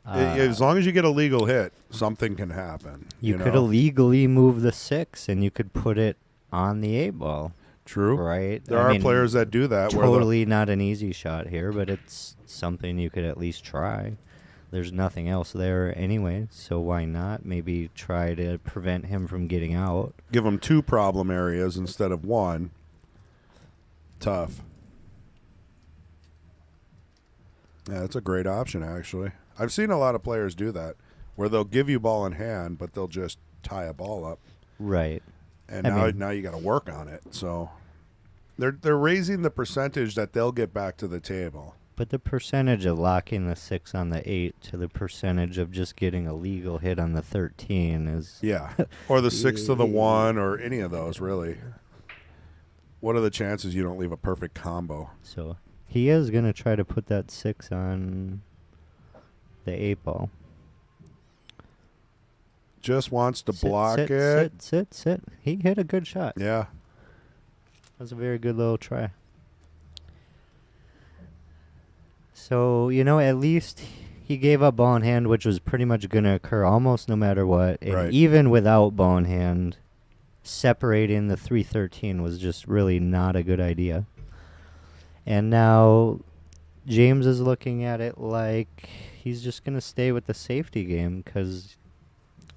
A: As long as you get a legal hit, something can happen.
B: You could illegally move the 6, and you could put it on the 8 ball.
A: True.
B: Right?
A: There are players that do that.
B: Totally not an easy shot here, but it's something you could at least try. There's nothing else there anyway, so why not? Maybe try to prevent him from getting out.
A: Give him 2 problem areas instead of 1. Tough. Yeah, that's a great option, actually. I've seen a lot of players do that, where they'll give you ball in hand, but they'll just tie a ball up.
B: Right.
A: And
B: I mean-
A: now you got to work on it. So they're raising the percentage that they'll get back to the table.
B: But the percentage of locking the 6 on the 8 to the percentage of just getting a legal hit on the 13 is...
A: Yeah. Or the 6 to the 1 or any of those, really. What are the chances you don't leave a perfect combo?
B: So he is going to try to put that 6 on the 8 ball.
A: Just wants to block
B: sit,
A: it.
B: Sit. He hit a good shot.
A: Yeah.
B: That was a very good little try. So, at least he gave up ball in hand, which was pretty much going to occur almost no matter what. And
A: Right.
B: even without ball in hand, separating the 313 was just really not a good idea. And now James is looking at it like he's just going to stay with the safety game because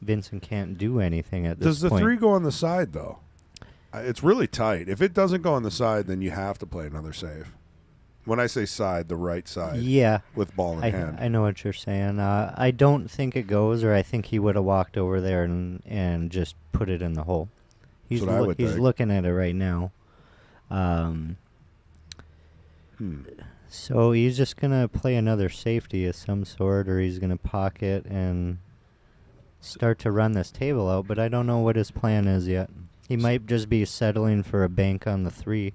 B: Vincent can't do anything at this
A: Does the
B: point.
A: 3 go on the side, though? It's really tight. If it doesn't go on the side, then you have to play another save. When I say side, the right side.
B: Yeah.
A: With ball in hand.
B: I know what you're saying. I don't think it goes, or I think he would have walked over there and just put it in the hole. He's
A: That's what I would think.
B: looking at it right now. So he's just going to play another safety of some sort, or he's going to pocket and start to run this table out, but I don't know what his plan is yet. He might just be settling for a bank on the 3.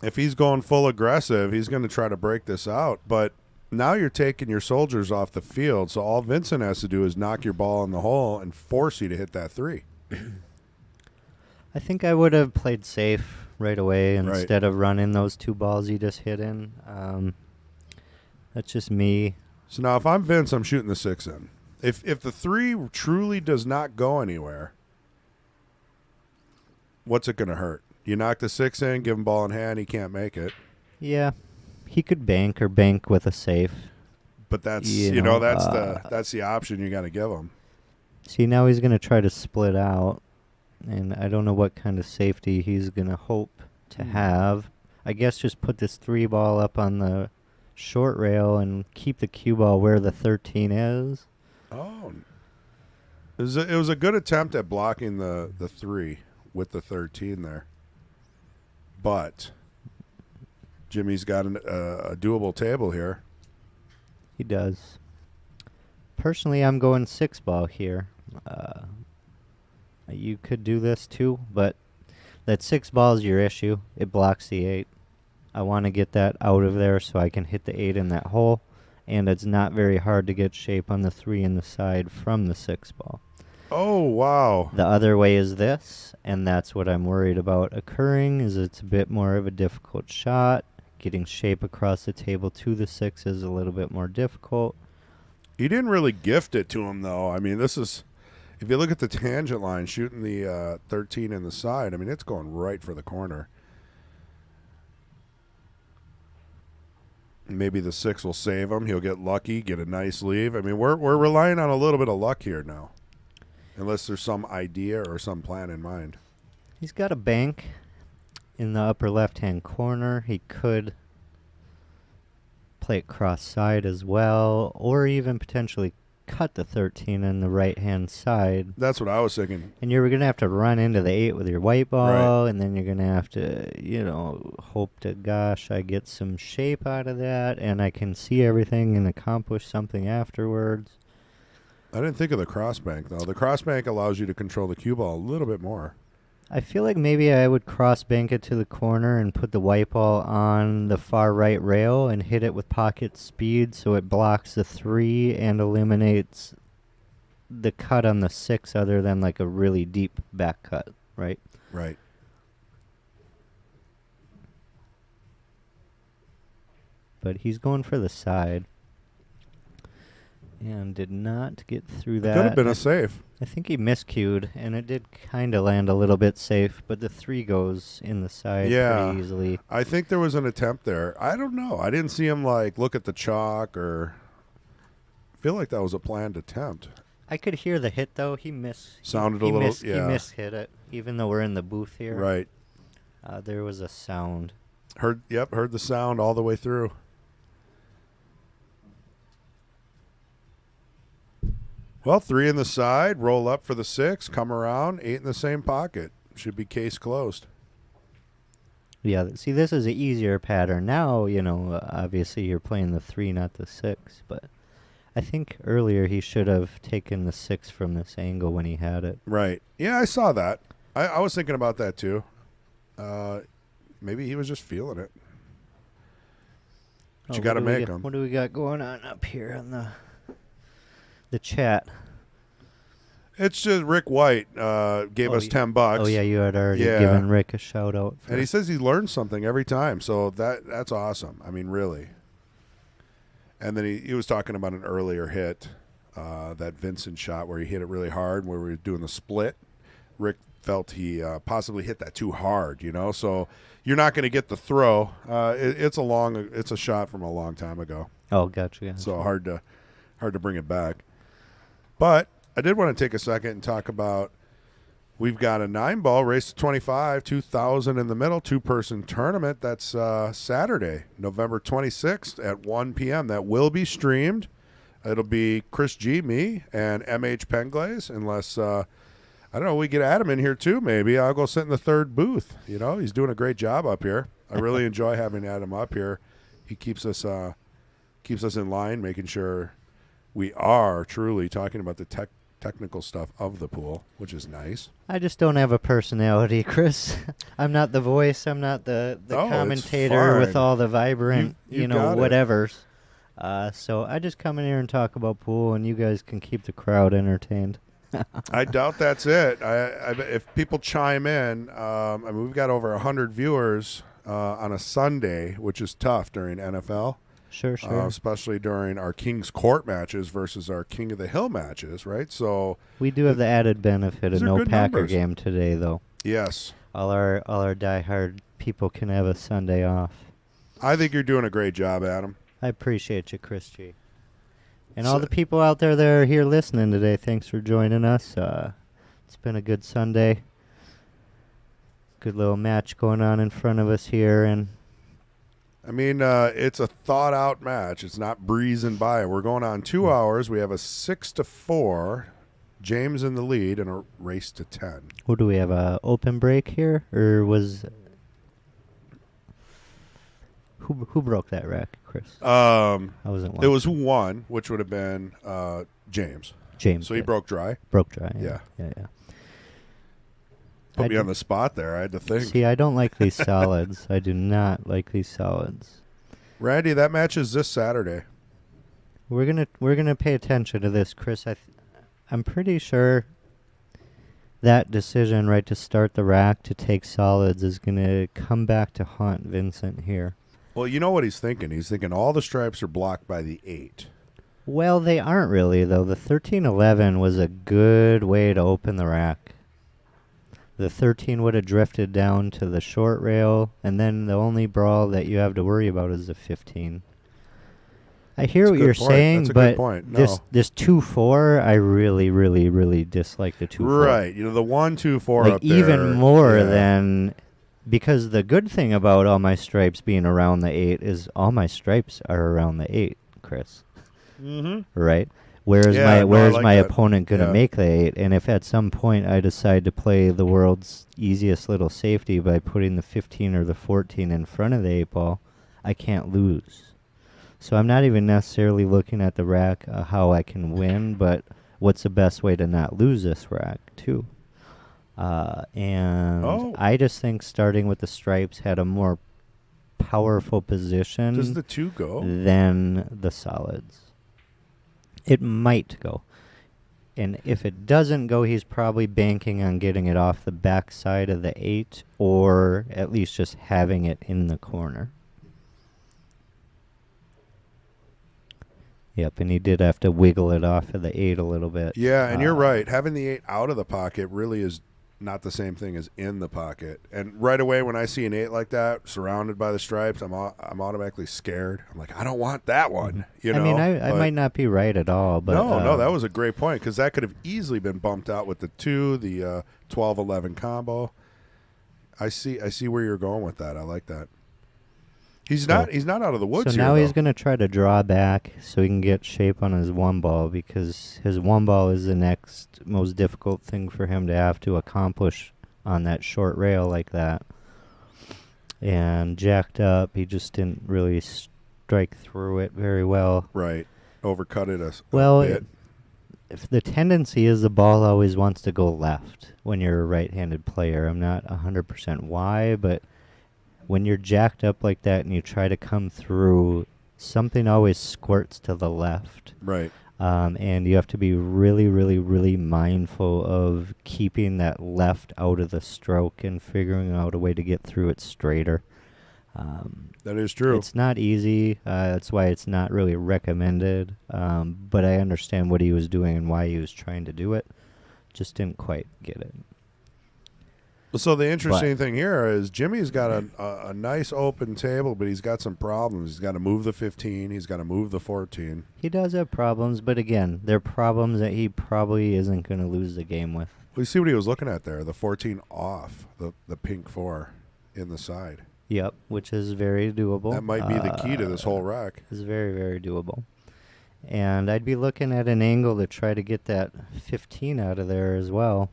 A: If he's going full aggressive, he's going to try to break this out. But now you're taking your soldiers off the field, so all Vincent has to do is knock your ball in the hole and force you to hit that 3.
B: I think I would have played safe right away instead of running those 2 balls he just hit in. That's just me.
A: So now if I'm Vince, I'm shooting the 6 in. If the 3 truly does not go anywhere, what's it going to hurt? You knock the 6 in, give him ball in hand, he can't make it.
B: Yeah, he could bank or bank with a safe.
A: But that's that's the option you got to give him.
B: See, now he's going to try to split out, and I don't know what kind of safety he's going to hope to have. I guess just put this 3 ball up on the short rail and keep the cue ball where the 13 is.
A: Oh. It was a good attempt at blocking the 3 with the 13 there. But Jimmy's got a doable table here.
B: He does. Personally, I'm going 6 ball here. You could do this too, but that 6 ball is your issue. It blocks the 8. I want to get that out of there so I can hit the 8 in that hole, and it's not very hard to get shape on the 3 in the side from the 6 ball.
A: Oh, wow.
B: The other way is this, and that's what I'm worried about occurring, is it's a bit more of a difficult shot. Getting shape across the table to the 6 is a little bit more difficult.
A: He didn't really gift it to him, though. I mean, this is, if you look at the tangent line, shooting the 13 in the side, I mean, it's going right for the corner. Maybe the 6 will save him. He'll get lucky, get a nice leave. I mean, we're relying on a little bit of luck here now. Unless there's some idea or some plan in mind.
B: He's got a bank in the upper left-hand corner. He could play it cross-side as well, or even potentially cut the 13 on the right-hand side.
A: That's what I was thinking.
B: And you're going to have to run into the 8 with your white ball, and then you're going to have to, hope to, gosh, I get some shape out of that, and I can see everything and accomplish something afterwards.
A: I didn't think of the crossbank, though. The crossbank allows you to control the cue ball a little bit more.
B: I feel like maybe I would cross-bank it to the corner and put the white ball on the far right rail and hit it with pocket speed so it blocks the 3 and eliminates the cut on the 6 other than like a really deep back cut, right?
A: Right.
B: But he's going for the side. And did not get through that.
A: Could have been a safe.
B: I think he miscued, and it did kind of land a little bit safe, but the 3 goes in the side pretty easily.
A: I think there was an attempt there. I don't know. I didn't see him, look at the chalk or feel like that was a planned attempt.
B: I could hear the hit, though. He
A: Sounded a little,
B: He mishit it, even though we're in the booth here.
A: Right.
B: There was a sound.
A: Heard the sound all the way through. Well, 3 in the side, roll up for the 6, come around, 8 in the same pocket. should be case closed.
B: Yeah, see, this is an easier pattern. Now, obviously you're playing the 3, not the 6, but I think earlier he should have taken the 6 from this angle when he had it.
A: Right. Yeah, I saw that. I was thinking about that too. Maybe he was just feeling it. But you got to make them.
B: What do we got going on up here on the chat?
A: It's just Rick White gave us $10.
B: Oh yeah, you had already given Rick a shout out.
A: And he says he learns something every time, so that's awesome. I mean, really. And then he was talking about an earlier hit, that Vincent shot where he hit it really hard, where we were doing the split. Rick felt he possibly hit that too hard, So you're not going to get the throw. It's a shot from a long time ago.
B: Oh, gotcha.
A: So hard to bring it back. But I did want to take a second and talk about, we've got a 9-ball race to 25, 2,000 in the middle, 2-person tournament. That's Saturday, November 26th at 1 p.m. That will be streamed. It'll be Chris G, me, and MH Penglaze, unless, I don't know, we get Adam in here too maybe. I'll go sit in the third booth. He's doing a great job up here. I really enjoy having Adam up here. He keeps us in line, making sure we are truly talking about the technical stuff of the pool, which is nice.
B: I just don't have a personality, Chris. I'm not the voice. I'm not the commentator with all the vibrant, whatevers. So I just come in here and talk about pool, and you guys can keep the crowd entertained.
A: I doubt that's it. If people chime in, we've got over 100 viewers on a Sunday, which is tough during NFL.
B: Sure.
A: Especially during our King's Court matches versus our King of the Hill matches, right? So
B: we do have the added benefit of no Packer
A: numbers.
B: game today, though.
A: Yes.
B: All our diehard people can have a Sunday off.
A: I think you're doing a great job, Adam.
B: I appreciate you, Chris G. And all the people out there that are here listening today, thanks for joining us. It's been a good Sunday. Good little match going on in front of us here, and
A: it's a thought-out match. It's not breezing by. We're going on 2 hours. We have a 6-4. James in the lead and a race to 10.
B: What do we have? A open break here, or was who broke that rack, Chris? I wasn't.
A: It was 1, which would have been James.
B: James.
A: So he broke dry.
B: Broke dry.
A: Yeah.
B: Put
A: me on the spot there. I had to think.
B: See, I don't like these solids. I do not like these solids.
A: Randy, that match is this Saturday.
B: We're gonna pay attention to this, Chris. I'm pretty sure that decision right to start the rack to take solids is gonna come back to haunt Vincent here.
A: Well, you know what he's thinking. He's thinking all the stripes are blocked by the 8.
B: Well, they aren't really, though. The 13-11 was a good way to open the rack. The 13 would have drifted down to the short rail, and then the only brawl that you have to worry about is the 15. I hear what you're saying, but this 2-4, I really, really, really dislike the 2-4.
A: Right, the 1-2-4 up there.
B: Even more than... Because the good thing about all my stripes being around the 8 is all my stripes are around the 8, Chris.
A: Mm-hmm.
B: Right? Where's my opponent going to make the 8? And if at some point I decide to play the world's easiest little safety by putting the 15 or the 14 in front of the 8 ball, I can't lose. So I'm not even necessarily looking at the rack how I can win, but what's the best way to not lose this rack, too. I just think starting with the stripes had a more powerful position.
A: Does the 2 go?
B: Than the solids. It might go. And if it doesn't go, he's probably banking on getting it off the back side of the 8 or at least just having it in the corner. Yep, and he did have to wiggle it off of the 8 a little bit.
A: Yeah, and you're right. Having the 8 out of the pocket really is not the same thing as in the pocket. And right away when I see an 8 like that surrounded by the stripes, I'm automatically scared. I'm like, I don't want that one.
B: I might not be right at all, but
A: no, that was a great point because that could have easily been bumped out with the 2, the 12-11 combo. I see where you're going with that. I like that. He's not out of the woods
B: so
A: here.
B: Now he's going to try to draw back so he can get shape on his 1 ball because his 1 ball is the next most difficult thing for him to have to accomplish on that short rail like that. And jacked up, he just didn't really strike through it very well.
A: Right. Overcut it
B: Well,
A: a bit.
B: If the tendency is the ball always wants to go left when you're a right-handed player. I'm not 100% why, but when you're jacked up like that and you try to come through, something always squirts to the left.
A: Right.
B: And you have to be really, really, really mindful of keeping that left out of the stroke and figuring out a way to get through it straighter.
A: That is true.
B: It's not easy. That's why it's not really recommended. But I understand what he was doing and why he was trying to do it. Just didn't quite get it.
A: So the interesting thing here is Jimmy's got a nice open table, but he's got some problems. He's got to move the 15. He's got to move the 14.
B: He does have problems, but again, they're problems that he probably isn't going to lose the game with.
A: Well, you see what he was looking at there, the 14 off, the pink 4 in the side.
B: Yep, which is very doable.
A: That might be the key to this whole rack.
B: It's very, very doable. And I'd be looking at an angle to try to get that 15 out of there as well.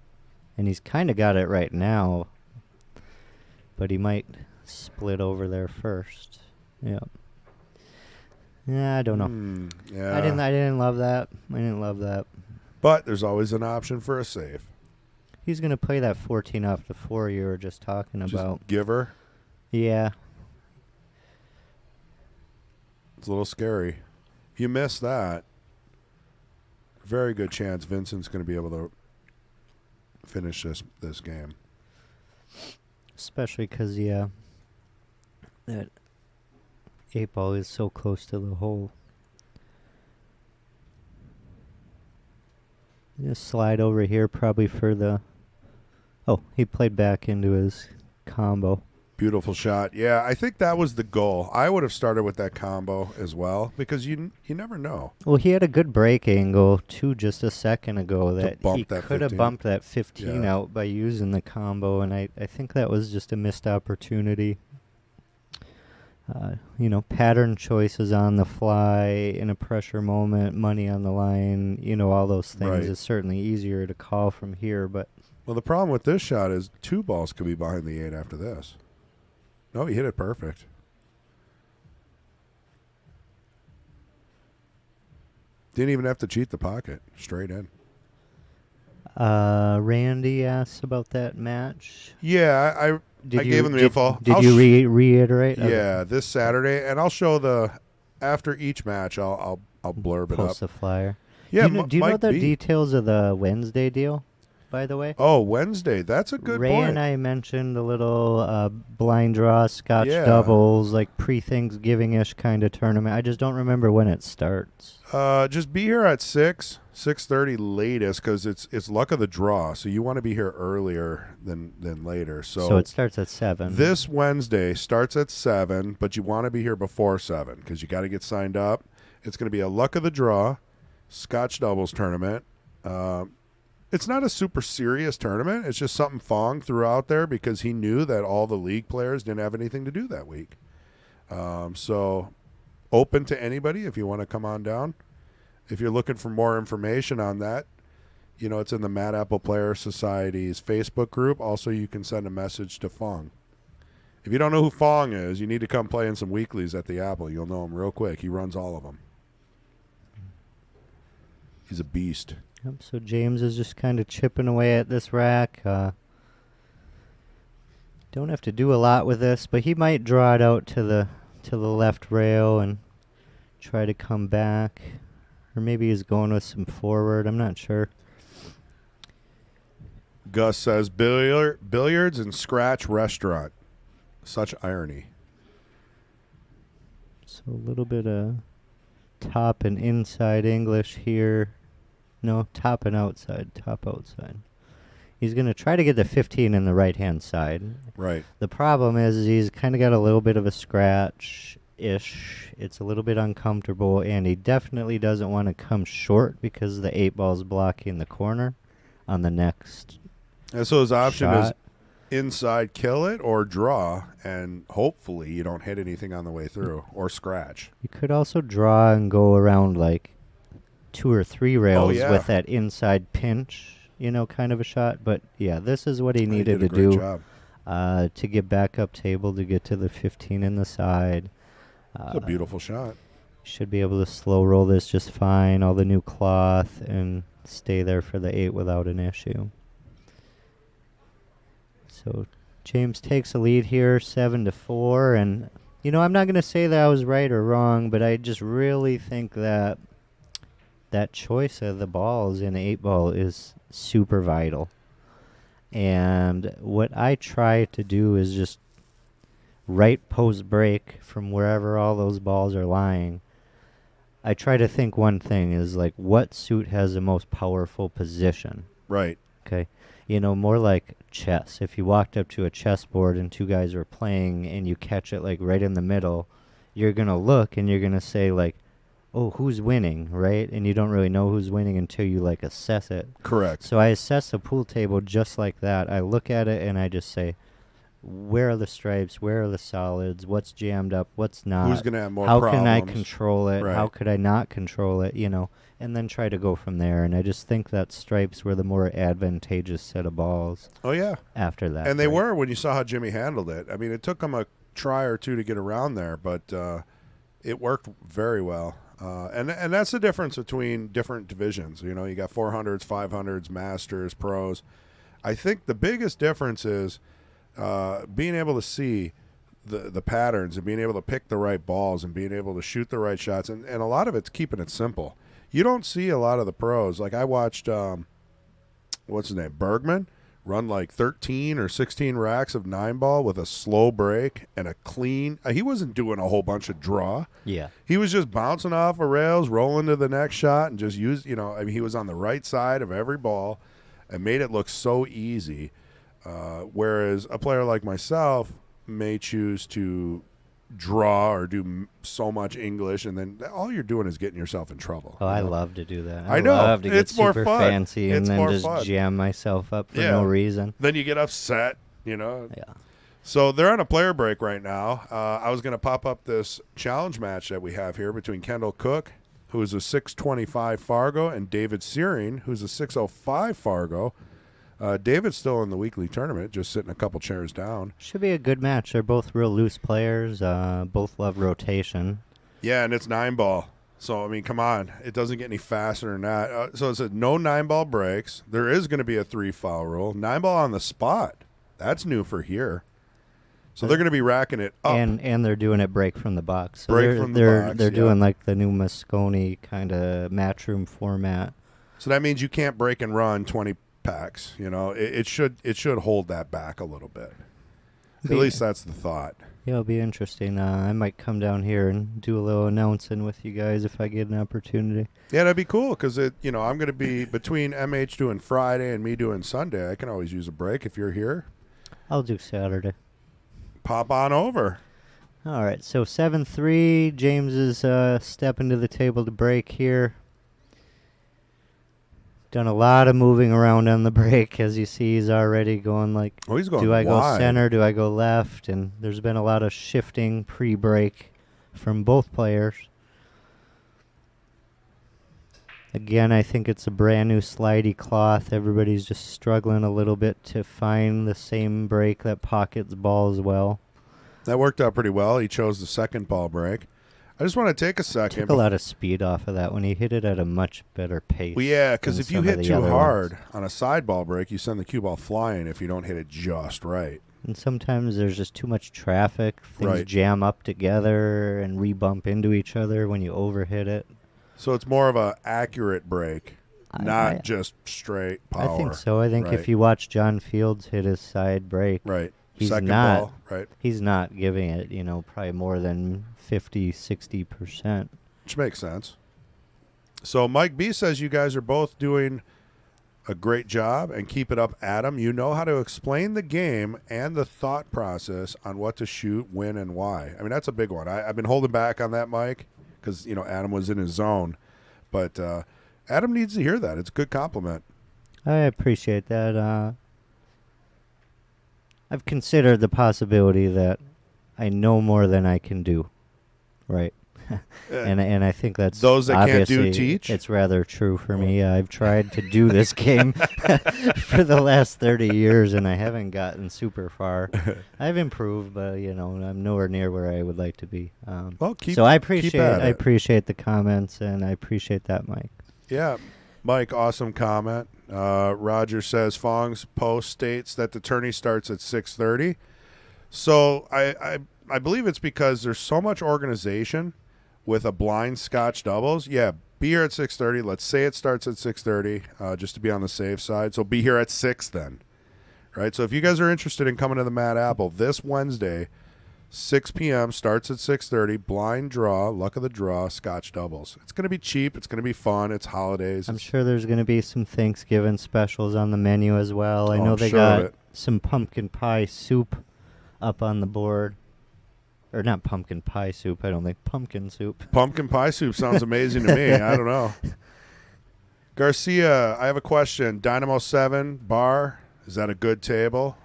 B: And he's kind of got it right now, but he might split over there first. Yep. Yeah, I don't know.
A: Yeah.
B: I didn't love that. I didn't love that.
A: But there's always an option for a save.
B: He's going to play that 14 off the 4 you were just talking
A: Just
B: about.
A: give her.
B: Yeah.
A: It's a little scary. If you miss that, very good chance Vincent's going to be able to finish this game.
B: Especially because, yeah, that 8-ball is so close to the hole. Just slide over here probably for the... Oh, he played back into his combo.
A: Beautiful shot. Yeah, I think that was the goal. I would have started with that combo as well because you never know.
B: Well, he had a good break angle, too, just a second ago that he could have
A: 15.
B: bumped that 15 out by using the combo, and I think that was just a missed opportunity. Pattern choices on the fly, in a pressure moment, money on the line, all those things.
A: Right.
B: It's certainly easier to call from here, but...
A: Well, the problem with this shot is 2 balls could be behind the 8 after this. No, he hit it perfect. Didn't even have to cheat the pocket. Straight in.
B: Randy asks about that match.
A: Yeah, I gave him the info.
B: Did you reiterate?
A: Yeah, this Saturday, and I'll show after each match. I'll blurb it up.
B: Post the flyer.
A: Yeah,
B: do you know the details of the Wednesday deal? By the way.
A: Oh, Wednesday. That's a good
B: Ray
A: point.
B: and I mentioned a little blind draw, Scotch doubles, like pre-Thanksgiving-ish kind of tournament. I just don't remember when it starts.
A: Just be here at 6:30 latest, because it's luck of the draw. So you want to be here earlier than later. So
B: it starts at 7.
A: This Wednesday starts at 7, but you want to be here before 7 because you got to get signed up. It's going to be a luck of the draw, Scotch doubles tournament. It's not a super serious tournament. It's just something Fong threw out there because he knew that all the league players didn't have anything to do that week. So open to anybody if you want to come on down. If you're looking for more information on that, it's in the Mad Apple Player Society's Facebook group. Also, you can send a message to Fong. If you don't know who Fong is, you need to come play in some weeklies at the Apple. You'll know him real quick. He runs all of them. He's a beast.
B: Yep, so James is just kind of chipping away at this rack. Don't have to do a lot with this, but he might draw it out to the left rail and try to come back. Or maybe he's going with some forward. I'm not sure.
A: Gus says, billiards and scratch restaurant. Such irony.
B: So a little bit of top and inside English here. No, top and outside. Top outside. He's going to try to get the 15 in the right-hand side.
A: Right.
B: The problem is he's kind of got a little bit of a scratch-ish. It's a little bit uncomfortable, and he definitely doesn't want to come short because the 8-ball's blocking the corner on the next
A: And so his option
B: shot.
A: is inside, kill it, or draw, and hopefully you don't hit anything on the way through, or scratch.
B: You could also draw and go around like 2 or 3 rails with that inside pinch kind of a shot. But yeah, this is what he
A: He
B: needed
A: did a
B: to
A: great
B: do
A: job.
B: to get back up table, to get to the 15 in the side.
A: It's a beautiful shot.
B: Should be able to slow roll this just fine, all the new cloth, and stay there for the 8 without an issue. So James takes a lead here, 7-4, and I'm not going to say that I was right or wrong, but I just really think that choice of the balls in 8-ball is super vital. And what I try to do is just right post break from wherever all those balls are lying. I try to think one thing is like, what suit has the most powerful position?
A: Right.
B: Okay. More like chess. If you walked up to a chessboard and two guys were playing and you catch it like right in the middle, you're going to look and you're going to say like, oh, who's winning, right? And you don't really know who's winning until you like assess it.
A: Correct.
B: So I assess a pool table just like that. I look at it and I just say, where are the stripes? Where are the solids? What's jammed up? What's not?
A: Who's going to have more
B: How
A: problems?
B: can I control it?
A: Right.
B: How could I not control it? And then try to go from there. And I just think that stripes were the more advantageous set of balls
A: Oh, yeah.
B: after that.
A: And they
B: break.
A: were when you saw how Jimmy handled it. I mean, it took him a try or two to get around there, but it worked very well. And that's the difference between different divisions. You got 400s, 500s, masters, pros. I think the biggest difference is being able to see the patterns and being able to pick the right balls and being able to shoot the right shots. And a lot of it's keeping it simple. You don't see a lot of the pros. Like I watched, what's his name, Bergman, run like 13 or 16 racks of 9-ball with a slow break and a clean. He wasn't doing a whole bunch of draw.
B: Yeah.
A: He was just bouncing off of rails, rolling to the next shot, and just he was on the right side of every ball and made it look so easy. Whereas a player like myself may choose to draw or do so much English, and then all you're doing is getting yourself in trouble.
B: Oh, I love to do that.
A: I know.
B: Love to get
A: It's more
B: super
A: fun.
B: fancy and
A: It's
B: then
A: more
B: just
A: fun.
B: jam myself up for
A: Yeah.
B: no reason.
A: Then you get upset,
B: Yeah.
A: So they're on a player break right now. I was going to pop up this challenge match that we have here between Kendall Cook, who is a 625 Fargo, and David Searing, who's a 605 Fargo. David's still in the weekly tournament, just sitting a couple chairs down.
B: Should be a good match. They're both real loose players. Both love rotation.
A: Yeah, and it's 9-ball. So, I mean, come on. It doesn't get any faster than that. So it says no 9-ball breaks. There is going to be a 3-foul rule. 9-ball on the spot. That's new for here. So they're going to be racking it up.
B: And they're doing it break from the box. So
A: Break
B: they're,
A: from the
B: they're,
A: box,
B: They're
A: yeah.
B: doing like the new Moscone kind of matchroom format.
A: So that means you can't break and run 20 packs. It should hold that back a little bit. At least that's the thought.
B: Yeah, it'll be interesting. I might come down here and do a little announcing with you guys if I get an opportunity.
A: Yeah, that'd be cool because I'm going to be between MH doing Friday and me doing Sunday. I can always use a break if you're here.
B: I'll do Saturday.
A: Pop on over.
B: All right, so 7-3. James is stepping to the table to break here. Done a lot of moving around on the break. As you see, he's already going like,
A: Oh, he's going
B: do I
A: wide.
B: go center? Do I go left? And there's been a lot of shifting pre-break from both players. Again, I think it's a brand new slidey cloth. Everybody's just struggling a little bit to find the same break that pockets balls well.
A: That worked out pretty well. He chose the second ball break. I just want to take a second.
B: Took a lot of speed off of that when he hit it at a much better pace.
A: Well, yeah, because
B: than
A: if you
B: some of
A: hit
B: the
A: too
B: other
A: hard
B: ones.
A: on a side ball break, you send the cue ball flying if you don't hit it just right.
B: And sometimes there's just too much traffic. Things
A: Right.
B: jam up together and re-bump into each other when you overhit it.
A: So it's more of a accurate break, not
B: I-
A: just straight power.
B: I think so. I think
A: Right.
B: if you watch John Fields hit his side break,
A: Right.
B: he's
A: Second
B: not
A: ball, right.
B: he's not giving it, probably more than 50, 60%.
A: Which makes sense. So Mike B says you guys are both doing a great job and keep it up, Adam. You know how to explain the game and the thought process on what to shoot, when, and why. I mean, that's a big one. I've been holding back on that, Mike, because, Adam was in his zone. But Adam needs to hear that. It's a good compliment.
B: I appreciate that. I've considered the possibility that I know more than I can do, right? and I think that's
A: Those that can't do
B: obviously
A: teach?
B: It's rather true for me. I've tried to do this game for the last 30 years, and I haven't gotten super far. I've improved, but I'm nowhere near where I would like to be.
A: Well,
B: so I
A: keep at it.
B: appreciate the comments, and I appreciate that, Mike.
A: Yeah, Mike, awesome comment. Roger says Fong's post states that the tourney starts at 6:30. So I believe it's because there's so much organization with a blind Scotch doubles. Yeah, be here at 6:30. Let's say it starts at 6:30, just to be on the safe side. So be here at 6 then, right? So if you guys are interested in coming to the Mad Apple this Wednesday, 6 p.m. starts at 6:30. Blind draw, luck of the draw, Scotch doubles. It's going to be cheap. It's going to be fun. It's holidays.
B: I'm sure there's going to be some Thanksgiving specials on the menu as well. I know
A: I'm
B: they
A: sure of
B: got
A: it.
B: some pumpkin pie soup up on the board. Or not pumpkin pie soup, I don't think. Pumpkin soup.
A: Pumpkin pie soup sounds amazing to me. I don't know. Garcia, I have a question. Dynamo 7 bar, is that a good table?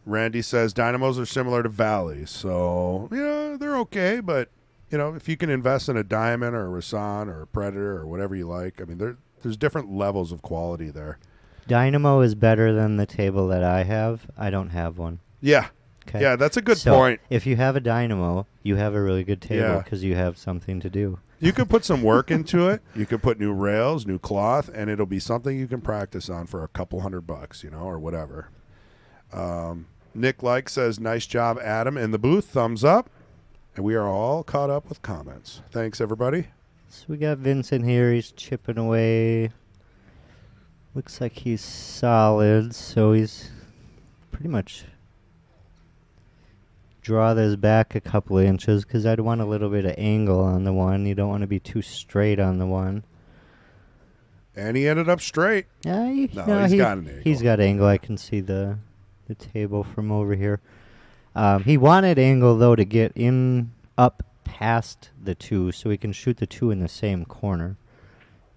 A: Randy says Dynamos are similar to Valleys. So, they're okay. But, if you can invest in a Diamond or a Rasan or a Predator or whatever you like, I mean, there's different levels of quality there.
B: Dynamo is better than the table that I have. I don't have one.
A: Yeah.
B: Okay.
A: Yeah, that's a good
B: So
A: point.
B: if you have a Dynamo, you have a really good table
A: Yeah.
B: because you have something to do.
A: You could put some work into it. You could put new rails, new cloth, and it'll be something you can practice on for a couple $100, or whatever. Nick Like says, nice job, Adam. In the booth, thumbs up. And we are all caught up with comments. Thanks, everybody.
B: So we got Vincent here. He's chipping away. Looks like he's solid, so he's pretty much draw this back a couple of inches because I'd want a little bit of angle on the one. You don't want to be too straight on the one.
A: And he ended up straight.
B: Yeah,
A: He's got an angle.
B: He's got angle. I can see the table from over here. He wanted angle, though, to get in up past the 2 so he can shoot the 2 in the same corner.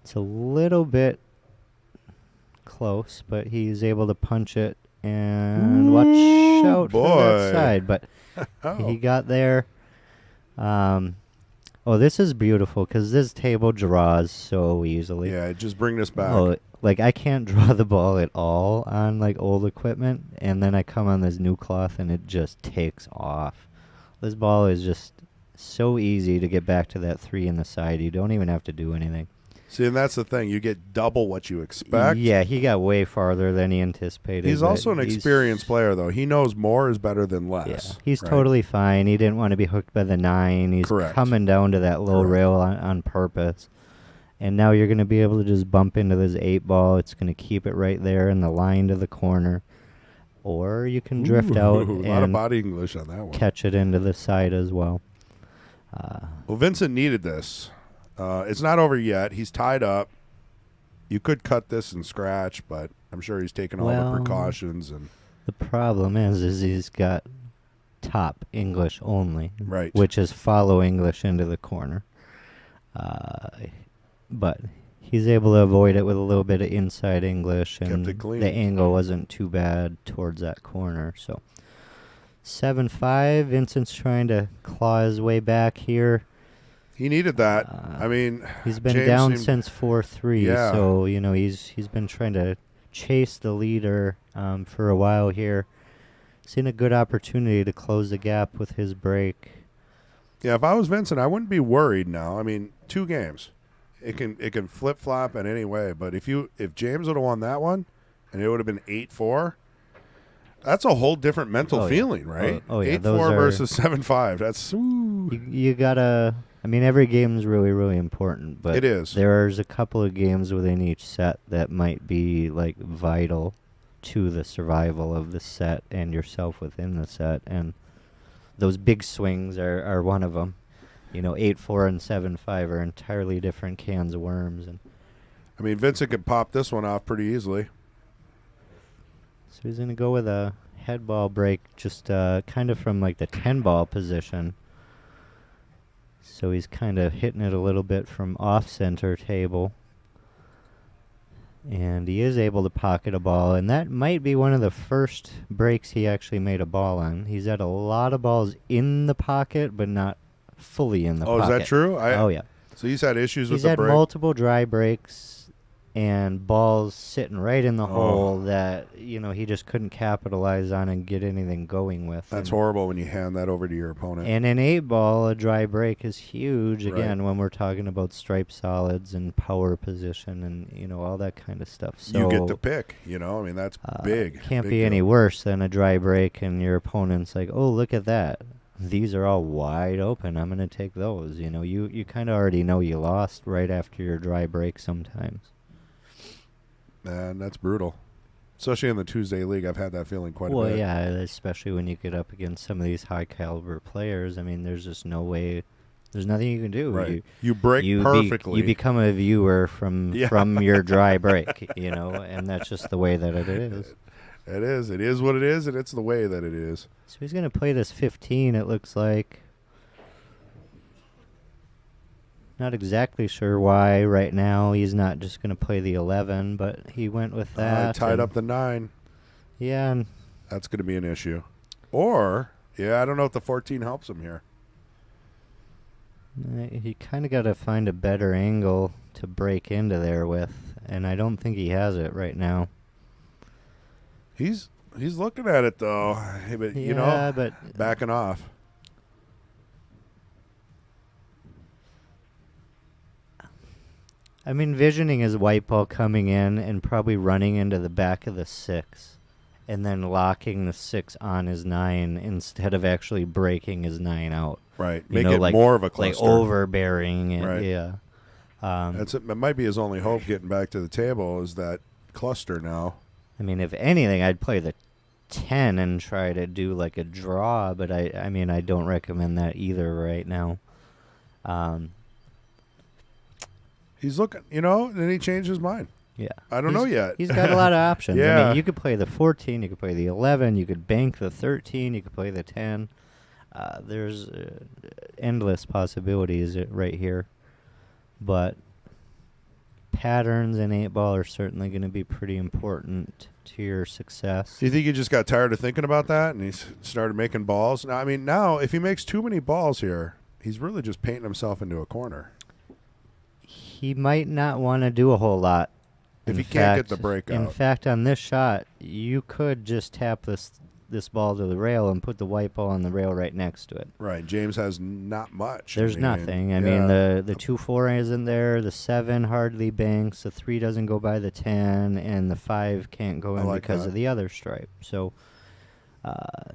B: It's a little bit close, but he's able to punch it and watch out for that side. But he got there. This is beautiful because this table draws so easily.
A: Yeah, just bring this back.
B: Oh, I can't draw the ball at all on old equipment, and then I come on this new cloth and it just takes off. This ball is just so easy to get back to that 3 in the side. You don't even have to do anything.
A: See, and that's the thing. You get double what you expect.
B: Yeah, he got way farther than he anticipated.
A: He's also an experienced player, though. He knows more is better than less.
B: Yeah, he's
A: right?
B: totally fine. He didn't want to be hooked by the 9. He's
A: Correct.
B: coming down to that low
A: Correct.
B: rail on purpose. And now you're going to be able to just bump into this 8 ball. It's going to keep it right there in the line to the corner. Or you can drift out
A: A lot of
B: and
A: body English on that one.
B: catch it into the side as well.
A: Well, Vincent needed this. It's not over yet. He's tied up. You could cut this and scratch, but I'm sure he's taking all the precautions. And
B: the problem is he's got top English only,
A: Right.
B: which is follow English into the corner. But he's able to avoid it with a little bit of inside English, and
A: Kept it clean.
B: the angle wasn't too bad towards that corner. So 7-5. Vincent's trying to claw his way back here.
A: he needed that. I mean,
B: He's been
A: James
B: down
A: seemed-
B: since 4-3,
A: Yeah.
B: so he's been trying to chase the leader for a while here. Seen a good opportunity to close the gap with his break.
A: Yeah, if I was Vincent, I wouldn't be worried now. I mean, 2 games. It can flip flop in any way. But if James would have won that one, and it would have been 8-4, that's a whole different mental
B: Oh, yeah.
A: feeling, right?
B: Oh, yeah,
A: 8-4
B: those are-
A: versus 7-5. That's
B: You gotta. I mean, every game is really, really important, but
A: It is.
B: There's a couple of games within each set that might be vital to the survival of the set and yourself within the set, and those big swings are one of them. 8-4 and 7-5 are entirely different cans of worms, and
A: I mean, Vincent could pop this one off pretty easily.
B: so he's gonna go with a head ball break, just kind of from the 10 ball position. So he's kind of hitting it a little bit from off center table. And he is able to pocket a ball, and that might be one of the first breaks he actually made a ball on. He's had a lot of balls in the pocket, but not fully in the
A: Oh,
B: pocket.
A: is that true?
B: Oh, yeah.
A: So he's had issues with
B: He's
A: the
B: had
A: break.
B: multiple dry breaks and balls sitting right in the
A: Oh.
B: hole that, he just couldn't capitalize on and get anything going with.
A: That's
B: And-
A: horrible when you hand that over to your opponent.
B: And in 8-ball, a dry break is huge,
A: Right.
B: again, when we're talking about stripe solids and power position and, all that kind of stuff. So
A: you get to pick, I mean, that's big.
B: Can't
A: big
B: be
A: deal.
B: any worse than a dry break and your opponent's like, oh, look at that. These are all wide open. I'm going to take those. You kind of already know you lost right after your dry break sometimes.
A: Man, that's brutal. Especially in the Tuesday league, I've had that feeling quite a
B: Well,
A: bit.
B: yeah, especially when you get up against some of these high caliber players. I mean, there's just no way. There's nothing you can do.
A: Right. You break
B: you
A: perfectly.
B: you become a viewer from
A: Yeah.
B: from your dry break, and that's just the way that it is.
A: It is. It is what it is, and it's the way that it is.
B: So he's going to play this 15, it looks like. Not exactly sure why right now he's not just going to play the 11, but he went with that.
A: Tied
B: and-
A: up the 9.
B: Yeah, and
A: That's going to be an issue. Or, I don't know if the 14 helps him here.
B: he kind of got to find a better angle to break into there with, and I don't think he has it right now.
A: He's looking at it, though. Hey, but,
B: Yeah, but
A: backing off.
B: I'm envisioning his white ball coming in and probably running into the back of the 6 and then locking the 6 on his 9 instead of actually breaking his 9 out.
A: Right.
B: You
A: Make
B: know,
A: it
B: like,
A: more of a
B: like
A: cluster.
B: overbearing it,
A: Right.
B: yeah.
A: It might be his only hope getting back to the table is that cluster now.
B: I mean, if anything, I'd play the 10 and try to do like a draw, but I mean, I don't recommend that either right now.
A: He's looking, then he changed his mind.
B: Yeah.
A: I don't know yet.
B: He's got a lot of options. I
A: Yeah.
B: mean, you could play the 14, you could play the 11, you could bank the 13, you could play the 10. There's endless possibilities right here. But patterns in 8-ball are certainly going to be pretty important to your success.
A: Do you think he just got tired of thinking about that and he started making balls? Now, if he makes too many balls here, he's really just painting himself into a corner.
B: He might not want to do a whole lot.
A: If
B: In
A: he can't get
B: fact-
A: the break
B: In
A: out.
B: fact, on this shot, you could just tap this ball to the rail and put the white ball on the rail right next to it.
A: Right. James has not much.
B: There's nothing. I mean, the 2-4 isn't there. The 7 hardly banks. The 3 doesn't go by the 10, and the 5 can't go
A: I
B: in
A: like
B: because
A: that.
B: of the other stripe. So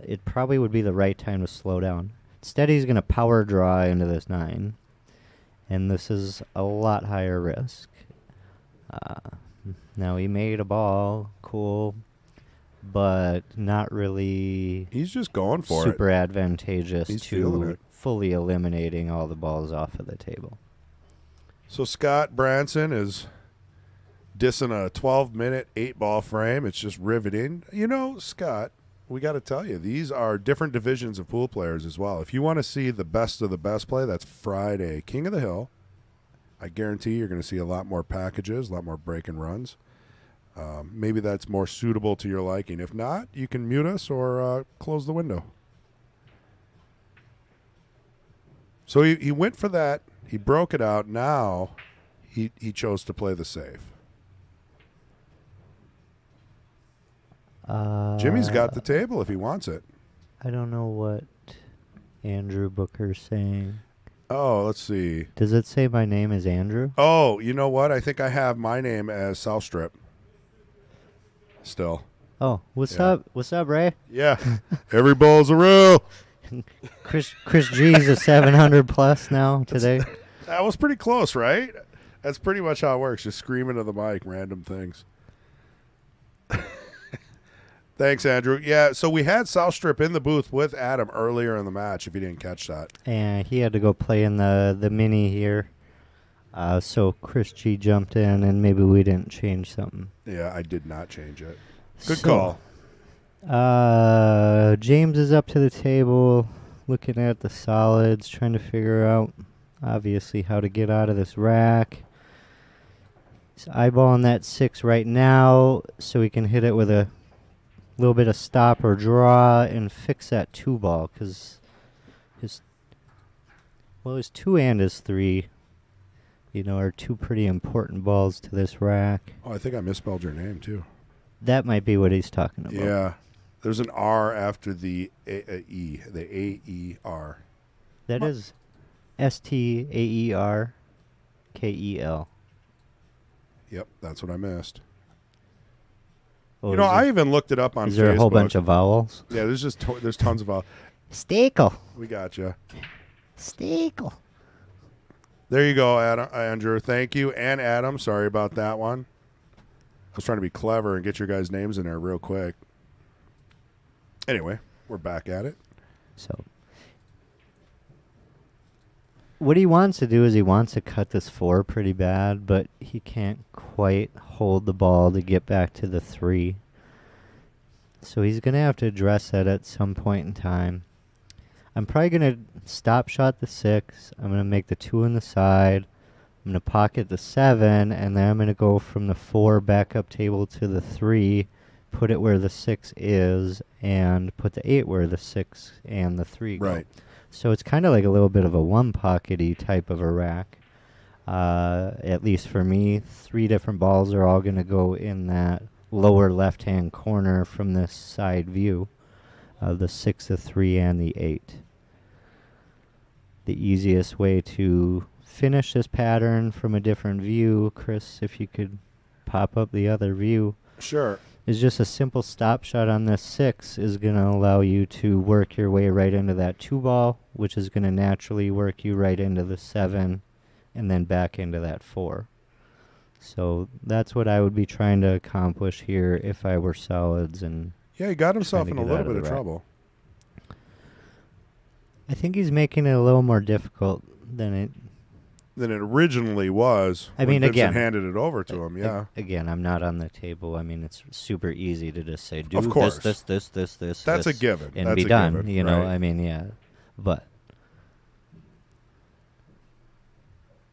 B: it probably would be the right time to slow down. Instead, he's going to power draw into this 9, and this is a lot higher risk. Now he made a ball, cool, but not really
A: He's just going for
B: super
A: it.
B: advantageous
A: He's feeling
B: to
A: it.
B: fully eliminating all the balls off of the table.
A: So Scott Branson is dissing a 12-minute 8-ball frame. It's just riveting. Scott, we got to tell you, these are different divisions of pool players as well. If you want to see the best of the best play, that's Friday. King of the Hill. I guarantee you're going to see a lot more packages, a lot more break and runs. Maybe that's more suitable to your liking. If not, you can mute us or close the window. So he went for that. He broke it out. Now he chose to play the safe. Jimmy's got the table if he wants it.
B: I don't know what Andrew Booker's saying.
A: Oh, let's see.
B: Does it say my name is Andrew?
A: Oh, you know what? I think I have my name as South Strip. Still.
B: Oh, what's
A: Yeah.
B: up? What's up, Ray?
A: Yeah. Every ball's a rule.
B: Chris G's a 700 plus now today.
A: That was pretty close, right? That's pretty much how it works. Just screaming to the mic, random things. Thanks, Andrew. Yeah, so we had South Strip in the booth with Adam earlier in the match, if you didn't catch that.
B: And he had to go play in the mini here. So Chris G jumped in, and maybe we didn't change something.
A: Yeah, I did not change it. Good
B: So,
A: call.
B: James is up to the table, looking at the solids, trying to figure out, obviously, how to get out of this rack. He's eyeballing that 6 right now, so he can hit it with a little bit of stop or draw and fix that 2 ball, because Well, his 2 and his 3, are 2 pretty important balls to this rack.
A: Oh, I think I misspelled your name, too.
B: That might be what he's talking about.
A: Yeah. There's an R after the E, the A-E-R.
B: That is Staerkel.
A: Yep, that's what I missed.
B: Oh,
A: You know, I even looked it up on Facebook.
B: Is there a whole bunch of vowels?
A: Yeah, there's tons of vowels.
B: Staerkel.
A: We got you.
B: Staerkel.
A: There you go, Andrew. Thank you. And Adam, sorry about that one. I was trying to be clever and get your guys' names in there real quick. Anyway, we're back at it.
B: So, what he wants to do is he wants to cut this 4 pretty bad, but he can't quite hold the ball to get back to the 3. So he's going to have to address that at some point in time. I'm probably going to stop shot the 6. I'm going to make the 2 on the side. I'm going to pocket the 7, and then I'm going to go from the 4 back up table to the 3, put it where the 6 is, and put the 8 where the 6 and the 3 go.
A: Right.
B: So it's kind of like a little bit of a one-pockety type of a rack. At least for me, 3 different balls are all going to go in that lower left-hand corner from this side view. The 6, the 3, and the 8. The easiest way to finish this pattern from a different view, Chris, if you could pop up the other view.
A: Sure.
B: Is just a simple stop shot on this 6 is going to allow you to work your way right into that 2 ball, which is going to naturally work you right into the 7 and then back into that 4. So that's what I would be trying to accomplish here if I were solids. And
A: Yeah, he got himself
B: trying
A: in
B: to
A: a
B: get
A: little
B: out
A: bit
B: of
A: of
B: the rack.
A: trouble.
B: I think he's making it a little more difficult than it.
A: Than it originally was.
B: I
A: when
B: mean,
A: Vincent
B: again,
A: handed it over to him. Yeah.
B: Again, I'm not on the table. I mean, it's super easy to just say, do
A: Of course.
B: this.
A: That's a
B: this,
A: given.
B: and
A: That's
B: be
A: a
B: done.
A: given,
B: You know,
A: right.
B: I mean, yeah. But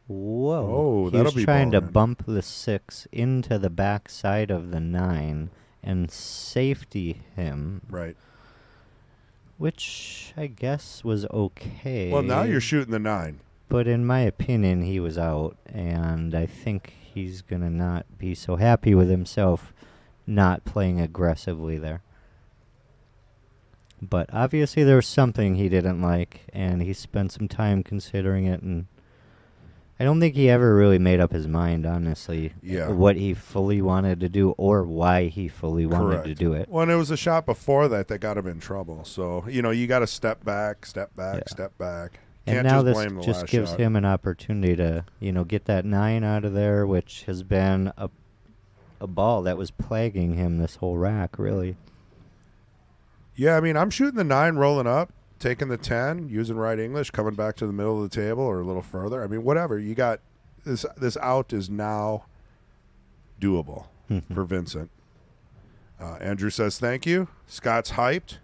B: whoa,
A: Oh,
B: he
A: that'll
B: was
A: be
B: trying to
A: ballin'.
B: bump the 6 into the back side of the 9 and safety him,
A: Right.
B: which I guess was okay.
A: Well, now you're shooting the 9.
B: But in my opinion, he was out, and I think he's going to not be so happy with himself not playing aggressively there. But obviously there was something he didn't like, and he spent some time considering it, and I don't think he ever really made up his mind, honestly,
A: Yeah.
B: what he fully wanted to do or why he fully wanted to
A: Correct.
B: do it.
A: Well, and it was a shot before that got him in trouble. So, you got to step back,
B: Yeah.
A: step back.
B: And
A: Can't
B: now
A: just
B: this
A: blame the
B: just
A: last
B: gives
A: shot.
B: him an opportunity to, get that 9 out of there, which has been a ball that was plaguing him this whole rack, really.
A: Yeah, I mean, I'm shooting the 9, rolling up, taking the 10, using right English, coming back to the middle of the table or a little further. I mean, whatever. You got this out is now doable for Vincent. Andrew says thank you. Scott's hyped.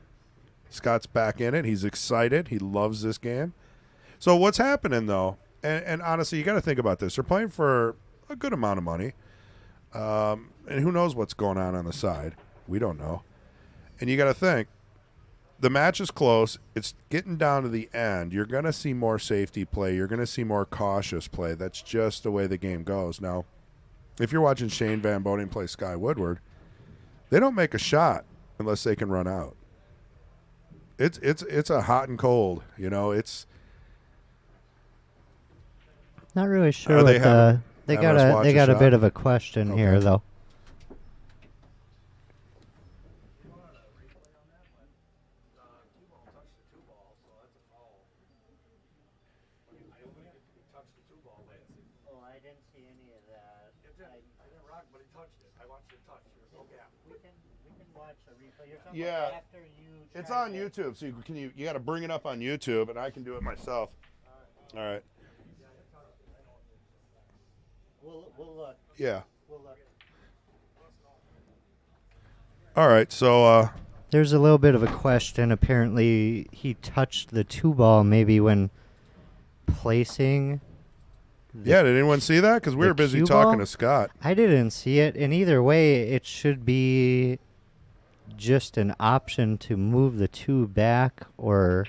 A: Scott's back in it. He's excited. He loves this game. So what's happening, though, and honestly, you got to think about this. They're playing for a good amount of money, and who knows what's going on the side. We don't know. And you got to think, the match is close. It's getting down to the end. You're going to see more safety play. You're going to see more cautious play. That's just the way the game goes. Now, if you're watching Shane Van Boning play Sky Woodward, they don't make a shot unless they can run out. It's a hot and cold. It's
B: Not really sure
A: Are
B: what
A: they having-
B: they
A: having us watch
B: they
A: a
B: got a
A: shot?
B: bit of a question here,
A: Okay.
B: though. I didn't see any of that.
G: I didn't rock, but he touched it. I watched it touch. There's no gap.
B: We can watch a replay. You're talking
A: Yeah.
B: about after you.
A: It's
B: tried
A: on
B: to-
A: YouTube, so you got to bring it up on YouTube, and I can do it myself. All right.
B: We'll look.
A: Yeah.
B: We'll look.
A: All right. So
B: There's a little bit of a question. Apparently, he touched the 2 ball maybe when placing.
A: yeah, did anyone see that? Because we
B: The
A: were busy
B: cue
A: talking
B: ball?
A: to Scott.
B: I didn't see it, and either way, it should be just an option to move the 2 back, or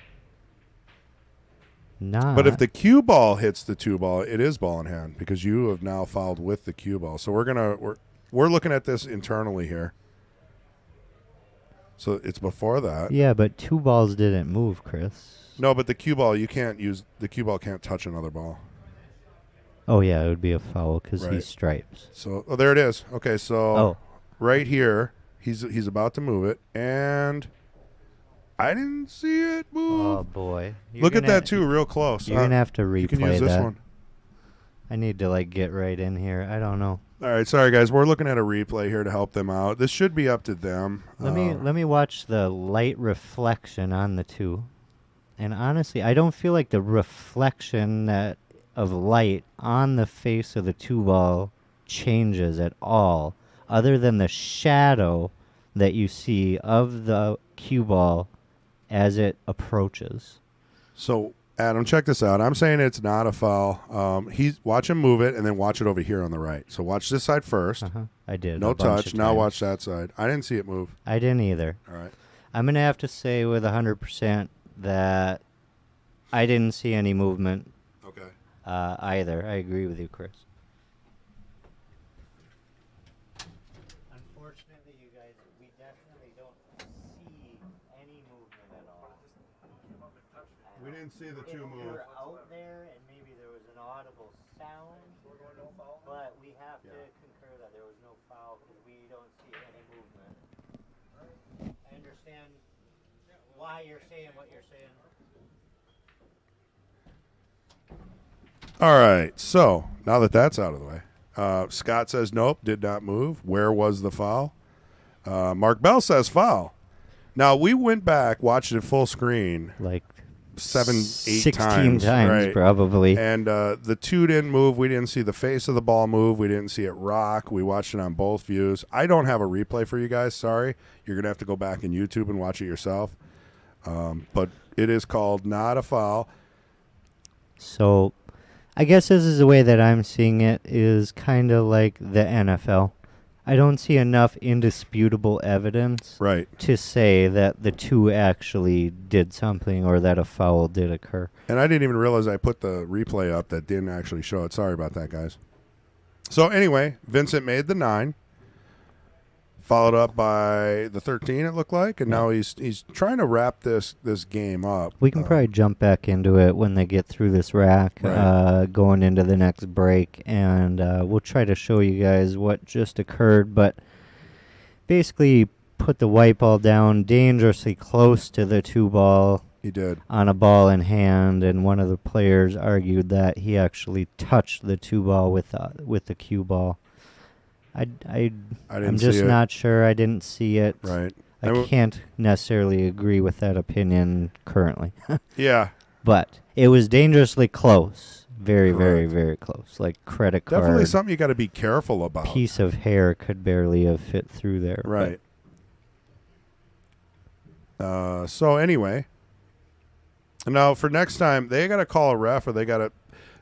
B: not.
A: But if the cue ball hits the 2 ball, it is ball in hand because you have now fouled with the cue ball. So we're looking at this internally here. So it's before that.
B: Yeah, but 2 balls didn't move, Chris.
A: No, but the cue ball, the cue ball can't touch another ball.
B: Oh, yeah, it would be a foul because he
A: Right.
B: stripes.
A: So there it is. Okay, so
B: Oh.
A: right here, he's about to move it, and I didn't see it move.
B: Oh, boy.
A: Look at that, too, real close.
B: You're going to have to
A: You can
B: replay
A: use this
B: that.
A: one.
B: I need to, like, get right in here. I don't know.
A: All right, sorry, guys. We're looking at a replay here to help them out. This should be up to them.
B: Let me watch the light reflection on the 2. And honestly, I don't feel like the reflection of light on the face of the 2 ball changes at all, other than the shadow that you see of the cue ball as it approaches.
A: So, Adam, check this out. I'm saying it's not a foul. Watch him move it, and then watch it over here on the right. So watch this side first.
B: I did.
A: No
B: a bunch
A: touch.
B: of
A: Now
B: times.
A: watch that side. I didn't see it move.
B: I didn't either.
A: All right.
B: I'm going to have to say with 100% that I didn't see any movement
A: Okay.
B: either. I agree with you, Chris. Unfortunately, you guys, we definitely don't see any movement at all.
A: We didn't see the
B: If we were out there and maybe there was an audible sound, but we have to concur that there was no foul because we don't see any movement. I understand why you're saying what you're saying.
A: All right. So now that that's out of the way, Scott says nope, did not move. Where was the foul? Mark Bell says foul. Now we went back, watched it full screen,
B: Like
A: 16
B: times,
A: right?
B: probably.
A: And the 2 didn't move. We didn't see the face of the ball move. We didn't see it rock. We watched it on both views. I don't have a replay for you guys. Sorry. You're going to have to go back in YouTube and watch it yourself. But it is called not a foul.
B: So I guess this is the way that I'm seeing it is kind of like the NFL. I don't see enough indisputable evidence
A: Right.
B: to say that the 2 actually did something or that a foul did occur.
A: And I didn't even realize I put the replay up that didn't actually show it. Sorry about that, guys. So anyway, Vincent made the 9. Followed up by the 13, it looked like, and now he's trying to wrap this game up.
B: We can probably jump back into it when they get through this rack,
A: Right.
B: going into the next break, and we'll try to show you guys what just occurred. But basically, put the white ball down dangerously close to the 2 ball
A: He did.
B: on a ball in hand, and one of the players argued that he actually touched the 2 ball with the cue ball. I'm
A: didn't
B: just
A: see it.
B: not sure. I didn't see it.
A: Right.
B: I can't necessarily agree with that opinion currently.
A: Yeah.
B: But it was dangerously close. Very, very,
A: Correct.
B: very close. Like credit card.
A: Definitely something you got to be careful about.
B: Piece of hair could barely have fit through there.
A: Right. So anyway, now for next time, they got to call a ref or they got to.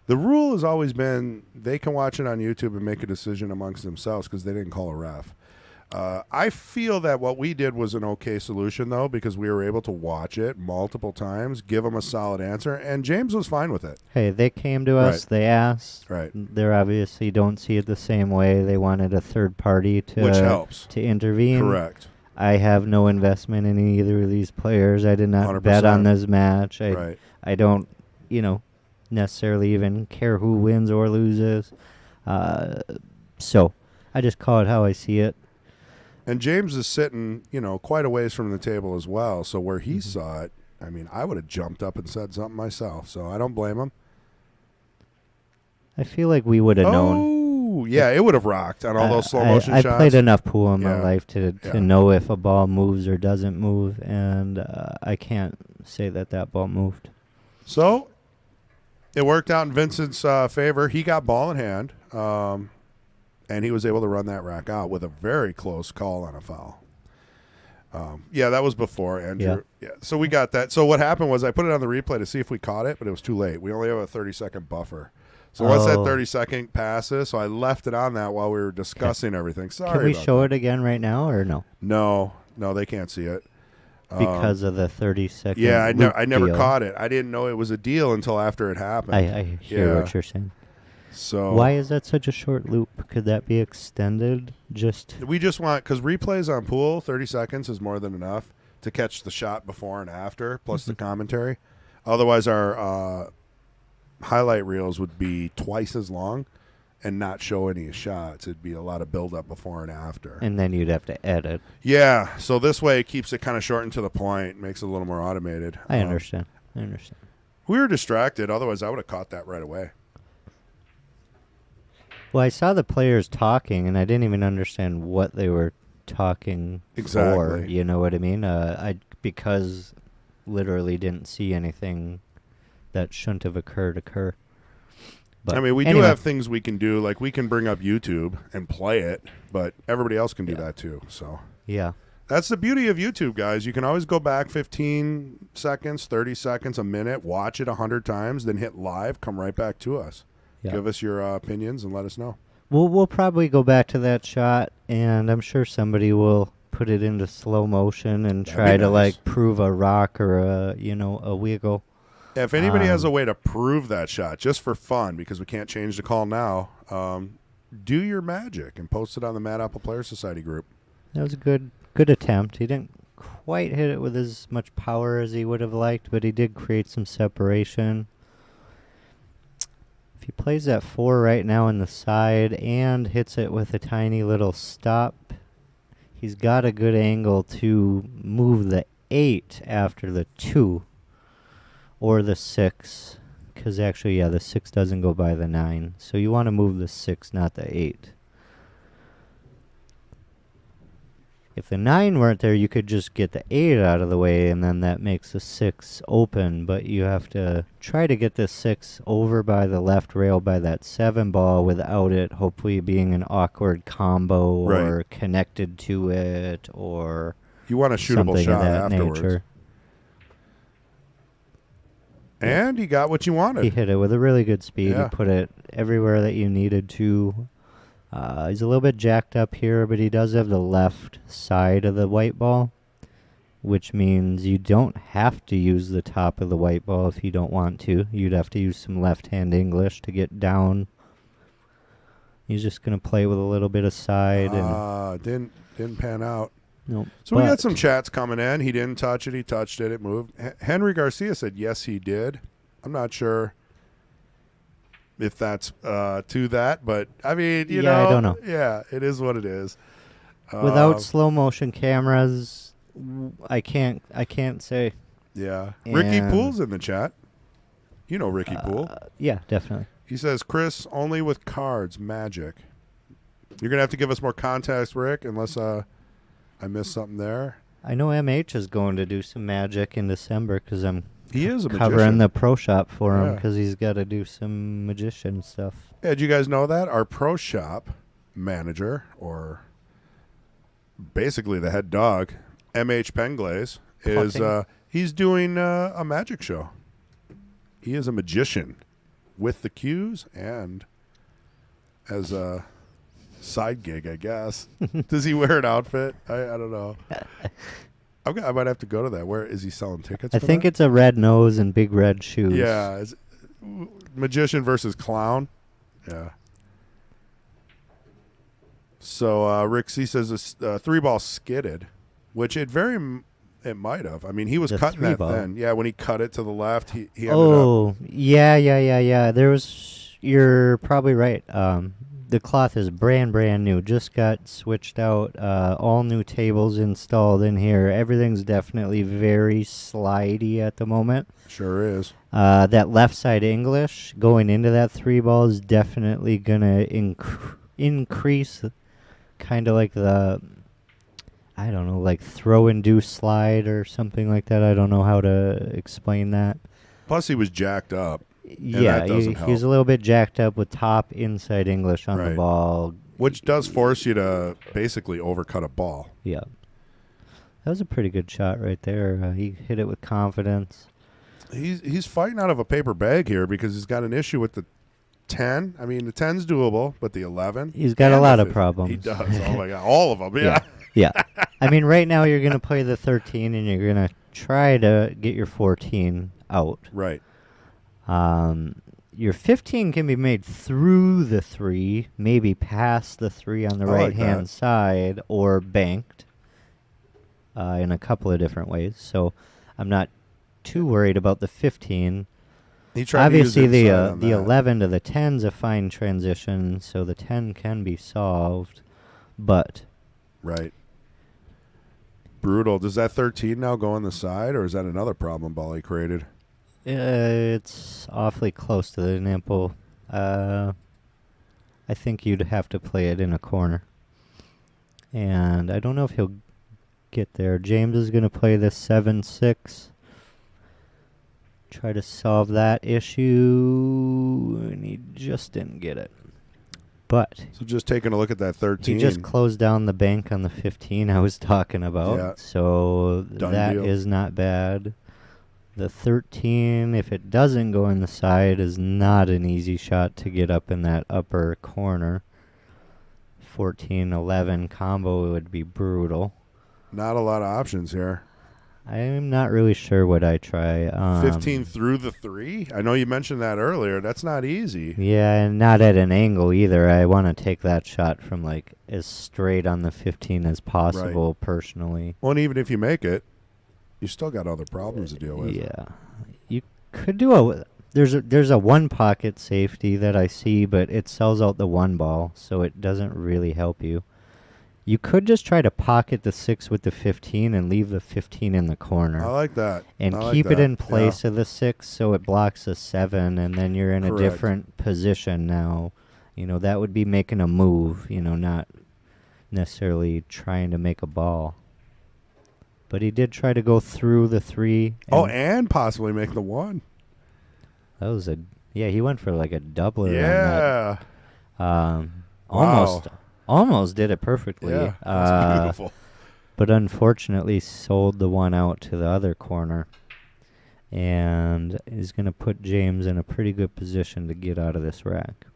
A: The rule has always been they can watch it on YouTube and make a decision amongst themselves because they didn't call a ref. I feel that what we did was an okay solution, though, because we were able to watch it multiple times, give them a solid answer, and James was fine with it.
B: Hey, they came to us.
A: Right.
B: They asked.
A: Right.
B: They obviously don't see it the same way. They wanted a third party to
A: Which helps.
B: to intervene.
A: Correct.
B: I have no investment in either of these players. I did not bet on
A: 100%.
B: this match.
A: Right.
B: I don't, necessarily even care who wins or loses. So I just call it how I see it.
A: And James is sitting, quite a ways from the table as well. So where he saw it, I mean, I would have jumped up and said something myself. So I don't blame him.
B: I feel like we would have known.
A: Oh, yeah, it would have rocked on all those slow motion
B: I
A: shots.
B: played enough pool in my
A: Yeah.
B: life to
A: Yeah.
B: know if a ball moves or doesn't move, and I can't say that ball moved.
A: So it worked out in Vincent's favor. He got ball in hand, and he was able to run that rack out with a very close call on a foul. Yeah, that was before Andrew. Yeah. So we got that. So what happened was I put it on the replay to see if we caught it, but it was too late. We only have a 30-second buffer. So once that 30-second passes, so I left it on that while we were discussing everything. Sorry.
B: Can we
A: about
B: show
A: that.
B: it again right now or no?
A: No, they can't see it.
B: Because of the 30-second
A: Yeah,
B: loop
A: I never
B: deal.
A: caught it. I didn't know it was a deal until after it happened.
B: I hear
A: Yeah.
B: what you're saying.
A: So
B: Why is that such a short loop? Could that be extended? Just
A: we just want, because replays on pool, 30 seconds is more than enough to catch the shot before and after, plus the commentary. Otherwise, our highlight reels would be twice as long and not show any shots. It'd be a lot of build-up before and after.
B: and then you'd have to edit.
A: Yeah, so this way it keeps it kind of short and to the point, makes it a little more automated.
B: I understand.
A: We were distracted. Otherwise, I would have caught that right away.
B: Well, I saw the players talking, and I didn't even understand what they were talking for.
A: Exactly.
B: You know what I mean? Because literally didn't see anything that shouldn't have occur. But
A: I mean, we do
B: anyway,
A: have things we can do. Like, we can bring up YouTube and play it, but everybody else can do that too. So
B: Yeah.
A: that's the beauty of YouTube, guys. You can always go back 15 seconds, 30 seconds, a minute, watch it 100 times, then hit live, come right back to us.
B: Yeah.
A: Give us your opinions and let us know.
B: We'll probably go back to that shot, and I'm sure somebody will put it into slow motion and
A: That'd
B: try
A: be
B: to
A: nice.
B: prove a rock or a wiggle.
A: If anybody has a way to prove that shot, just for fun, because we can't change the call now, do your magic and post it on the Mad Apple Player Society group.
B: That was a good attempt. He didn't quite hit it with as much power as he would have liked, but he did create some separation. If he plays that 4 right now in the side and hits it with a tiny little stop, he's got a good angle to move the 8 after the 2 or the 6, because actually, yeah, the 6 doesn't go by the 9. So you want to move the 6, not the 8. If the 9 weren't there, you could just get the 8 out of the way, and then that makes the 6 open. But you have to try to get the 6 over by the left rail by that 7 ball without it hopefully being an awkward combo or
A: Right.
B: connected to it or
A: You want a shootable
B: something
A: shot
B: of that
A: afterwards.
B: nature.
A: And he got what you wanted.
B: He hit it with a really good speed.
A: Yeah.
B: He put it everywhere that you needed to. He's a little bit jacked up here, but he does have the left side of the white ball, which means you don't have to use the top of the white ball if you don't want to. You'd have to use some left-hand English to get down. He's just going to play with a little bit of side.
A: Didn't pan out.
B: Nope.
A: So we got
B: But
A: some chats coming in. He didn't touch it. He touched it. It moved. Henry Garcia said, yes, he did. I'm not sure if that's to that, but I mean, you know.
B: I don't know.
A: Yeah, it is what it is.
B: Without slow motion cameras, I can't say.
A: Yeah. Ricky
B: And-
A: Pool's in the chat. You know Ricky Pool.
B: Yeah, definitely.
A: He says, Chris, only with cards, magic. You're going to have to give us more context, Rick, unless I missed something there.
B: I know MH is going to do some magic in December because I'm
A: He is a
B: covering
A: magician.
B: the pro shop for him
A: Yeah.
B: because he's got to do some magician stuff.
A: Yeah, did you guys know that? Our pro shop manager, or basically the head dog, MH Penglaze, is he's doing a magic show. He is a magician with the cues and as a side gig, I guess. Does he wear an outfit? I don't know. I might have to go to that. Where is he selling tickets?
B: I
A: for
B: think
A: that?
B: it's a red nose and big red shoes.
A: Yeah, magician versus clown. Yeah. So Rick C says this 3-ball skidded, which it might have. I mean, he was
B: The
A: cutting that
B: 3-ball.
A: thin. Yeah, when he cut it to the left, he ended up.
B: Oh, yeah. You're probably right. The cloth is brand new. Just got switched out. All new tables installed in here. Everything's definitely very slidey at the moment.
A: Sure is.
B: That left side English going into that 3-ball is definitely gonna increase, kind of like the, I don't know, like throw and do slide or something like that. I don't know how to explain that.
A: Plus, he was jacked up,
B: Yeah,
A: that doesn't
B: he's
A: help.
B: a little bit jacked up with top inside English on the
A: Right.
B: ball.
A: which does force you to basically overcut a ball.
B: Yeah. That was a pretty good shot right there. He hit it with confidence.
A: He's fighting out of a paper bag here because he's got an issue with the 10. I mean, the 10's doable, but the 11.
B: He's got
A: and
B: a
A: the
B: lot of
A: 15.
B: problems.
A: He does. Oh my god, all of them. Yeah.
B: Yeah. I mean, right now you're going to play the 13 and you're going to try to get your 14 out.
A: Right.
B: Your 15 can be made through the 3, maybe past the 3 on the
A: I like
B: right-hand
A: that.
B: side, or banked in a couple of different ways. So I'm not too worried about the 15.
A: He tried
B: Obviously,
A: to use inside on
B: the
A: that.
B: 11 to the 10 is a fine transition, so the 10 can be solved. But
A: Right. Brutal. Does that 13 now go on the side, or is that another problem ball he created?
B: it's awfully close to the nipple. I think you'd have to play it in a corner. And I don't know if he'll get there. James is going to play this 7-6. Try to solve that issue. And he just didn't get it. But
A: So just taking a look at that 13.
B: he just closed down the bank on the 15 I was talking about.
A: Yeah.
B: So
A: Done
B: that
A: deal.
B: is not bad. The 13, if it doesn't go in the side, is not an easy shot to get up in that upper corner. 14-11 combo would be brutal.
A: Not a lot of options here.
B: I'm not really sure what I try.
A: 15 through the 3? I know you mentioned that earlier. That's not easy.
B: Yeah, and not at an angle either. I want to take that shot from like as straight on the 15 as possible personally.
A: Well, and even if you make it, you still got other problems to deal with.
B: Yeah. You could do there's a one pocket safety that I see, but it sells out the one ball, so it doesn't really help you. You could just try to pocket the 6 with the 15 and leave the 15 in the corner.
A: I like that.
B: And
A: I like
B: keep it
A: that.
B: in place of the 6 so it blocks a 7, and then you're in a
A: Correct.
B: different position now. You know, that would be making a move, not necessarily trying to make a ball. But he did try to go through the 3.
A: Oh, and possibly make the 1.
B: That was he went for like a doubler
A: Yeah.
B: on that. Almost did it perfectly.
A: Yeah. That's beautiful.
B: But unfortunately sold the one out to the other corner. And is going to put James in a pretty good position to get out of this rack.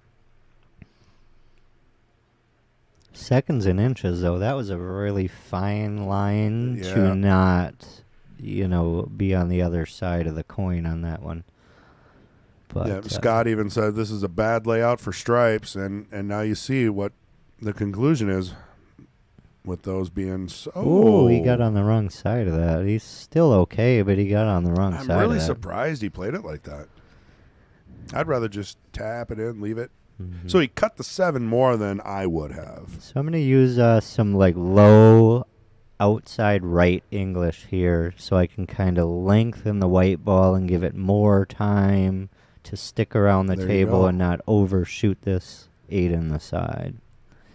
B: Seconds and inches, though, that was a really fine line
A: Yeah.
B: to not, be on the other side of the coin on that one. But
A: Yeah, Scott even said this is a bad layout for stripes, and now you see what the conclusion is with those being so...
B: Oh, he got on the wrong side of that. He's still okay, but he got on the wrong
A: I'm
B: side
A: really
B: of that.
A: surprised he played it like that. I'd rather just tap it in, leave it.
B: Mhm.
A: So he cut the 7 more than I would have.
B: So I'm going to use some like low outside right English here so I can kind of lengthen the white ball and give it more time to stick around the
A: There you
B: table
A: go.
B: and not overshoot this 8 in the side.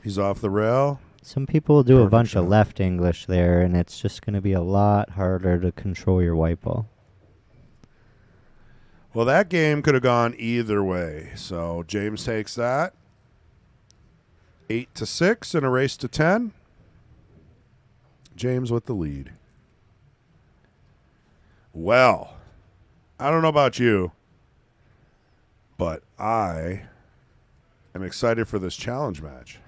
A: He's off the rail.
B: Some people do a
A: Perfect
B: bunch
A: shot.
B: of left English there, and it's just going to be a lot harder to control your white ball.
A: Well, that game could have gone either way. So James takes that. 8-6 in a race to 10. James with the lead. Well, I don't know about you, but I am excited for this challenge match.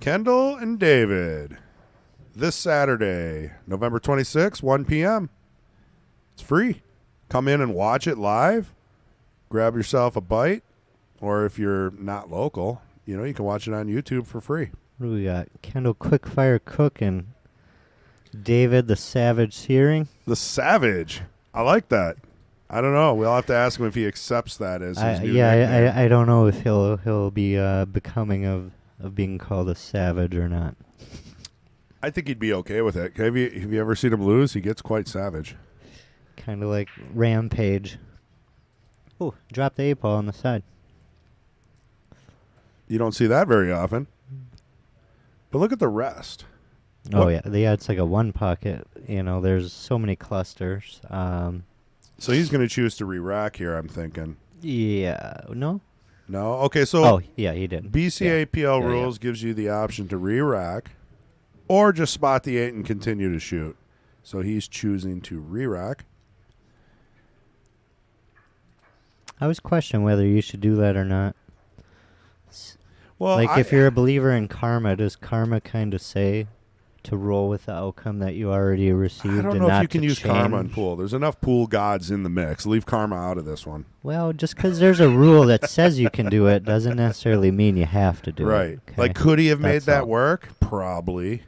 A: Kendall and David, this Saturday, November 26th, 1 p.m. It's free. Come in and watch it live. Grab yourself a bite. Or if you're not local, you can watch it on YouTube for free.
B: What do we got? Kendall Quickfire Cook and David the Savage Searing.
A: The Savage. I like that. I don't know. We'll have to ask him if he accepts that as his new nickname.
B: I don't know if he'll be becoming of being called a savage or not.
A: I think he'd be okay with it. Have you ever seen him lose? He gets quite savage.
B: Kind of like Rampage. Oh, drop the 8 ball on the side.
A: You don't see that very often. But look at the rest.
B: Oh,
A: What-
B: yeah. It's like a one pocket. There's so many clusters.
A: So he's going to choose to re-rack here, I'm thinking.
B: Yeah. No?
A: No? Okay, so
B: Oh, yeah, he did.
A: BCAPL
B: Yeah,
A: rules gives you the option to re-rack or just spot the 8 and continue to shoot. So he's choosing to re-rack.
B: I was questioning whether you should do that or not.
A: Well,
B: Like, if you're a believer in karma, does karma kind of say to roll with the outcome that you already received.
A: I don't
B: and
A: know if
B: not
A: you can
B: to
A: use karma in
B: change.
A: pool. There's enough pool gods in the mix. Leave karma out of this one.
B: Well, just because there's a rule that says you can do it doesn't necessarily mean you have to do
A: Right.
B: it. Okay?
A: Like, could he have made
B: That's
A: that
B: all.
A: work? Probably.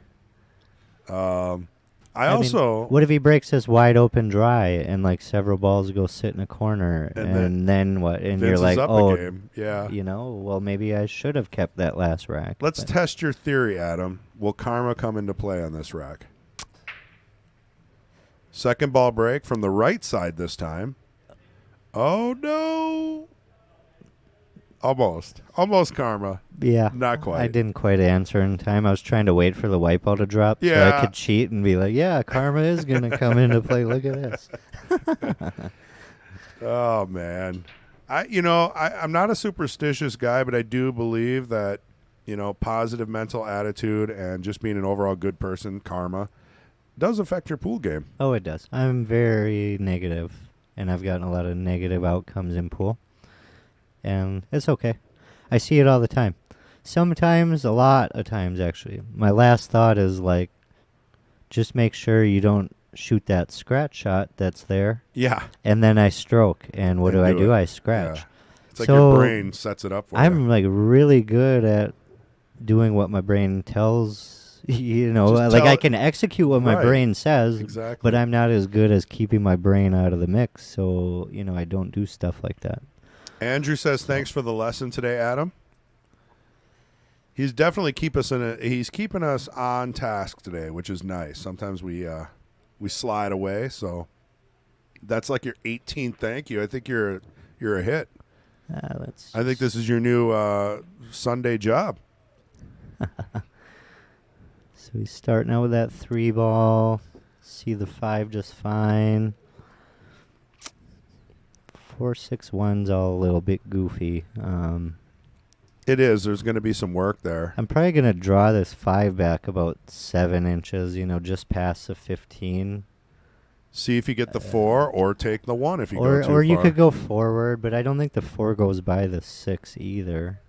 A: I
B: mean,
A: also...
B: what if he breaks this wide open dry and like several balls go sit in a corner
A: And
B: then what? And
A: Vince
B: you're like,
A: is up
B: oh,
A: a game. Yeah.
B: you know, well maybe I should have kept that last rack.
A: Let's
B: but-
A: test your theory, Adam. Will karma come into play on this rack? Second ball break from the right side this time. Oh, no. Almost karma.
B: Yeah.
A: Not quite.
B: I didn't quite answer in time. I was trying to wait for the wipe out to drop so
A: Yeah.
B: I could cheat and be like, yeah, karma is going to come into play. Look at this.
A: Oh, man. I'm not a superstitious guy, but I do believe that, positive mental attitude and just being an overall good person, karma, does affect your pool game.
B: Oh, it does. I'm very negative, and I've gotten a lot of negative outcomes in pool. And it's okay. I see it all the time. Sometimes, a lot of times, actually. My last thought is, like, just make sure you don't shoot that scratch shot that's there.
A: Yeah.
B: And then I stroke. And what
A: And
B: do I
A: do
B: do?
A: it.
B: I scratch.
A: Yeah. It's like
B: So,
A: your brain sets it up for you.
B: I'm, like, really good at doing what my brain tells,
A: Just
B: like
A: tell
B: I
A: it-
B: can execute what my
A: Right.
B: brain says,
A: Exactly.
B: but I'm not as good as keeping my brain out of the mix. So, I don't do stuff like that.
A: Andrew says, thanks for the lesson today, Adam. He's definitely he's keeping us on task today, which is nice. Sometimes we slide away, so that's like your 18th thank you. I think you're a hit. I think this is your new Sunday job.
B: So he's starting out with that 3 ball. See the 5 just fine. 4-6-1's all a little bit goofy.
A: It is. There's going to be some work there.
B: I'm probably going to draw this 5 back about 7 inches, just past the 15.
A: See if you get the 4 or take the 1 if you go too
B: Or you
A: far.
B: could go forward, but I don't think the 4 goes by the 6 either.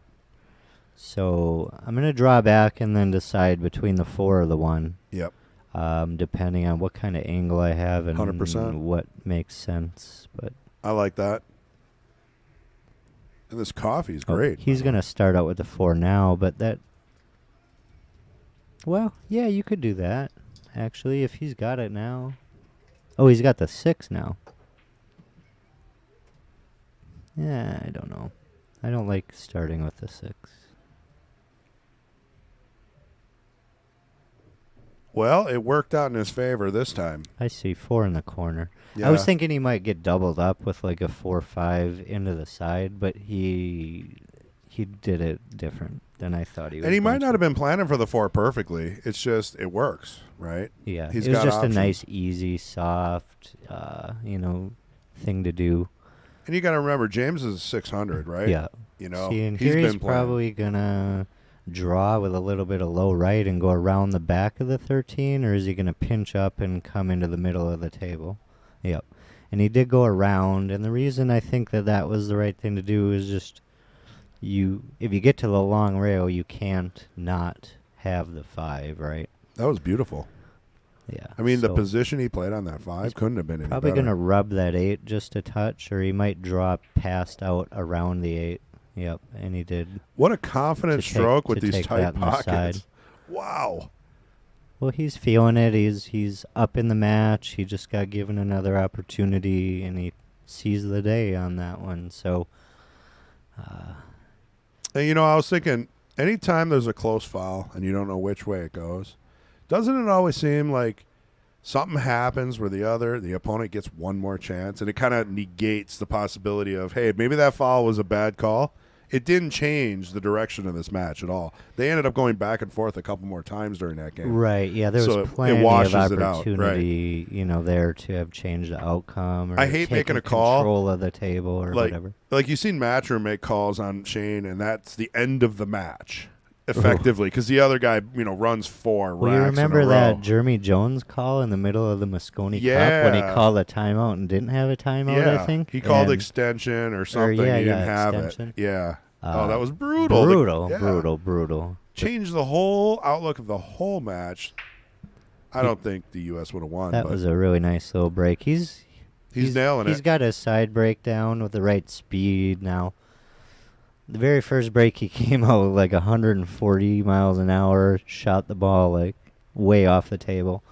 B: So I'm going to draw back and then decide between the 4 or the 1.
A: Yep.
B: Depending on what kind of angle I have and
A: 100%.
B: what makes sense. But
A: I like that. And this coffee is
B: oh,
A: great.
B: he's going to start out with the 4 now, but that... Well, yeah, you could do that, actually, if he's got it now. Oh, he's got the 6 now. Yeah, I don't know. I don't like starting with the 6.
A: Well, it worked out in his favor this time.
B: I see 4 in the corner.
A: Yeah.
B: I was thinking he might get doubled up with like a 4-5 into the side, but he did it different than I thought he would.
A: And he might not have been planning for the 4 perfectly. It's just, it works, right?
B: Yeah,
A: He's
B: it was
A: got
B: just
A: options.
B: a nice, easy, soft, thing to do.
A: And you got to remember, James is 600, right?
B: Yeah.
A: See,
B: and
A: he's
B: here he's
A: been playing.
B: probably gonna draw with a little bit of low right and go around the back of the 13, or is he gonna pinch up and come into the middle of the table? Yep. And he did go around, and the reason I think that was the right thing to do is just if you get to the long rail, you can't not have the 5, right?
A: That was beautiful.
B: Yeah.
A: I mean, the
B: so
A: position he played on that 5 couldn't have been any
B: probably
A: better.
B: gonna rub that 8 just a touch, or he might draw past out around the 8. Yep, and he did.
A: What a confident
B: to
A: stroke
B: take-
A: with
B: to
A: these
B: take
A: tight
B: that in the side.
A: pockets. Wow.
B: Well, he's feeling it. He's up in the match. He just got given another opportunity, and he seized the day on that one. So,
A: And, I was thinking, anytime there's a close foul and you don't know which way it goes, doesn't it always seem like something happens where the opponent gets one more chance, and it kind of negates the possibility of, hey, maybe that foul was a bad call. It didn't change the direction of this match at all. They ended up going back and forth a couple more times during that game.
B: right, yeah, there
A: So
B: was
A: it
B: plenty of
A: washes it out,
B: opportunity, there to have changed the outcome. Or
A: I hate making
B: taken
A: a call,
B: control of the table or whatever.
A: Like you've seen Matchroom make calls on Shane, and that's the end of the match, effectively, because the other guy, runs 4
B: Well,
A: racks
B: you remember
A: in a
B: that
A: row.
B: Jeremy Jones call in the middle of the Moscone
A: Yeah.
B: Cup when he called a timeout and didn't have a timeout,
A: Yeah,
B: I think?
A: he called
B: And-
A: extension or something.
B: yeah,
A: he didn't
B: yeah,
A: have
B: extension.
A: it. Yeah. That was brutal.
B: Brutal,
A: Yeah.
B: brutal.
A: Changed the whole outlook of the whole match. I don't think the U.S. would have won.
B: That
A: but
B: was a really nice little break. He's
A: nailing
B: He's
A: it.
B: got his side break down with the right speed now. The very first break, he came out with like 140 miles an hour, shot the ball like way off the table.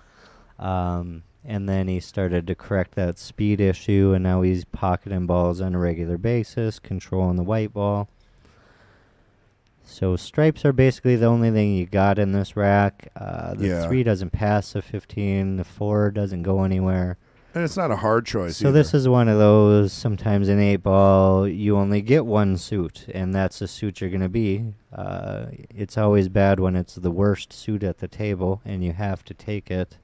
B: And then he started to correct that speed issue, and now he's pocketing balls on a regular basis, controlling the white ball. So stripes are basically the only thing you got in this rack. The 3 doesn't pass the 15. The 4 doesn't go anywhere.
A: And it's not a hard choice
B: So
A: either.
B: this is one of those, sometimes in 8-ball, you only get one suit, and that's the suit you're going to be. It's always bad when it's the worst suit at the table, and you have to take it.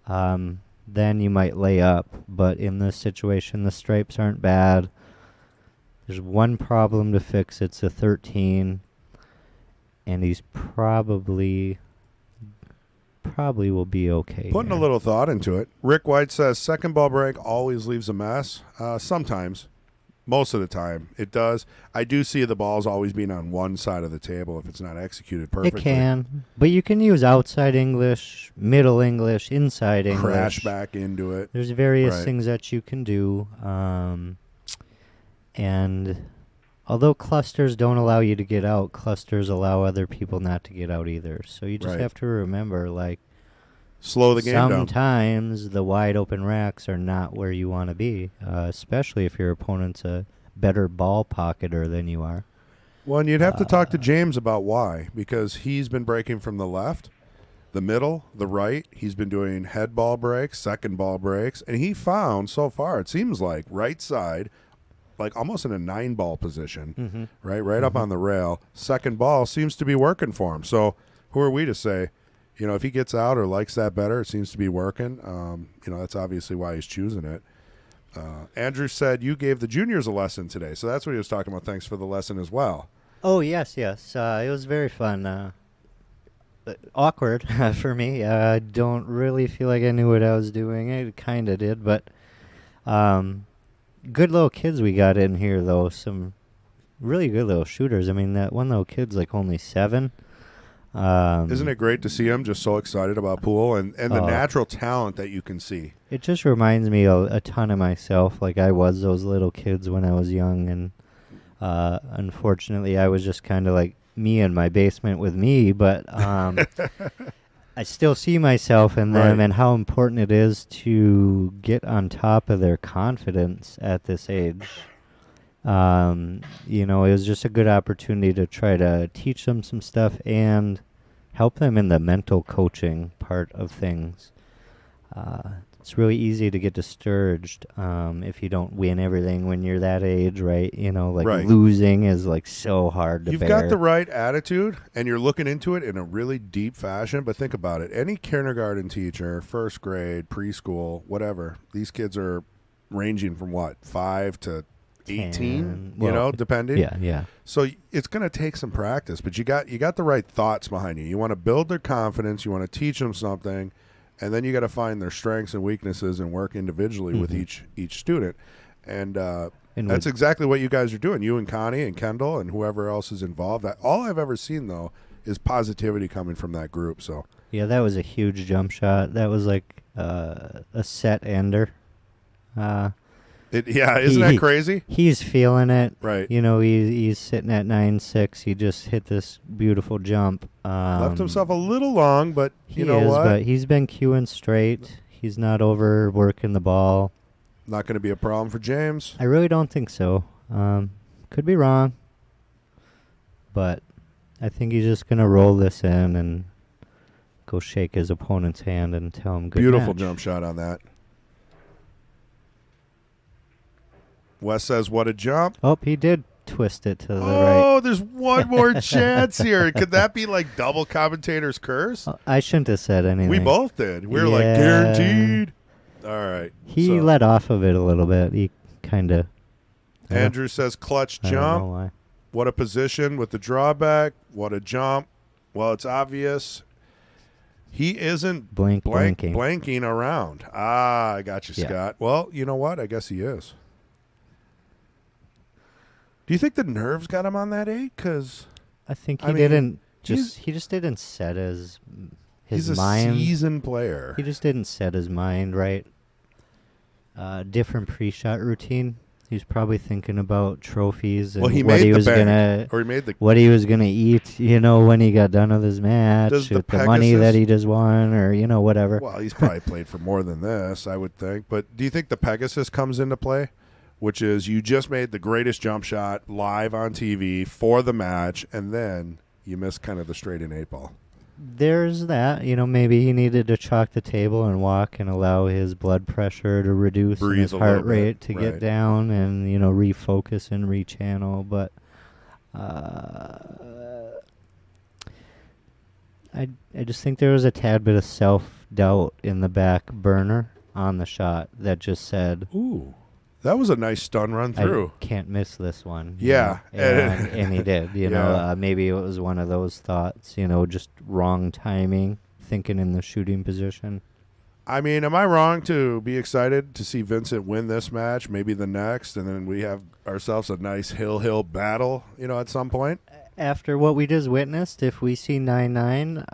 B: Then you might lay up, but in this situation, the stripes aren't bad. There's one problem to fix. It's a 13, and he's probably will be okay.
A: Putting a little thought into it. Rick White says second ball break always leaves a mess. Sometimes. Most of the time it does. I do see the balls always being on one side of the table if it's not executed perfectly.
B: It can, but you can use outside English, middle English, inside English.
A: Crash back into it.
B: There's various
A: Right.
B: things that you can do. And although clusters don't allow you to get out, clusters allow other people not to get out either. So you just
A: Right.
B: have to remember, like,
A: Slow the game down.
B: sometimes the wide open racks are not where you want to be, especially if your opponent's a better ball pocketer than you are.
A: Well, and you'd have to talk to James about why, because he's been breaking from the left, the middle, the right. He's been doing head ball breaks, second ball breaks, and he found so far, it seems like, right side, like almost in a 9-ball position, right up on the rail. Second ball seems to be working for him. So who are we to say, if he gets out or likes that better, it seems to be working. That's obviously why he's choosing it. Andrew said you gave the juniors a lesson today, so that's what he was talking about. Thanks for the lesson as well.
B: Oh, yes. It was very fun. Awkward for me. I don't really feel like I knew what I was doing. I kind of did, but good little kids we got in here, though. Some really good little shooters. I mean, that one little kid's like only 7.
A: Isn't it great to see him just so excited about pool and the natural talent that you can see?
B: It just reminds me a ton of myself. Like I was those little kids when I was young, and unfortunately, I was just kind of like me in my basement with me. But I still see myself in them,
A: Right.
B: and how important it is to get on top of their confidence at this age. It was just a good opportunity to try to teach them some stuff and help them in the mental coaching part of things. It's really easy to get discouraged if you don't win everything when you're that age, right?
A: Right.
B: Losing is like so hard to
A: You've
B: bear.
A: got the right attitude, and you're looking into it in a really deep fashion. But think about it. Any kindergarten teacher, first grade, preschool, whatever, these kids are ranging from, 5 to 18,
B: 10,
A: depending.
B: Yeah.
A: So it's going to take some practice, but you got the right thoughts behind you. You want to build their confidence. You want to teach them something, and then you got to find their strengths and weaknesses and work individually with each student. And that's exactly what you guys are doing. You and Connie and Kendall and whoever else is involved. All I've ever seen, though, is positivity coming from that group. So
B: Yeah, that was a huge jump shot. That was like a set ender.
A: Isn't that crazy?
B: He's feeling it.
A: Right.
B: He's sitting at 9.6. He just hit this beautiful jump.
A: Left himself a little long, but
B: He
A: you know
B: is,
A: what?
B: but he's been cueing straight. He's not overworking the ball.
A: Not going to be a problem for James.
B: I really don't think so. Could be wrong. But I think he's just going to roll this in and go shake his opponent's hand and tell him good
A: Beautiful
B: match.
A: jump shot on that. Wes says, what a jump.
B: Oh, he did twist it to the right.
A: Oh, there's one more chance here. Could that be like double commentator's curse?
B: I shouldn't have said anything.
A: We both did. We were like,
B: Yeah.
A: guaranteed. All right.
B: He
A: So,
B: let off of it a little bit. He kind of.
A: Andrew says, clutch
B: I don't know
A: jump.
B: why.
A: What a position with the drawback. What a jump. Well, it's obvious. He isn't
B: Blanking.
A: blanking around. I got you,
B: Yeah.
A: Scott. Well, you know what? I guess he is. Do you think the nerves got him on that 8? Because
B: I think
A: I
B: he
A: mean,
B: didn't
A: he's-
B: he just didn't set his his
A: He's a
B: mind.
A: seasoned player.
B: He just didn't set his mind right. Different pre-shot routine. He was probably thinking about trophies and
A: Well, he
B: what
A: made
B: he
A: the
B: was
A: bank,
B: gonna
A: or he made the.
B: what he was gonna eat. When he got done with his match,
A: Does the
B: with the money that
A: Pegasus-
B: he just won, or whatever.
A: Well, he's probably played for more than this, I would think. But do you think the Pegasus comes into play? Which is you just made the greatest jump shot live on TV for the match, and then you missed kind of the straight in 8-ball.
B: There's that. Maybe he needed to chalk the table and walk and allow his blood pressure to reduce and
A: Breathe
B: his
A: a
B: heart
A: little bit,
B: rate to
A: right.
B: get down and, refocus and rechannel. But I just think there was a tad bit of self-doubt in the back burner on the shot that just said,
A: Ooh. That was a nice stun run through.
B: I can't miss this one.
A: Yeah.
B: And he did.
A: Yeah.
B: Maybe it was one of those thoughts, just wrong timing, thinking in the shooting position.
A: I mean, am I wrong to be excited to see Vincent win this match, maybe the next, and then we have ourselves a nice hill battle, at some point?
B: After what we just witnessed, if we see 9-9,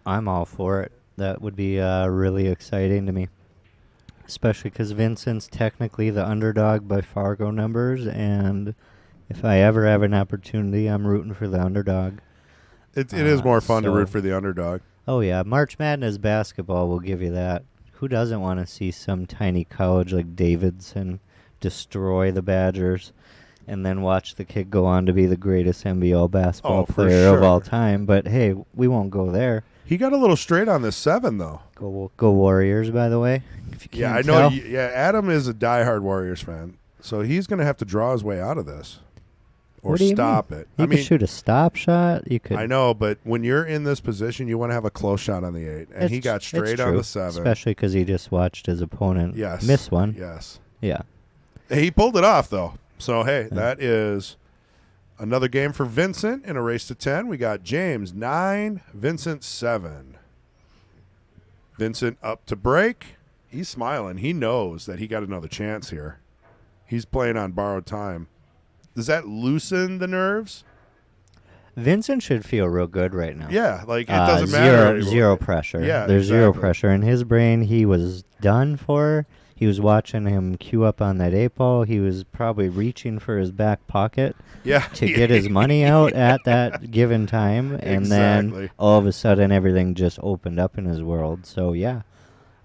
B: I'm all for it. That would be really exciting to me. Especially because Vincent's technically the underdog by Fargo numbers, and if I ever have an opportunity, I'm rooting for the underdog.
A: It is more fun to
B: so-
A: root for the underdog.
B: Oh, yeah. March Madness basketball will give you that. Who doesn't want to see some tiny college like Davidson destroy the Badgers and then watch the kid go on to be the greatest NBL basketball
A: for
B: player of
A: sure.
B: all time? But, hey, we won't go there.
A: He got a little straight on this 7, though.
B: Go Warriors, by the way. If you
A: Yeah, I
B: can't
A: know.
B: tell.
A: Adam is a diehard Warriors fan, so he's going to have to draw his way out of this or
B: What do you
A: stop
B: mean?
A: it.
B: You
A: I
B: could
A: mean,
B: shoot a stop shot. You could.
A: I know, but when you're in this position, you want to have a close shot on the 8, and he got straight on the 7.
B: Especially because he just watched his opponent
A: Yes.
B: miss one.
A: Yes.
B: Yeah.
A: He pulled it off, though. So, hey, that is another game for Vincent in a race to 10. We got James 9, Vincent 7. Vincent up to break. He's smiling. He knows that he got another chance here. He's playing on borrowed time. Does that loosen the nerves?
B: Vincent should feel real good right now.
A: Yeah, like it doesn't matter anymore.
B: Zero pressure.
A: Yeah,
B: there's zero
A: exactly.
B: pressure in his brain. He was done for. He was watching him queue up on that 8-ball. He was probably reaching for his back pocket
A: Yeah,
B: to get his money out at that given time, and
A: Exactly.
B: then all of a sudden everything just opened up in his world. So yeah,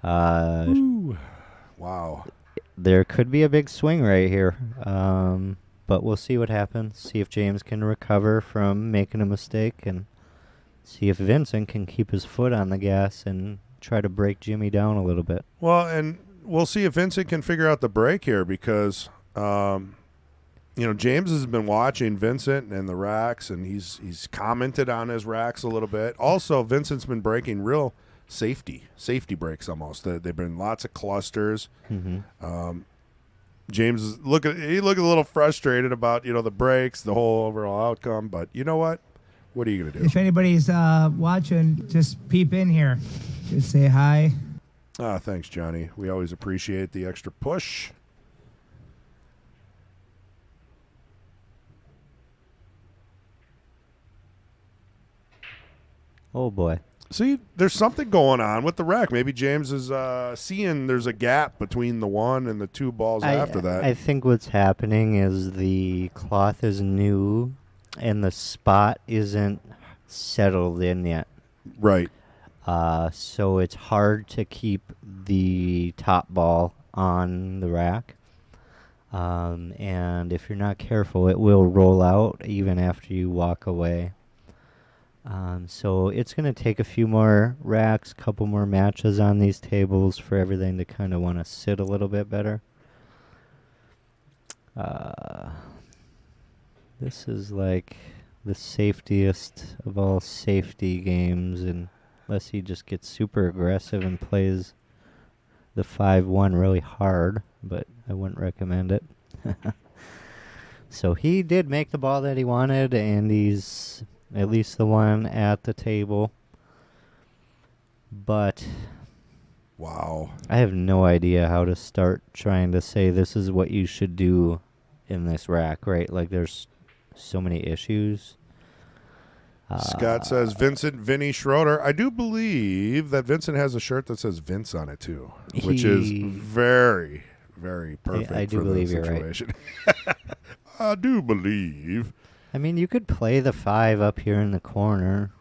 A: Ooh. Wow.
B: there could be a big swing right here. But we'll see what happens. See if James can recover from making a mistake, and see if Vincent can keep his foot on the gas and try to break Jimmy down a little bit.
A: Well, and we'll see if Vincent can figure out the break here because, James has been watching Vincent and the racks, and he's commented on his racks a little bit. Also, Vincent's been breaking real safety breaks almost. They've been lots of clusters.
B: Mm-hmm.
A: James is he looked a little frustrated about the breaks, the whole overall outcome. But you know what? What are you gonna do?
E: If anybody's watching, just peep in here. Just say hi.
A: Thanks, Johnny. We always appreciate the extra push.
B: Oh boy.
A: See, there's something going on with the rack. Maybe James is seeing there's a gap between the 1 and the 2 balls after that.
B: I think what's happening is the cloth is new and the spot isn't settled in yet.
A: Right.
B: So it's hard to keep the top ball on the rack. And if you're not careful, it will roll out even after you walk away. So it's going to take a few more racks, couple more matches on these tables for everything to kind of want to sit a little bit better. This is like the safetiest of all safety games, unless he just gets super aggressive and plays the 5-1 really hard, but I wouldn't recommend it. So he did make the ball that he wanted, and he's at least the one at the table. But
A: Wow.
B: I have no idea how to start trying to say this is what you should do in this rack, right? Like there's so many issues.
A: Scott says Vincent Vinny Schroeder. I do believe that Vincent has a shirt that says Vince on it too, which is very, very perfect
B: I do
A: for the
B: believe you're right.
A: situation. I do believe.
B: I mean, you could play the 5 up here in the corner.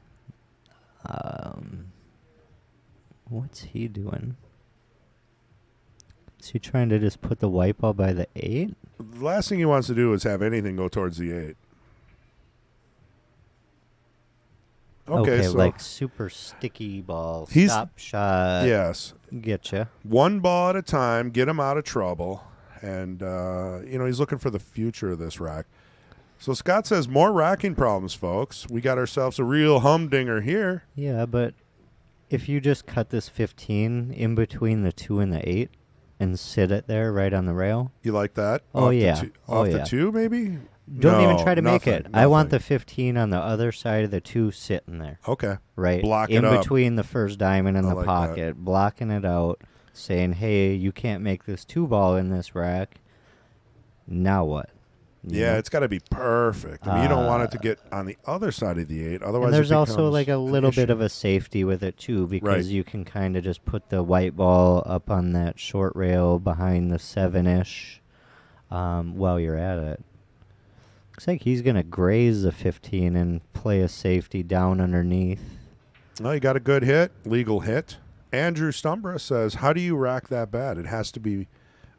B: What's he doing? Is he trying to just put the white ball by the 8?
A: The last thing he wants to do is have anything go towards the 8. Okay, so
B: like super sticky ball,
A: He's-
B: stop shot.
A: yes,
B: Getcha.
A: one ball at a time, get him out of trouble, and he's looking for the future of this rack. So Scott says more racking problems, folks. We got ourselves a real humdinger here.
B: Yeah, but if you just cut this 15 in between the 2 and the 8 and sit it there right on the rail.
A: You like that?
B: Oh,
A: Off
B: yeah.
A: The two,
B: Oh,
A: off
B: yeah.
A: the 2, maybe?
B: Don't even
A: No,
B: try to make
A: nothing,
B: it. I want the
A: nothing.
B: 15 on the other side of the 2 sitting there.
A: Okay.
B: Right.
A: Block
B: in
A: it up.
B: between the first diamond and
A: I
B: the
A: like that.
B: pocket, blocking it out, saying, hey, you can't make this 2 ball in this rack. Now what? You
A: Yeah,
B: know?
A: it's got to be perfect. I mean, you don't want it to get on the other side of the 8. Otherwise,
B: And there's
A: it
B: also
A: becomes
B: like a
A: an
B: little bit
A: issue.
B: of a safety with it too, because
A: Right.
B: you can kind of just put the white ball up on that short rail behind the 7-ish while you're at it. Looks like he's going to graze the 15 and play a safety down underneath.
A: Well, you got a good hit, legal hit. Andrew Stumbra says, how do you rack that bad? It has to be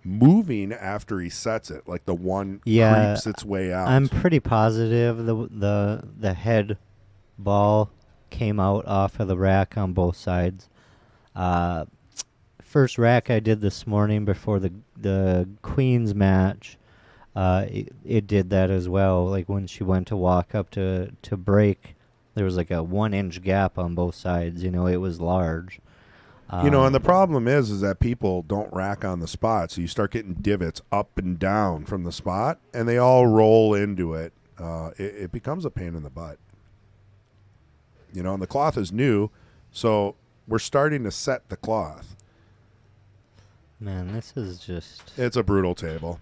A: moving after he sets it, like the one creeps its way out.
B: I'm pretty positive the head ball came out off of the rack on both sides. First rack I did this morning before the Queen's match, it did that as well. Like when she went to walk up to break, there was like a 1-inch gap on both sides. It was large.
A: And the problem is that people don't rack on the spot, so you start getting divots up and down from the spot, and they all roll into it. It becomes a pain in the butt. And the cloth is new, so we're starting to set the cloth.
B: Man, this is just...
A: It's a brutal table.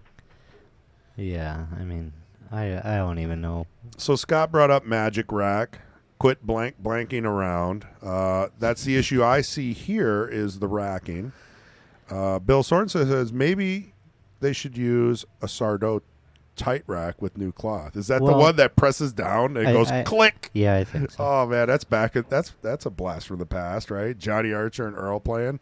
B: Yeah, I mean, I don't even know.
A: So Scott brought up Magic Rack. Quit blanking around. That's the issue I see here is the racking. Bill Sorensen says maybe they should use a Sardo tight rack with new cloth. Is that the
B: Well,
A: one that presses down and it goes click?
B: Yeah, I think so.
A: Oh man, that's back. That's a blast from the past, right? Johnny Archer and Earl playing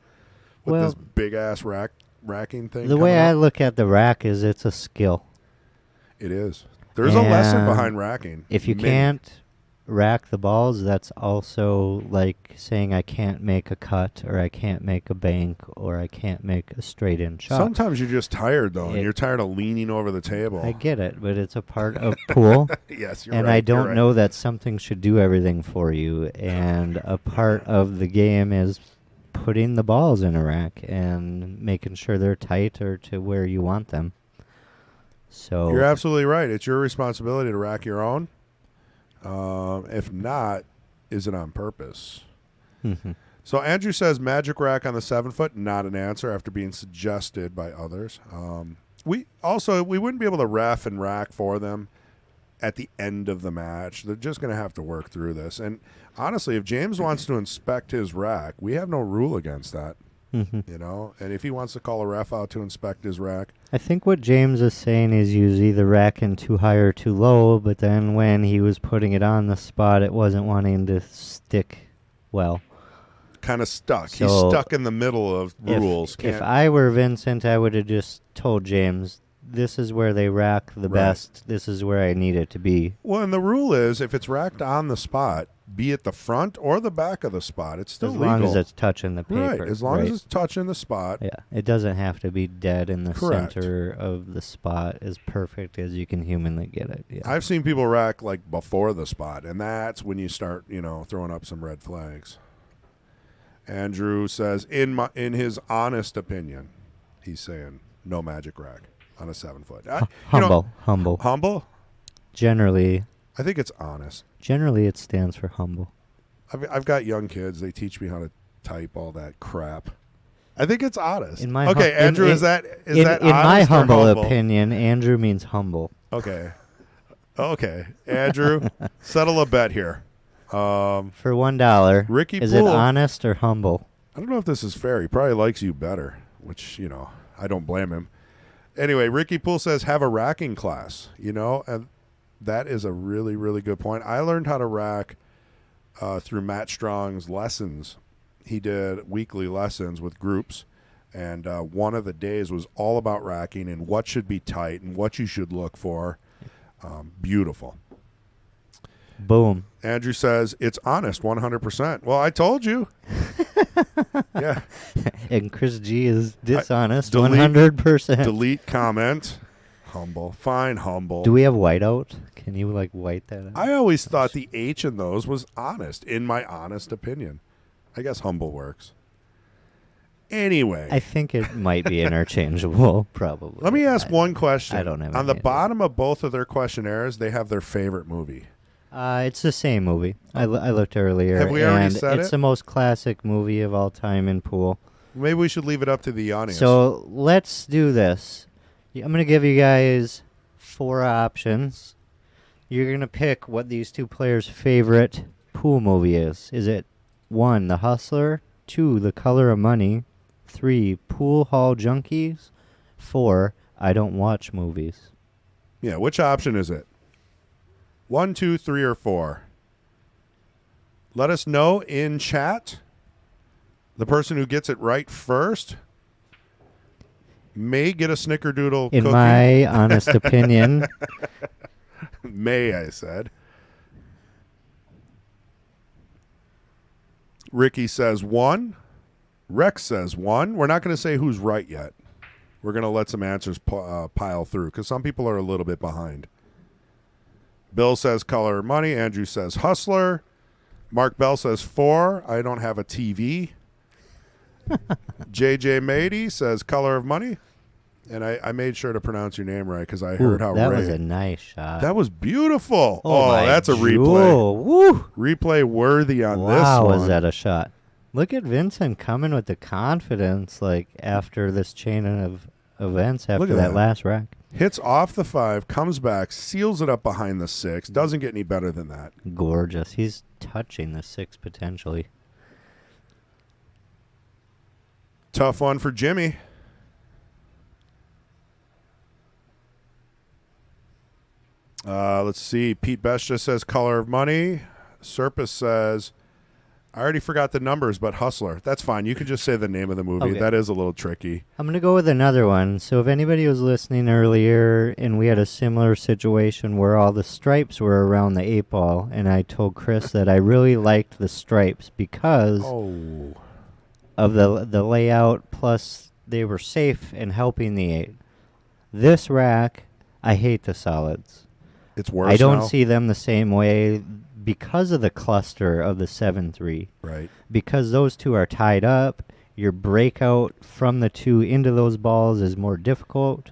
A: with
B: Well,
A: this big ass racking thing.
B: The way
A: coming
B: I
A: up.
B: look at the rack is it's a skill.
A: It is. There's a lesson
B: And
A: behind racking.
B: If you
A: Many.
B: can't rack the balls, that's also like saying I can't make a cut, or I can't make a bank, or I can't make a straight in shot.
A: Sometimes you're just tired though, and
B: It-
A: you're tired of leaning over the table.
B: I get it, but it's a part of pool.
A: Yes, you're
B: And
A: right.
B: I
A: you're
B: don't
A: right.
B: know that something should do everything for you. And a part of the game is putting the balls in a rack and making sure they're tight or to where you want them. So
A: You're absolutely right. It's your responsibility to rack your own. If not, is it on purpose? So Andrew says Magic Rack on the 7-foot, not an answer after being suggested by others. We wouldn't be able to ref and rack for them at the end of the match. They're just going to have to work through this. And honestly, if James wants to inspect his rack, we have no rule against that. And if he wants to call a ref out to inspect his rack,
B: I think what James is saying is use either racking too high or too low, but then when he was putting it on the spot, it wasn't wanting to stick well.
A: kind of stuck.
B: So
A: He's stuck in the middle of rules.
B: If I were Vincent, I would have just told James, this is where they rack the best. This is where I need it to be.
A: Well, and the rule is if it's racked on the spot, be it the front or the back of the spot, it's still
B: As
A: legal.
B: long as it's touching the paper.
A: Right, as long as it's touching the spot.
B: Yeah, it doesn't have to be dead in the
A: Correct.
B: center of the spot, as perfect as you can humanly get it. Yeah.
A: I've seen people rack like before the spot, and that's when you start, throwing up some red flags. Andrew says, in his honest opinion, he's saying no magic rack on a 7-foot.
B: Humble. Generally,
A: I think it's honest.
B: Generally, it stands for humble.
A: I've got young kids. They teach me how to type all that crap. I think it's honest.
B: Okay,
A: Andrew, is that
B: in
A: honest
B: my
A: or
B: humble
A: humble?
B: opinion, Andrew means humble.
A: Okay, Andrew, settle a bet here.
B: For $1,
A: Ricky
B: is it
A: Poole.
B: honest or humble?
A: I don't know if this is fair. He probably likes you better, which, I don't blame him. Anyway, Ricky Poole says, have a racking class, and that is a really, really good point. I learned how to rack through Matt Strong's lessons. He did weekly lessons with groups, and one of the days was all about racking and what should be tight and what you should look for. Beautiful.
B: Boom.
A: Andrew says, it's honest, 100%. Well, I told you. Yeah.
B: And Chris G is dishonest,
A: delete-
B: 100%.
A: Delete comment. Humble. Fine, humble.
B: Do we have whiteout? Can you, white that out?
A: I always thought the H in those was honest, in my honest opinion. I guess humble works. Anyway.
B: I think it might be interchangeable, probably.
A: Let me ask one question.
B: I don't have
A: On the
B: any idea.
A: bottom of both of their questionnaires, they have their favorite movie.
B: It's the same movie. I looked earlier.
A: Have we already
B: and
A: said
B: it's
A: it?
B: the most classic movie of all time in pool.
A: Maybe we should leave it up to the audience.
B: So let's do this. I'm going to give you guys 4 options. You're going to pick what these 2 players' favorite pool movie is. Is it 1, The Hustler, 2, The Color of Money, 3, Pool Hall Junkies, 4, I Don't Watch Movies.
A: Yeah, which option is it? 1, 2, 3, or 4? Let us know in chat. The person who gets it right first may get a snickerdoodle
B: In
A: cookie.
B: my honest opinion,
A: May, I said. Ricky says 1. Rex says 1. We're not going to say who's right yet. We're going to let some answers pile through because some people are a little bit behind. Bill says Color of Money. Andrew says Hustler. Mark Bell says 4. I don't have a TV. JJ Mady says Color of Money. And I made sure to pronounce your name right because I heard how
B: that
A: Ray.
B: was a nice shot.
A: That was beautiful.
B: my
A: That's a replay.
B: jewel. Woo.
A: Replay worthy on this
B: Wow,
A: one.
B: was that a shot? Look at Vincent coming with the confidence, after this chain of events after
A: Look at
B: that
A: that.
B: last rack.
A: Hits off the 5, comes back, seals it up behind the 6. Doesn't get any better than that.
B: Gorgeous. He's touching the 6 potentially.
A: Tough one for Jimmy. Let's see. Pete Best just says Color of Money. Serpus says, I already forgot the numbers, but Hustler. That's fine. You can just say the name of the movie.
B: Okay.
A: That is a little tricky.
B: I'm going to go with another one. So if anybody was listening earlier and we had a similar situation where all the stripes were around the 8 ball, and I told Chris that I really liked the stripes because
A: Oh.
B: of the layout, plus they were safe in helping the 8. This rack, I hate the solids.
A: It's worse
B: I don't
A: now?
B: see them the same way because of the cluster of the 7-3.
A: Right.
B: Because those 2 are tied up, your breakout from the 2 into those balls is more difficult.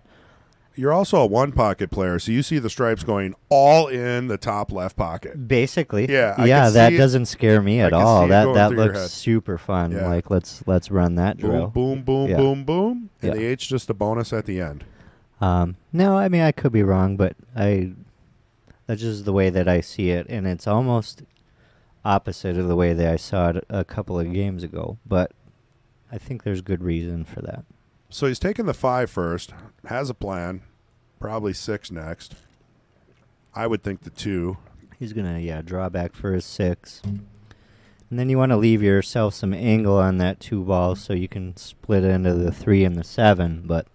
A: You're also a one-pocket player, so you see the stripes going all in the top left pocket.
B: Basically.
A: Yeah, I
B: yeah,
A: can
B: that
A: see it.
B: doesn't scare me at
A: I can
B: all.
A: see it
B: That
A: going
B: that
A: through your
B: looks
A: head.
B: super fun.
A: Yeah.
B: Let's run that drill.
A: Boom, boom, boom,
B: Yeah.
A: boom, boom. And
B: Yeah.
A: the H just a bonus at the end.
B: No, I mean I could be wrong, but that's just the way that I see it, and it's almost opposite of the way that I saw it a couple of games ago. But I think there's good reason for that.
A: So he's taking the 5 first, has a plan, probably 6 next. I would think the 2.
B: He's gonna draw back for his 6, and then you want to leave yourself some angle on that 2 ball so you can split into the 3 and the 7. But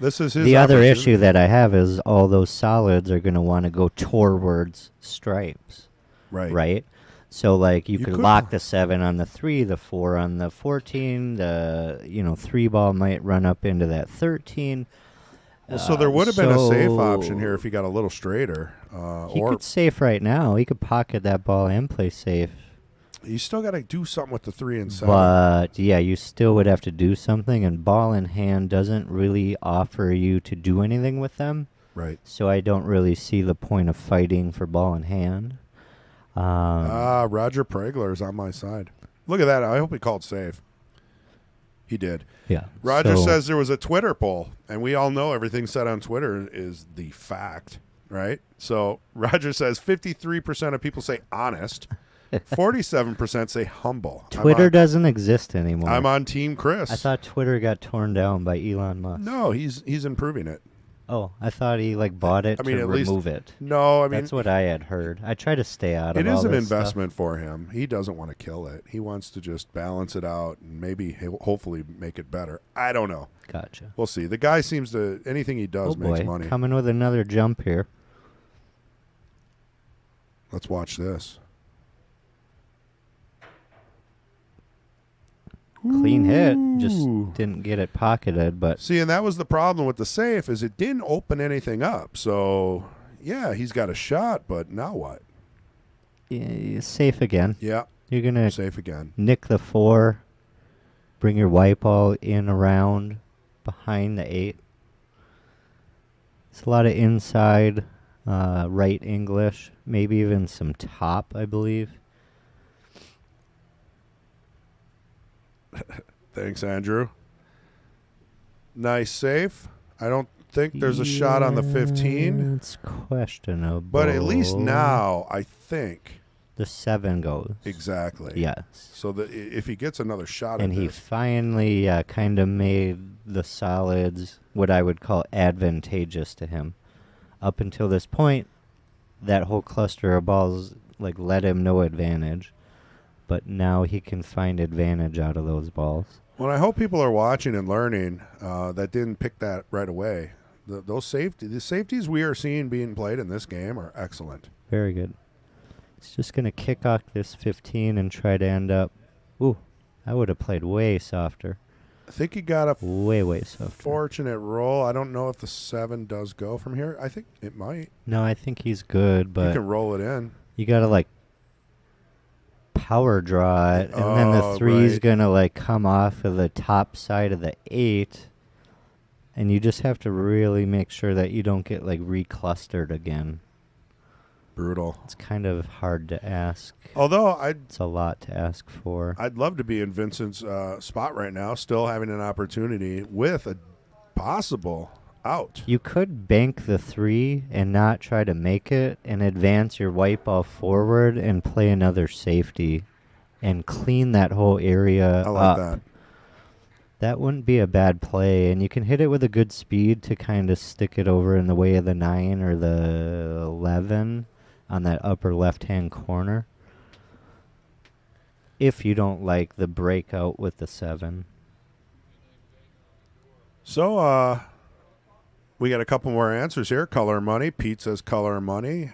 A: This is his
B: the other
A: opportunity.
B: issue that I have is all those solids are gonna want to go towards stripes, right? So you could
A: could-
B: lock the 7 on the 3, the 4 on the 14, the 3 ball might run up into that 13.
A: Well, so there would have been a safe
B: so
A: option here if he got a little straighter.
B: He
A: Or
B: could safe right now. He could pocket that ball and play safe.
A: you still got to do something with the 3 and 7.
B: But, yeah, you still would have to do something, and ball in hand doesn't really offer you to do anything with them.
A: Right.
B: So I don't really see the point of fighting for ball in hand.
A: Roger Pregler is on my side. Look at that. I hope he called safe. He did.
B: Yeah.
A: Roger
B: so-
A: says there was a Twitter poll, and we all know everything said on Twitter is the fact, right? So Roger says 53% of people say honest, 47% say humble.
B: Twitter doesn't exist anymore.
A: I'm on Team Chris.
B: I thought Twitter got torn down by Elon Musk.
A: No, he's improving it.
B: Oh, I thought he bought it
A: I mean,
B: to
A: at least-
B: remove it.
A: No, I mean
B: That's what I had heard. I try to stay out of
A: it
B: all
A: is an
B: this
A: investment for him. He doesn't want to kill it. He wants to just balance it out and maybe hopefully make it better. I don't know.
B: Stuff. Gotcha.
A: We'll see. The guy seems to anything he does
B: Oh boy,
A: makes money.
B: coming with another jump here.
A: Let's watch this.
B: Clean hit. Just
A: Ooh.
B: didn't get it pocketed, but
A: See, and that was the problem with the safe is it didn't open anything up. So, yeah, he's got a shot, but now what?
B: safe again.
A: Yeah,
B: You're going to
A: safe again.
B: nick the 4, bring your white ball in around behind the 8. It's a lot of inside, right English, maybe even some top, I believe.
A: Thanks, Andrew. Nice safe. I don't think there's a shot on the 15,
B: It's questionable.
A: but at least now I think
B: the 7 goes.
A: exactly.
B: Yes.
A: So that if he gets another shot
B: And
A: at
B: he
A: this,
B: finally kind of made the solids what I would call advantageous to him. Up until this point, that whole cluster of balls led him no advantage. But now he can find advantage out of those balls.
A: well, I hope people are watching and learning that didn't pick that right away. The safeties we are seeing being played in this game are excellent.
B: Very good. He's just going to kick off this 15 and try to end up... Ooh, I would have played way softer.
A: I think he got a
B: Way softer.
A: fortunate roll. I don't know if the 7 does go from here. I think it might.
B: No, I think he's good,
A: You
B: but
A: can roll it in.
B: you got to power draw it, and then the
A: Oh,
B: 3 is
A: right.
B: going to come off of the top side of the 8, and you just have to really make sure that you don't get reclustered again.
A: Brutal.
B: It's kind of hard to ask.
A: Although
B: It's a lot to ask for.
A: I'd love to be in Vincent's spot right now, still having an opportunity with a possible out.
B: You could bank the 3 and not try to make it and advance your white ball forward and play another safety and clean that whole area
A: I like
B: up.
A: that.
B: That wouldn't be a bad play, and you can hit it with a good speed to kind of stick it over in the way of the 9 or the 11 on that upper left-hand corner. If you don't like the breakout with the 7.
A: So, we got a couple more answers here. Color money. Pete says color money.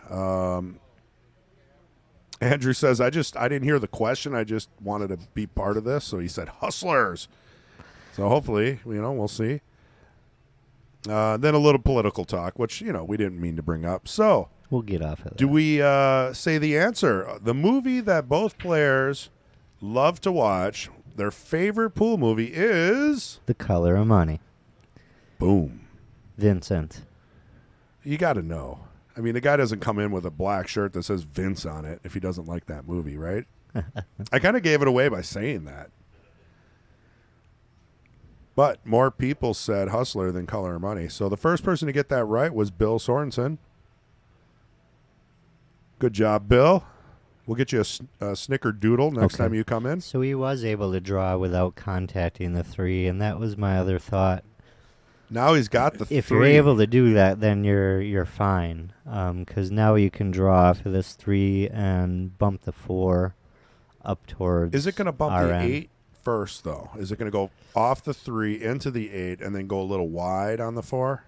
A: Andrew says, I didn't hear the question. I just wanted to be part of this. So he said hustlers. So hopefully, we'll see. Then a little political talk, which, we didn't mean to bring up. So
B: We'll get off of that.
A: do we say the answer? The movie that both players love to watch, their favorite pool movie is...
B: The Color of Money.
A: Boom.
B: Vincent.
A: You got to know. I mean, the guy doesn't come in with a black shirt that says Vince on it if he doesn't like that movie, right? I kind of gave it away by saying that. But more people said Hustler than Color of Money. So the first person to get that right was Bill Sorensen. Good job, Bill. We'll get you a snickerdoodle next
B: Okay.
A: time you come in.
B: So he was able to draw without contacting the 3, and that was my other thought.
A: Now he's got the
B: If
A: 3.
B: you're able to do that, then you're fine. Because now you can draw off of this 3 and bump the 4 up towards.
A: Is it going to bump
B: our
A: the
B: end.
A: 8 first, though? Is it going to go off the 3 into the 8 and then go a little wide on the 4?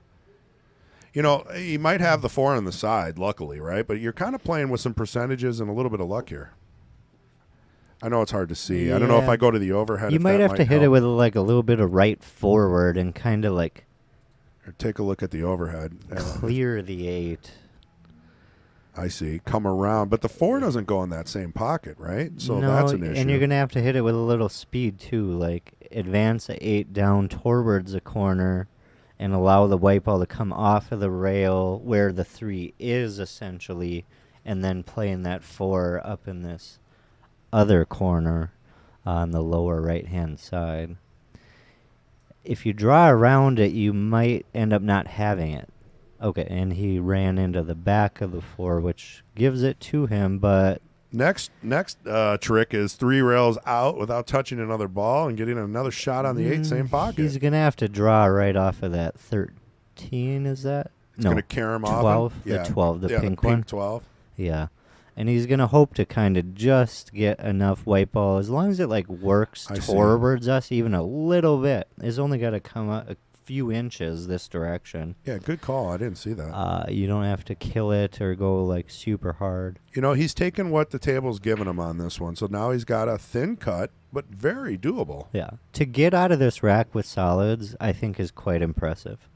A: You might have the 4 on the side, luckily, right? But you're kind of playing with some percentages and a little bit of luck here. I know it's hard to see. I don't know if
B: Yeah.
A: I go to the overhead.
B: You
A: if
B: might
A: that
B: have to hit it
A: help.
B: with a little bit of right forward and kind of
A: Or take a look at the overhead.
B: clear the 8.
A: I see. Come around. But the 4 doesn't go in that same pocket, right? So
B: no,
A: that's an issue.
B: and you're going to have to hit it with a little speed too, advance the 8 down towards the corner and allow the white ball to come off of the rail where the 3 is essentially, and then playing that 4 up in this other corner on the lower right-hand side. If you draw around it, you might end up not having it. Okay, and he ran into the back of the 4, which gives it to him, but
A: Next trick is 3 rails out without touching another ball and getting another shot on the 8, same pocket.
B: He's going to have to draw right off of that 13, is that?
A: He's going to carry him off.
B: 12, the 12, the pink
A: the
B: one.
A: 12.
B: Yeah. And he's going to hope to kind of just get enough white ball. As long as it, like, works towards us even a little bit. It's only got to come a few inches this direction.
A: Yeah, good call. I didn't see that.
B: You don't have to kill it or go, like, super hard.
A: You know, he's taken what the table's given him on this one. So now he's got a thin cut, but very doable.
B: Yeah. To get out of this rack with solids, I think is quite impressive.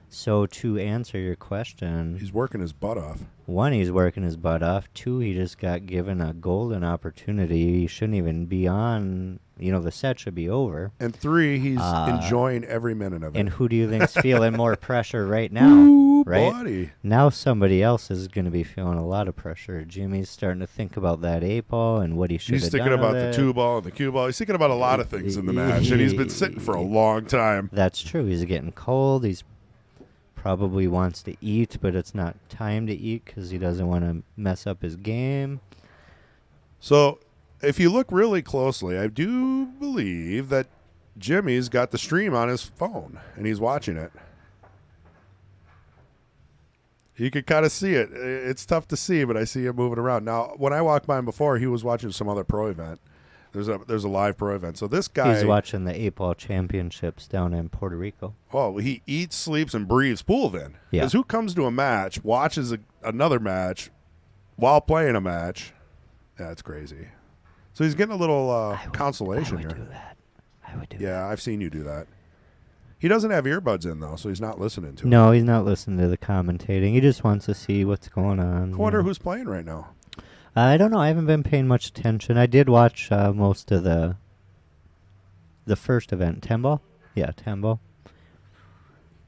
B: So to answer your question,
A: he's working his butt off.
B: 1, he's working his butt off. 2, he just got given a golden opportunity. He shouldn't even be on. You know, the set should be over.
A: And 3, he's enjoying every minute of it.
B: And who do you think's feeling more pressure right now?
A: Ooh,
B: right?
A: buddy.
B: Now somebody else is going to be feeling a lot of pressure. Jimmy's starting to think about that 8 ball and what he should have done.
A: He's thinking about
B: with
A: the
B: it.
A: 2 ball and the cue ball. He's thinking about a lot of things in the match, and he's been sitting for a long time.
B: That's true. He's getting cold. He's probably wants to eat, but it's not time to eat because he doesn't want to mess up his game.
A: So, if you look really closely, I do believe that Jimmy's got the stream on his phone, and he's watching it. You can kind of see it. It's tough to see, but I see him moving around. Now, when I walked by him before, he was watching some other pro event. There's a live pro event. So this guy...
B: He's watching the 8-ball championships down in Puerto Rico.
A: Oh, he eats, sleeps, and breathes pool then.
B: Yeah.
A: Because who comes to a match, watches another match while playing a match? Yeah, it's crazy. So he's getting a little consolation here.
B: I would do that. I would do that.
A: Yeah, I've seen you do that. He doesn't have earbuds in, though, so he's not listening to it.
B: No, he's not listening to the commentating. He just wants to see what's going on.
A: I wonder who's playing right now.
B: I don't know. I haven't been paying much attention. I did watch most of the first event, 10-ball. Yeah, 10-ball.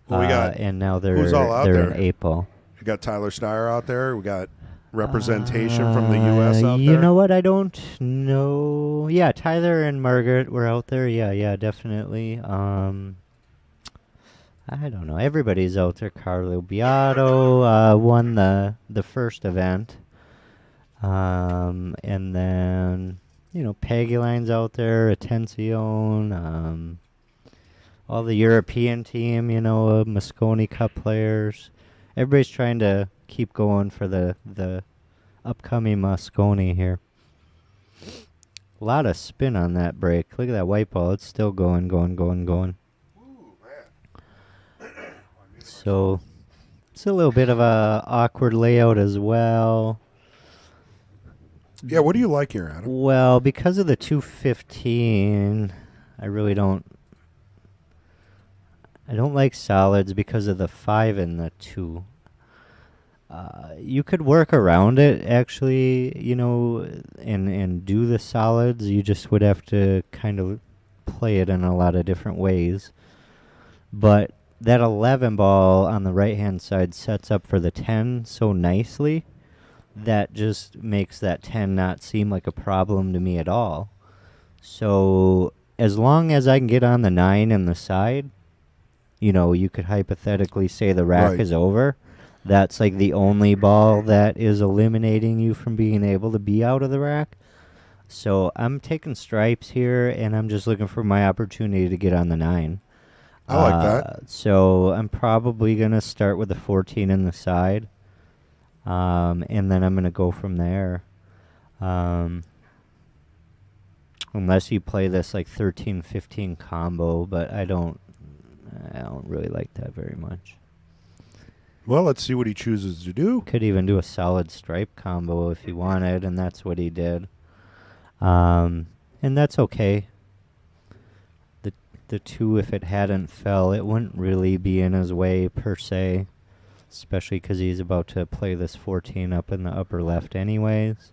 A: Well, we got
B: and now
A: who's all out
B: they're
A: there?
B: in 8-ball.
A: We got Tyler Steyer out there. We got representation from the U.S. out there.
B: You know what? I don't know. Yeah, Tyler and Margaret were out there. Yeah, definitely. I don't know. Everybody's out there. Carlo Beato won the first event. And then, you know, Pagaline's out there, Atención, all the European team, you know, Mosconi Cup players. Everybody's trying to keep going for the upcoming Mosconi here. A lot of spin on that break. Look at that white ball. It's still going.
A: Ooh, man.
B: So it's a little bit of a awkward layout as well.
A: Yeah, what do you like here, Adam?
B: Well, because of the 215, I really don't. I don't like solids because of the 5 and the 2. You could work around it, actually, you know, and do the solids. You just would have to kind of play it in a lot of different ways. But that 11 ball on the right-hand side sets up for the 10 so nicely that just makes that 10 not seem like a problem to me at all. So as long as I can get on the 9 and the side, you know, you could hypothetically say the rack
A: Right.
B: is over. That's like the only ball that is eliminating you from being able to be out of the rack. So I'm taking stripes here, and I'm just looking for my opportunity to get on the 9.
A: I like that.
B: So I'm probably going to start with the 14 in the side. And then I'm going to go from there. Unless you play this like 13-15 combo, but I don't really like that very much.
A: Well, let's see what he chooses to do.
B: Could even do a solid stripe combo if he wanted, and that's what he did. And that's okay. The 2, if it hadn't fell, it wouldn't really be in his way per se, especially because he's about to play this 14 up in the upper left anyways.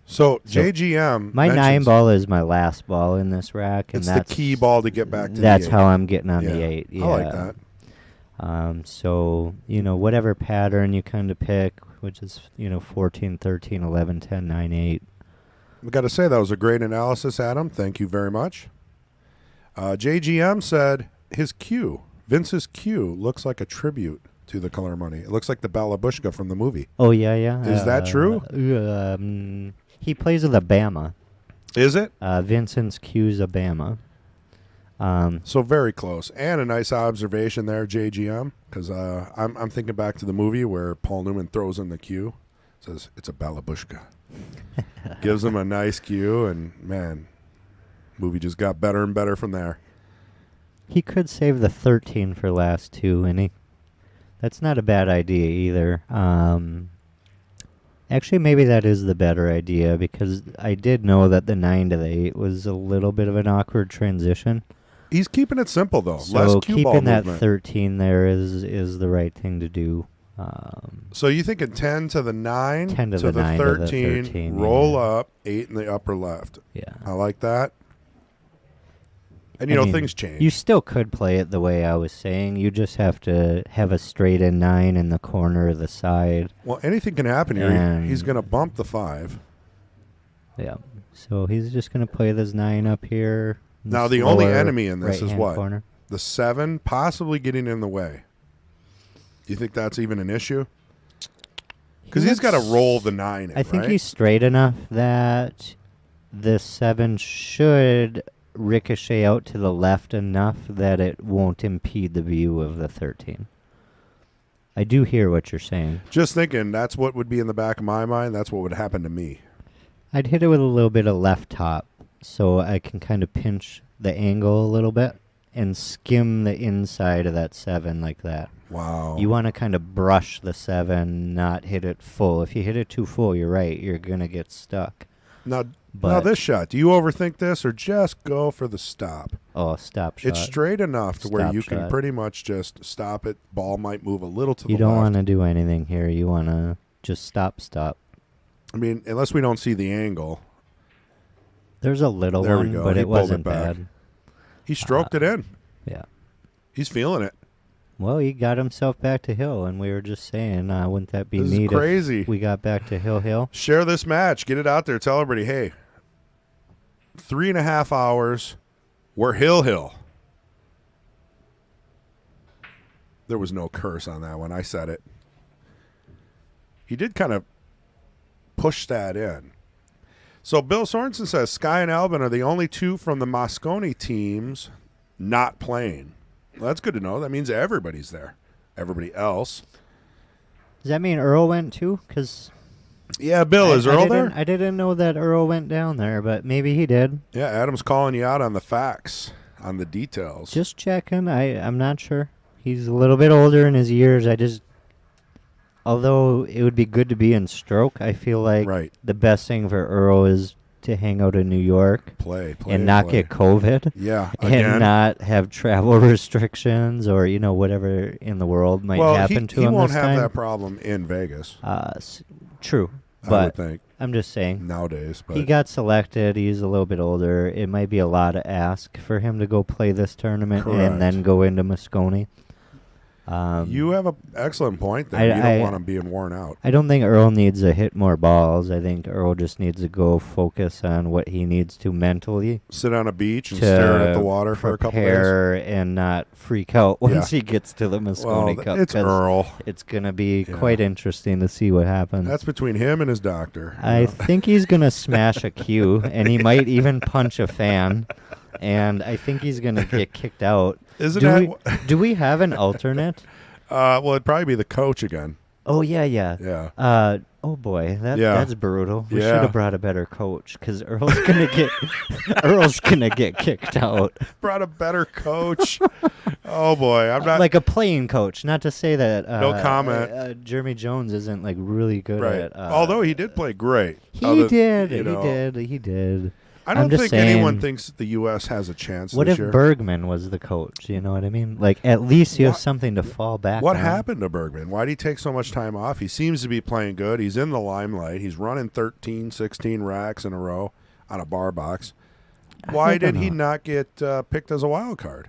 A: So JGM,
B: My 9
A: mentions
B: ball is my last ball in this rack, and
A: It's
B: that's
A: the key ball to get back to
B: that's
A: the 8.
B: how I'm getting on
A: Yeah.
B: the 8. Yeah.
A: I like that.
B: So, you know, whatever pattern you kind of pick, which is, you know, 14, 13, 11, 10, 9, 8.
A: We got to say that was a great analysis, Adam. Thank you very much. JGM said his cue, Vince's cue, looks like a tribute to the Color Money. It looks like the Balabushka from the movie.
B: Oh, yeah.
A: Is that true?
B: He plays with a Bama.
A: Is it?
B: Vincent's Q's a Bama.
A: So very close. And a nice observation there, JGM, because I'm thinking back to the movie where Paul Newman throws in the cue, says it's a balabushka, gives him a nice cue, and man, movie just got better and better from there.
B: He could save the 13 for last two, and that's not a bad idea either. Actually, maybe that is the better idea, because I did know that the 9 to the 8 was a little bit of an awkward transition.
A: He's keeping it simple, though.
B: So
A: Less cue ball
B: keeping that
A: movement.
B: 13 there is the right thing to do.
A: So you thinking 10 to the 9,
B: 10 to
A: to
B: the 9 to the
A: 13,
B: 13,
A: roll
B: yeah.
A: up, 8 in the upper left.
B: Yeah.
A: I like that. And,
B: I mean,
A: things change.
B: You still could play it the way I was saying. You just have to have a straight in 9 in the corner of the side.
A: Well, anything can happen here.
B: And-
A: He's going to bump the 5.
B: Yeah. So he's just going to play this 9 up here. in
A: Now, the only
B: lower
A: enemy in this is
B: right-hand
A: what?
B: corner.
A: The 7 possibly getting in the way. Do you think that's even an issue? Because he's got to roll the 9 in,
B: I think
A: right?
B: he's straight enough that the 7 should ricochet out to the left enough that it won't impede the view of the 13. I do hear what you're saying.
A: Just thinking, that's what would be in the back of my mind. That's what would happen to me.
B: I'd hit it with a little bit of left top so I can kind of pinch the angle a little bit and skim the inside of that 7 like that.
A: Wow.
B: You want to kind of brush the 7, not hit it full. If you hit it too full, you're right. You're going to get stuck.
A: Now
B: But
A: this shot, do you overthink this or just go for the stop?
B: oh, stop shot.
A: It's straight enough to where
B: Stop
A: you can
B: shot.
A: pretty much just stop it. Ball might move a little to
B: You
A: the
B: don't
A: left.
B: want to do anything here. You want to just stop.
A: I mean, unless we don't see the angle.
B: There's a little
A: There we
B: one,
A: go.
B: but
A: He
B: it
A: pulled it
B: wasn't
A: back.
B: bad.
A: He stroked it in.
B: Yeah.
A: He's feeling it.
B: Well, he got himself back to hill, and we were just saying, wouldn't that be
A: This is
B: neat
A: crazy.
B: if we got back to hill?
A: Share this match. Get it out there. Tell everybody, hey, 3.5 hours. We're hill. There was no curse on that one. I said it. He did kind of push that in. So Bill Sorensen says Sky and Albin are the only 2 from the Moscone teams not playing. Well, that's good to know. That means everybody's there. Everybody else.
B: Does that mean Earl went too? Because
A: Yeah, Bill, is Earl there?
B: I didn't know that Earl went down there, but maybe he did.
A: Yeah, Adam's calling you out on the facts, on the details.
B: Just checking. I'm not sure. He's a little bit older in his years. Although it would be good to be in stroke, I feel like
A: Right.
B: the best thing for Earl is to hang out in New York
A: Play,
B: and not
A: play.
B: get COVID.
A: Yeah,
B: And
A: again.
B: not have travel restrictions or, whatever in the world might happen to
A: he
B: him
A: won't
B: this
A: have
B: time.
A: that problem in Vegas,
B: True.
A: I would
B: But
A: think,
B: I'm just saying.
A: nowadays. But
B: He got selected. He's a little bit older. It might be a lot to ask for him to go play this tournament
A: Correct.
B: and then go into Moscone.
A: you have an excellent point there.
B: I-
A: You don't
B: I-
A: want him being worn out.
B: I don't think Earl needs to hit more balls. I think Earl just needs to go focus on what he needs to mentally
A: Sit on a beach and
B: to
A: stare at the water for a couple days.
B: prepare and not freak out once
A: Yeah.
B: he gets to the
A: Well,
B: Moscone Cup.
A: it's
B: 'cause
A: Earl.
B: It's going to be
A: Yeah.
B: quite interesting to see what happens.
A: That's between him and his doctor. you
B: I
A: know?
B: think he's going to smash a cue, and he might even punch a fan. And I think he's going to get kicked out.
A: Isn't
B: Do we have an alternate?
A: well, it'd probably be the coach again.
B: Oh, yeah.
A: Yeah.
B: Oh boy,
A: Yeah.
B: that's brutal. We
A: Yeah.
B: should have brought a better coach because Earl's gonna get kicked out.
A: Brought a better coach. Oh boy, I'm not
B: Like a playing coach. Not to say that
A: No comment.
B: Jeremy Jones isn't like really good
A: right.
B: at.
A: Although he did play great.
B: he did.
A: you know.
B: He did.
A: I
B: I'm
A: don't
B: just
A: think anyone
B: saying,
A: thinks the U.S. has a chance
B: What
A: this
B: if
A: year.
B: Bergman was the coach? You know what I mean? Like at least you have
A: What-
B: something to fall back.
A: What
B: on.
A: happened to Bergman? Why did he take so much time off? He seems to be playing good. He's in the limelight. He's running 13, 16 racks in a row on a bar box. Why
B: I don't
A: did he
B: know.
A: not get picked as a wild card?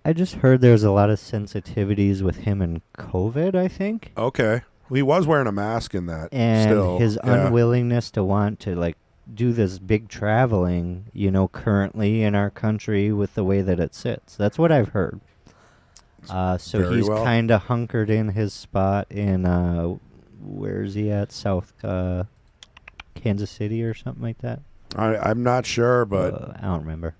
B: I just heard there's a lot of sensitivities with him and COVID. I think.
A: Okay. Well, he was wearing a mask in that.
B: And
A: still.
B: his
A: Yeah.
B: unwillingness to want to like do this big traveling, currently in our country with the way that it sits. That's what I've heard. So
A: very
B: he's
A: well.
B: kind of hunkered in his spot in where is he at? South Kansas City or something like that.
A: I'm not sure, but
B: I don't remember.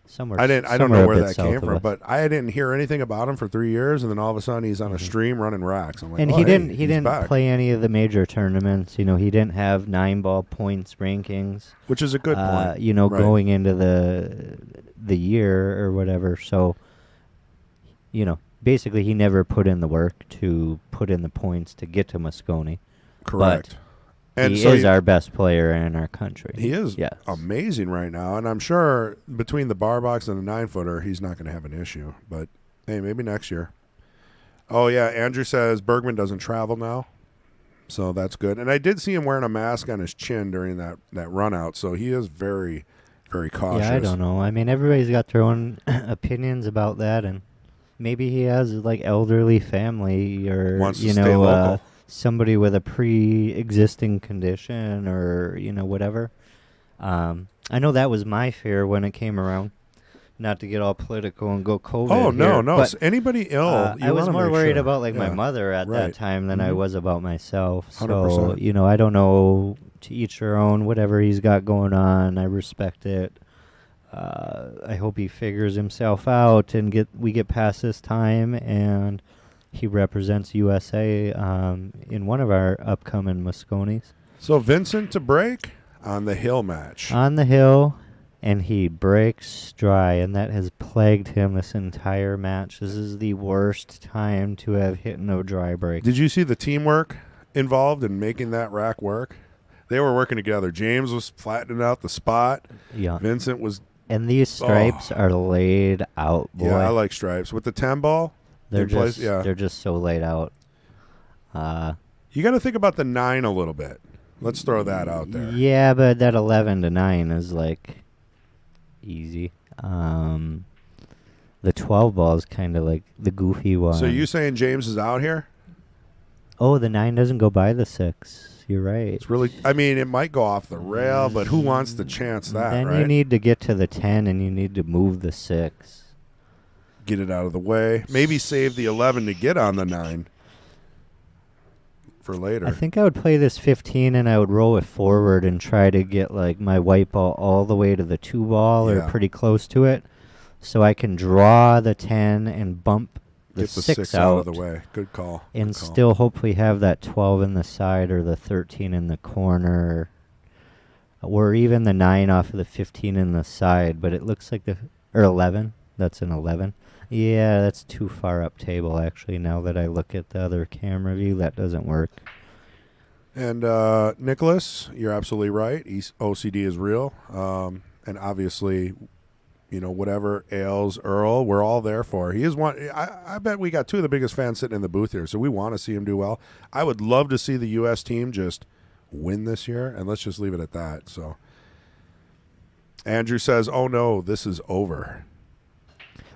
B: Somewhere.
A: I don't
B: somewhere
A: know
B: a
A: where
B: bit
A: that
B: south
A: came
B: of
A: from,
B: us.
A: but I didn't hear anything about him for 3 years, and then all of a sudden he's on a stream running racks. I'm like,
B: And
A: oh,
B: he
A: hey,
B: didn't
A: he's back.
B: play any of the major tournaments. He didn't have 9-ball points rankings.
A: Which is a good point. Right.
B: Going into the year or whatever. So, basically he never put in the work to put in the points to get to Moscone.
A: Correct.
B: And he is our best player in our country.
A: He is amazing right now, and I'm sure between the bar box and the 9-footer, he's not going to have an issue. But, hey, maybe next year. Oh, yeah, Andrew says Bergman doesn't travel now, so that's good. And I did see him wearing a mask on his chin during that run out, so he is very, very cautious.
B: Yeah, I don't know. I mean, everybody's got their own opinions about that, and maybe he has, elderly family or,
A: wants to stay local.
B: Somebody with a pre-existing condition or, whatever. I know that was my fear when it came around, not to get all political and go COVID.
A: Oh, no,
B: here,
A: no.
B: But
A: Anybody ill,
B: I was more worried
A: sure.
B: about, my mother at that time than I was about myself.
A: 100%.
B: So, I don't know, to each their own, whatever he's got going on. I respect it. I hope he figures himself out and we get past this time and he represents USA in one of our upcoming Moscones.
A: So Vincent to break on the hill match.
B: On the hill, and he breaks dry, and that has plagued him this entire match. This is the worst time to have hit no dry break.
A: Did you see the teamwork involved in making that rack work? They were working together. James was flattening out the spot.
B: Yeah.
A: Vincent was...
B: And these stripes are laid out, boy.
A: Yeah, I like stripes. With the 10 ball...
B: They're just so laid out.
A: You got to think about the 9 a little bit. Let's throw that out there.
B: Yeah, but that 11 to 9 is easy. The 12 ball is kind of like the goofy one.
A: So you saying James is out here?
B: Oh, the 9 doesn't go by the 6. You're right.
A: It's really. I mean, it might go off the rail, but who wants to chance that?
B: Then
A: right?
B: you need to get to the 10, and you need to move the 6.
A: Get it out of the way. Maybe save the 11 to get on the 9 for later.
B: I think I would play this 15 and I would roll it forward and try to get my white ball all the way to the 2 ball or pretty close to it, so I can draw the 10 and bump the,
A: get the
B: 6
A: out of the way. Good call.
B: And
A: Good call.
B: still hopefully have that 12 in the side or the 13 in the corner, or even the 9 off of the 15 in the side. But it looks like 11. That's an 11. Yeah, that's too far up table, actually. Now that I look at the other camera view, that doesn't work.
A: And Nicholas, you're absolutely right. OCD is real. And obviously, whatever ails Earl, we're all there for. He is one. I bet we got 2 of the biggest fans sitting in the booth here, so we want to see him do well. I would love to see the U.S. team just win this year, and let's just leave it at that. So Andrew says, oh, no, this is over.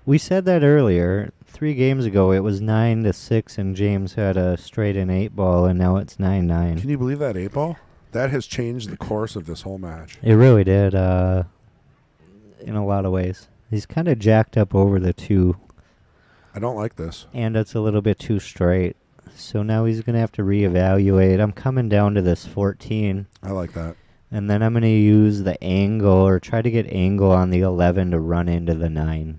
B: We said that earlier. 3 games ago, it was 9-6, and James had a straight and 8 ball, and now it's 9-9.
A: Can you believe that 8 ball? That has changed the course of this whole match.
B: It really did, in a lot of ways. He's kind of jacked up over the 2.
A: I don't like this.
B: And it's a little bit too straight. So now he's going to have to reevaluate. I'm coming down to this 14.
A: I like that.
B: And then I'm going to use the angle or try to get angle on the 11 to run into the 9.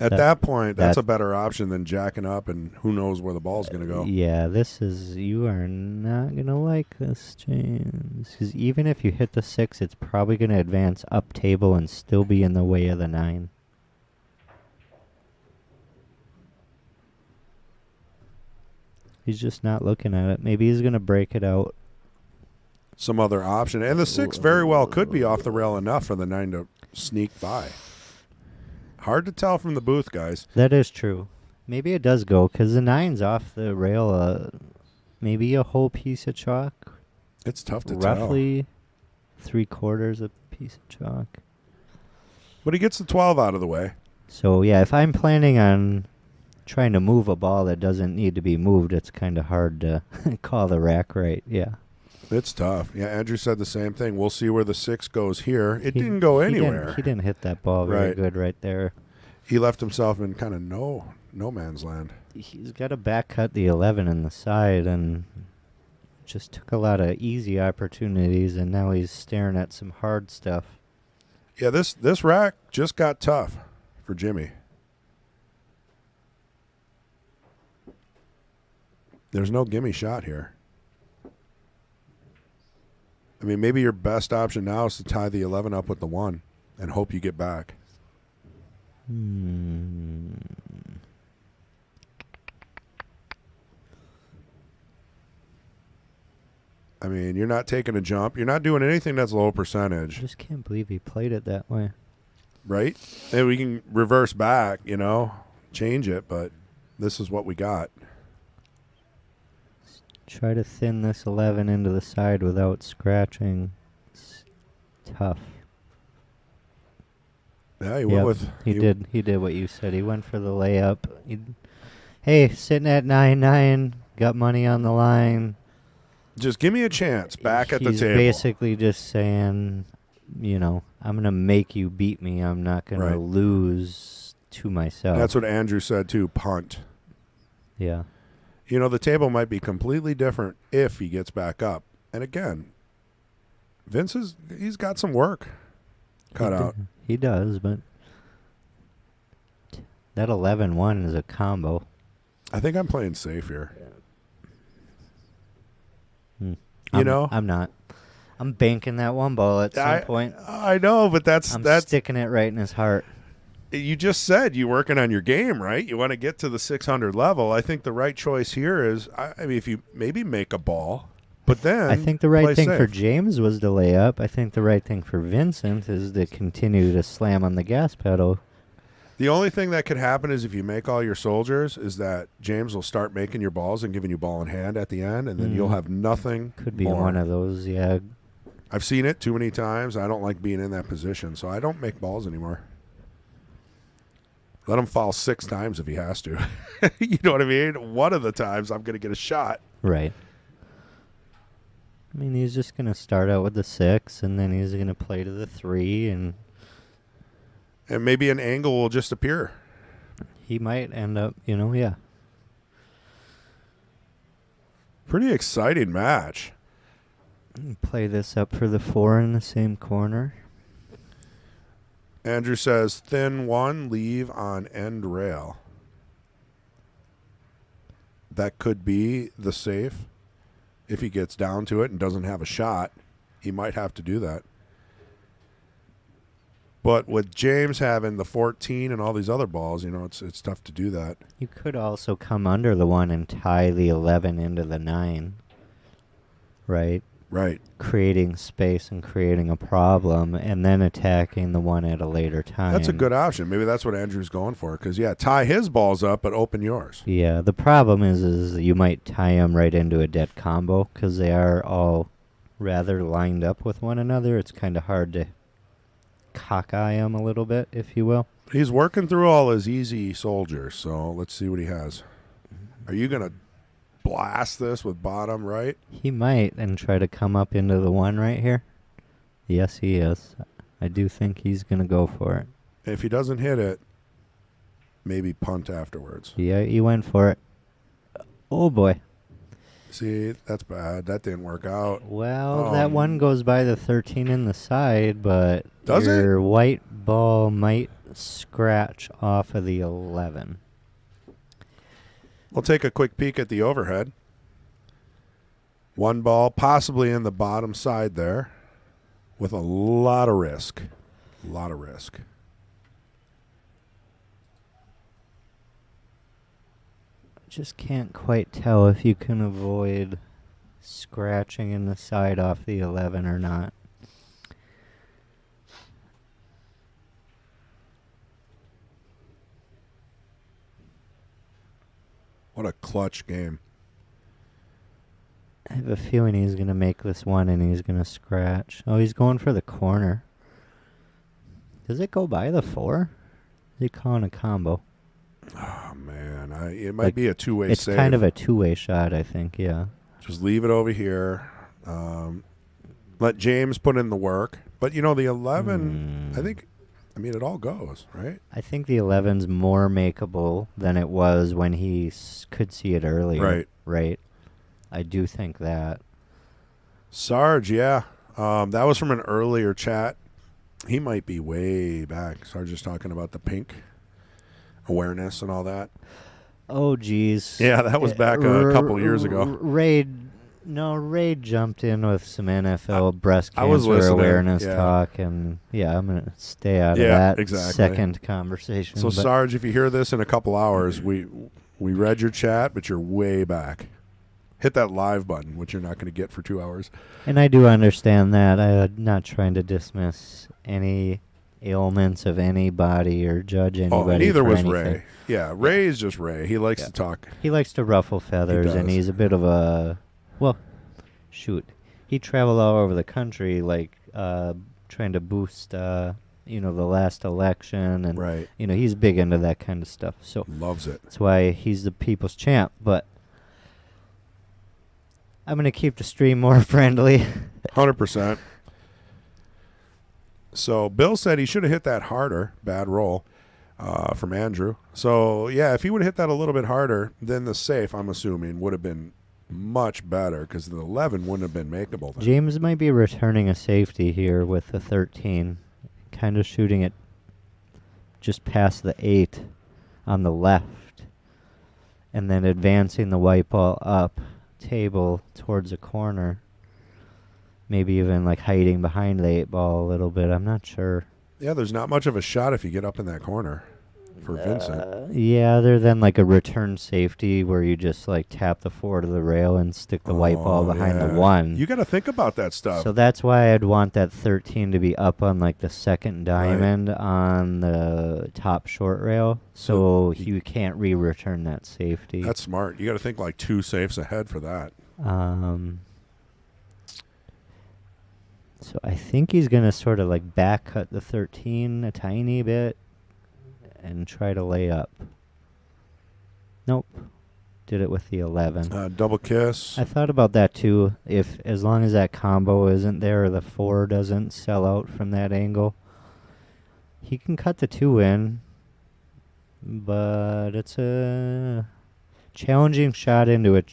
A: At that point, that's a better option than jacking up and who knows where the ball's going to go.
B: Yeah, you are not going to like this, James. Because even if you hit the 6, it's probably going to advance up table and still be in the way of the 9. He's just not looking at it. Maybe he's going to break it out.
A: Some other option. And the 6 very well could be off the rail enough for the 9 to sneak by. Hard to tell from the booth, guys.
B: That is true. Maybe it does go, because the 9's off the rail. Maybe a whole piece of chalk.
A: It's tough to tell.
B: Roughly 3/4 a piece of chalk.
A: But he gets the 12 out of the way.
B: So, yeah, if I'm planning on trying to move a ball that doesn't need to be moved, it's kind of hard to call the rack right. Yeah.
A: It's tough. Yeah, Andrew said the same thing. We'll see where the 6 goes here. It didn't go anywhere.
B: He didn't hit that ball very good right there.
A: He left himself in kind of no man's land.
B: He's got to back cut the 11 in the side and just took a lot of easy opportunities, and now he's staring at some hard stuff.
A: Yeah, this rack just got tough for Jimmy. There's no gimme shot here. I mean, maybe your best option now is to tie the 11 up with the 1 and hope you get back. I mean, you're not taking a jump. You're not doing anything that's low percentage.
B: I just can't believe he played it that way.
A: Right? And we can reverse back, change it, but this is what we got.
B: Try to thin this 11 into the side without scratching. It's tough.
A: Yeah, he went with...
B: He did what you said. He went for the layup. Hey, sitting at 9-9, got money on the line.
A: Just give me a chance back at the
B: He's
A: table.
B: basically just saying, I'm going to make you beat me. I'm not going to lose to myself.
A: That's what Andrew said, too, punt.
B: Yeah.
A: The table might be completely different if he gets back up. And again, Vince he's got some work cut out.
B: He does, but that 11-1 is a combo.
A: I think I'm playing safe here.
B: I'm not. I'm banking that 1 ball at some point.
A: I know, but that's
B: sticking it right in his heart.
A: You just said you're working on your game, right? You want to get to the 600 level. I think the right choice here is, I mean, if you maybe make a ball, but then
B: I think the right thing
A: safe.
B: for James was to lay up. I think the right thing for Vincent is to continue to slam on the gas pedal.
A: The only thing that could happen is if you make all your soldiers is that James will start making your balls and giving you ball in hand at the end, and then you'll have nothing.
B: Could be
A: more.
B: one of those, yeah.
A: I've seen it too many times. I don't like being in that position, so I don't make balls anymore. Let him foul 6 times if he has to. You know what I mean? One of the times I'm going to get a shot.
B: Right. I mean, he's just going to start out with the 6, and then he's going to play to the 3, and
A: maybe an angle will just appear.
B: he might end up, yeah.
A: Pretty exciting match.
B: Play this up for the 4 in the same corner.
A: Andrew says, thin 1, leave on end rail. That could be the safe. If he gets down to it and doesn't have a shot, he might have to do that. But with James having the 14 and all these other balls, it's tough to do that.
B: You could also come under the 1 and tie the 11 into the 9. Right?
A: Right.
B: Creating space and creating a problem, and then attacking the 1 at a later time.
A: That's a good option. Maybe that's what Andrew's going for. Because, tie his balls up, but open yours.
B: Yeah, the problem is you might tie them right into a dead combo, because they are all rather lined up with one another. It's kind of hard to cockeye them a little bit, if you will.
A: He's working through all his easy soldiers, so let's see what he has. Are you going to blast this with bottom right?
B: He might, and try to come up into the 1 right here. Yes, he is. I do think he's going to go for it.
A: If he doesn't hit it, maybe punt afterwards.
B: Yeah, he went for it. Oh, boy.
A: See, that's bad. That didn't work out.
B: Well, that 1 goes by the 13 in the side, but
A: does
B: your white ball might scratch off of the 11.
A: We'll take a quick peek at the overhead. 1 ball, possibly in the bottom side there, with a lot of risk. A lot of risk.
B: Just can't quite tell if you can avoid scratching in the side off the 11 or not.
A: What a clutch game.
B: I have a feeling he's going to make this 1 and he's going to scratch. Oh, he's going for the corner. Does it go by the 4? Is he calling a combo?
A: Oh, man. It might be a two-way
B: It's
A: save.
B: kind of a two-way shot, I think, yeah.
A: Just leave it over here. Let James put in the work. But, the 11, it all goes, right?
B: I think the 11's more makeable than it was when he could see it earlier.
A: Right.
B: Right. I do think that.
A: Sarge, yeah. That was from an earlier chat. He might be way back. Sarge is talking about the pink awareness and all that.
B: Oh, geez.
A: Yeah, that was back a couple years ago.
B: Ray jumped in with some NFL breast
A: I was
B: cancer
A: listening,
B: awareness
A: yeah.
B: talk, and I'm going to stay out of
A: Yeah,
B: that
A: exactly.
B: second conversation.
A: So,
B: but
A: Sarge, if you hear this in a couple hours, we read your chat, but you're way back. Hit that live button, which you're not going to get for 2 hours.
B: And I do understand that. I'm not trying to dismiss any ailments of anybody or judge anybody.
A: Neither
B: for
A: was
B: anything.
A: Ray. Yeah, Ray is just Ray. He likes to talk.
B: He likes to ruffle feathers, and
A: does.
B: he's a bit of a, well, shoot. He traveled all over the country, like, trying to boost, the last election. And,
A: Right.
B: he's big into that kind of stuff. So
A: Loves it.
B: that's why he's the people's champ. But I'm going to keep the stream more friendly.
A: 100%. So Bill said he should have hit that harder. Bad roll from Andrew. So, yeah, if he would have hit that a little bit harder, then the safe, I'm assuming, would have been much better because the 11 wouldn't have been makeable then.
B: James might be returning a safety here with the 13. Kind of shooting it just past the 8 on the left. And then advancing the white ball up table towards a corner. Maybe even like hiding behind the 8 ball a little bit. I'm not sure.
A: Yeah, there's not much of a shot if you get up in that corner for Vincent.
B: Yeah, other than like a return safety where you just like tap the 4 to the rail and stick the white ball behind the 1.
A: You got to think about that stuff.
B: So that's why I'd want that 13 to be up on like the second diamond on the top short rail, so you can't re-return that safety.
A: That's smart. You got to think like 2 safes ahead for that.
B: So I think he's going to sort of like back cut the 13 a tiny bit and try to lay up. Nope. Did it with the 11.
A: Double kiss.
B: I thought about that too. If as long as that combo isn't there or the 4 doesn't sell out from that angle, he can cut the 2 in. But it's a challenging shot into a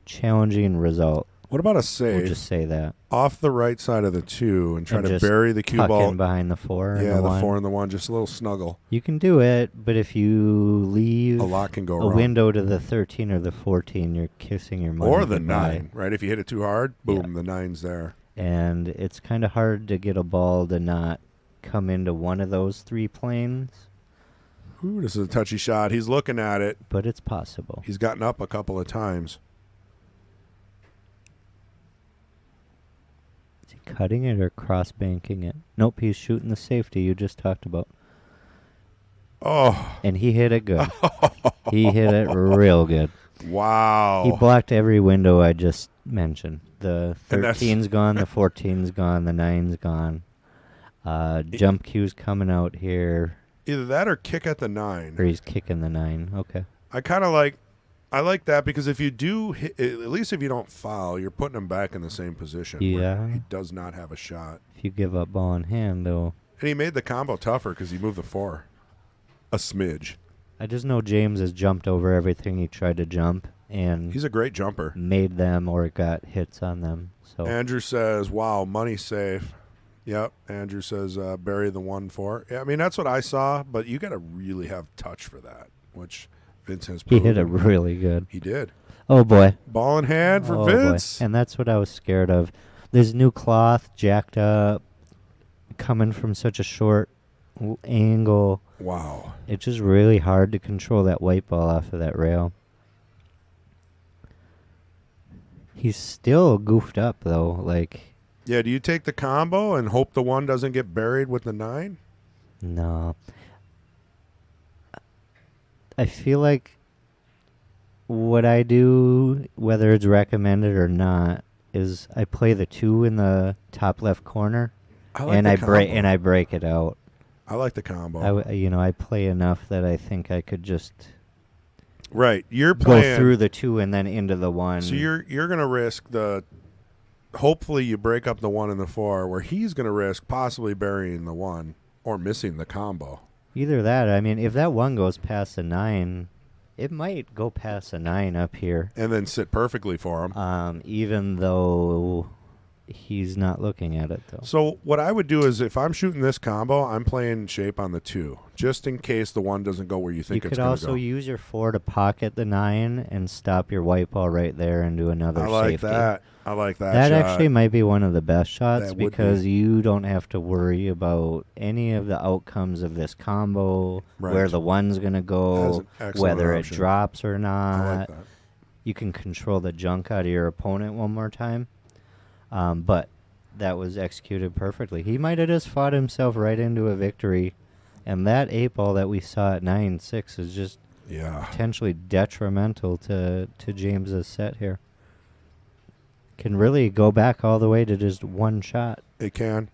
B: challenging result.
A: What about a save?
B: We'll just say that.
A: Off the right side of the 2 and try
B: And
A: to
B: just
A: bury the cue
B: tuck
A: ball.
B: in behind the 4 and
A: Yeah,
B: the
A: the
B: 1.
A: 4 and the 1, just a little snuggle.
B: You can do it, but if you leave
A: A lot can go
B: a
A: wrong.
B: window to the 13 or the 14, you're kissing your money
A: Or the
B: goodbye.
A: 9, right? If you hit it too hard, boom, the 9's there.
B: And it's kind of hard to get a ball to not come into one of those 3 planes,
A: Ooh, this is a touchy shot. He's looking at it.
B: but it's possible.
A: He's gotten up a couple of times.
B: Is he cutting it or cross-banking it? Nope, he's shooting the safety you just talked about.
A: Oh,
B: And he hit it good. He hit it real good.
A: wow.
B: He blocked every window I just mentioned. The
A: And that's-
B: 13's gone, the 14's gone, the 9's gone. Jump cue's coming out here,
A: Either that or kick at the
B: or
A: 9.
B: he's kicking the 9. Okay.
A: I like that because if you do hit, at least if you don't foul, you're putting him back in the same position. where
B: Yeah.
A: He does not have a shot.
B: If you give up ball in hand, though.
A: And he made the combo tougher because he moved the 4. A smidge.
B: I just know James has jumped over everything he tried to jump and
A: He's a great jumper.
B: made them or got hits on them. So
A: Andrew says, wow, money safe. Yep. Andrew says, bury the 1-4. Yeah, I mean, that's what I saw, but you got to really have touch for that, which Vince has
B: he
A: proven.
B: hit it really good.
A: He did.
B: Oh, boy.
A: Ball in hand for
B: Oh,
A: Vince.
B: boy. And that's what I was scared of. This new cloth jacked up, coming from such a short angle.
A: Wow.
B: It's just really hard to control that white ball off of that rail. He's still goofed up, though. Like,
A: Yeah, do you take the combo and hope the 1 doesn't get buried with the 9?
B: no. I feel like what I do, whether it's recommended or not, is I play the 2 in the top left corner,
A: I like
B: and
A: the
B: I break
A: combo.
B: and I break it out.
A: I like the combo.
B: I play enough that I think I could just
A: Right. You're
B: go
A: playing.
B: through the 2 and then into the 1.
A: So you're going to risk the. Hopefully you break up the 1 and the 4, where he's going to risk possibly burying the 1 or missing the combo.
B: Either that. I mean, if that 1 goes past the 9, it might go past the 9 up here.
A: And then sit perfectly for him.
B: Even though he's not looking at it, though.
A: So what I would do is if I'm shooting this combo, I'm playing shape on the 2, just in case the 1 doesn't go where you think
B: You
A: it's
B: could
A: going to go.
B: also use your 4 to pocket the 9 and stop your white ball right there and do another
A: I like
B: safety.
A: that. I like that
B: That
A: shot.
B: actually might be one of the best shots
A: That would
B: because
A: be.
B: you don't have to worry about any of the outcomes of this combo, where
A: Right.
B: the 1's going to
A: That's
B: go,
A: an excellent
B: whether
A: option.
B: it drops or
A: I
B: not.
A: like that.
B: You can control the junk out of your opponent one more time. But that was executed perfectly. He might have just fought himself right into a victory. And that 8-ball that we saw at 9-6 is just
A: Yeah.
B: potentially detrimental to James's set here. Can really go back all the way to just one shot.
A: It can.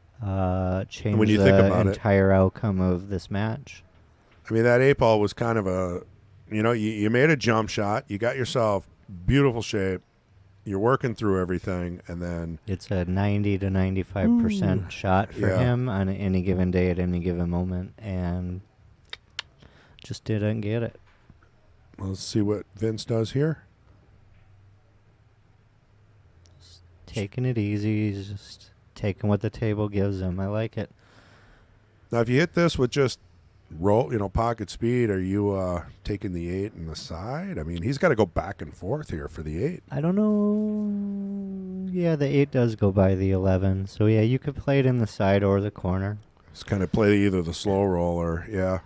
B: Change
A: when you
B: the
A: think about it-
B: entire outcome of this match.
A: I mean, that 8-ball was kind of a, you made a jump shot. You got yourself beautiful shape. You're working through everything, and then
B: It's a 90 to 95% shot for
A: Yeah.
B: him on any given day at any given moment, and just didn't get it.
A: let's see what Vince does here.
B: Taking it easy, he's just taking what the table gives him. I like it.
A: Now, if you hit this with just roll, pocket speed, are you taking the 8 and the side? I mean, he's got to go back and forth here for the 8.
B: I don't know. Yeah, the 8 does go by the 11. So, yeah, you could play it in the side or the corner.
A: Just kind of play either the slow roll or, yeah.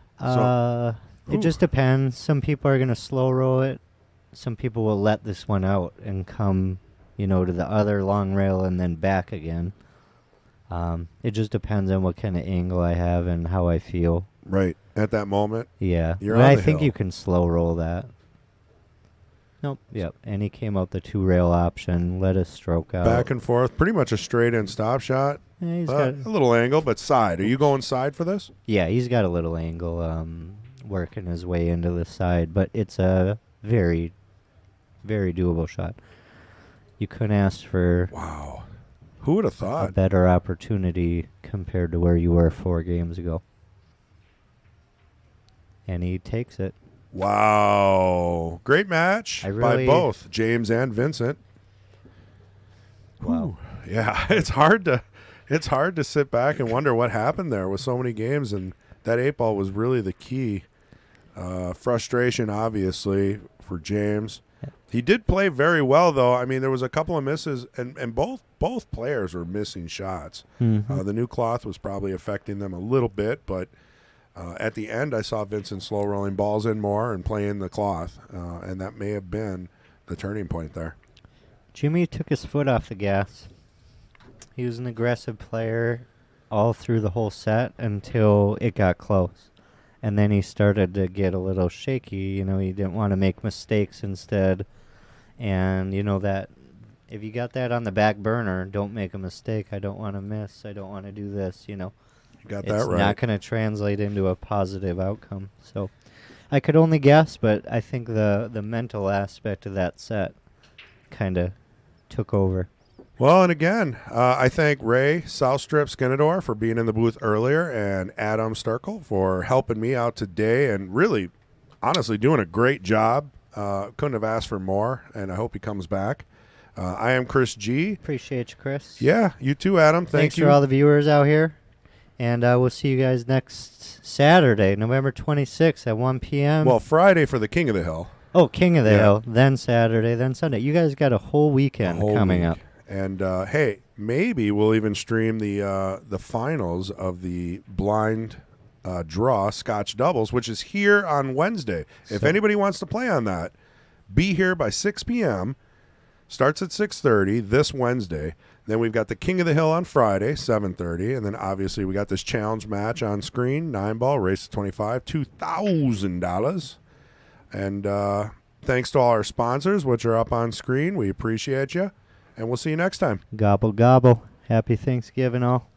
B: It just depends. Some people are going to slow roll it. Some people will let this one out and come, to the other long rail and then back again. It just depends on what kind of angle I have and how I feel.
A: Right. At that moment.
B: Yeah.
A: You're
B: But
A: on
B: I
A: the
B: think
A: hill.
B: you can slow roll that. Nope. Yep. And he came out the 2-rail option. Let us stroke out.
A: Back and forth. Pretty much a straight in stop shot.
B: Yeah, he's got,
A: A little angle, but side. Are you going side for this?
B: yeah, he's got a little angle working his way into the side. But it's a very, very doable shot. You couldn't ask for
A: Wow. Who would have
B: a
A: thought?
B: better opportunity compared to where you were 4 games ago. And he takes it.
A: Wow. Great match
B: I
A: by
B: really-
A: both James and Vincent.
B: Wow.
A: Yeah, it's hard to sit back and wonder what happened there with so many games, and that 8-ball was really the key. Frustration, obviously, for James. He did play very well, though. I mean, there was a couple of misses, and both players were missing shots.
B: Mhm.
A: The new cloth was probably affecting them a little bit, but at the end, I saw Vincent slow rolling balls in more and playing the cloth, and that may have been the turning point there.
B: Jimmy took his foot off the gas. He was an aggressive player all through the whole set until it got close. And then he started to get a little shaky. He didn't want to make mistakes instead. And, that if you got that on the back burner, don't make a mistake. I don't want to miss. I don't want to do this,
A: You got
B: It's
A: that right.
B: not going to translate into a positive outcome. So I could only guess, but I think the mental aspect of that set kind of took over.
A: Well, and again, I thank Ray Southstrip Skinador for being in the booth earlier and Adam Sturkle for helping me out today and really, honestly, doing a great job. Couldn't have asked for more, and I hope he comes back. I am Chris G.
B: Appreciate you, Chris.
A: Yeah, you too, Adam.
B: Thanks
A: you.
B: for all the viewers out here. And we'll see you guys next Saturday, November 26th at 1 p.m.
A: Well, Friday for the King of the Hill.
B: Oh, King of the
A: Yeah.
B: Hill. Then Saturday, then Sunday. You guys got a whole weekend
A: Whole
B: coming
A: week.
B: up.
A: And hey, maybe we'll even stream the finals of the blind draw Scotch doubles, which is here on Wednesday. If anybody wants to play on that, be here by 6 p.m. Starts at 6:30 this Wednesday. Then we've got the King of the Hill on Friday, 7:30, and then obviously we got this challenge match on screen, 9-ball race to 25, $2,000. And thanks to all our sponsors, which are up on screen. We appreciate you. And we'll see you next time.
B: Gobble, gobble. Happy Thanksgiving, all.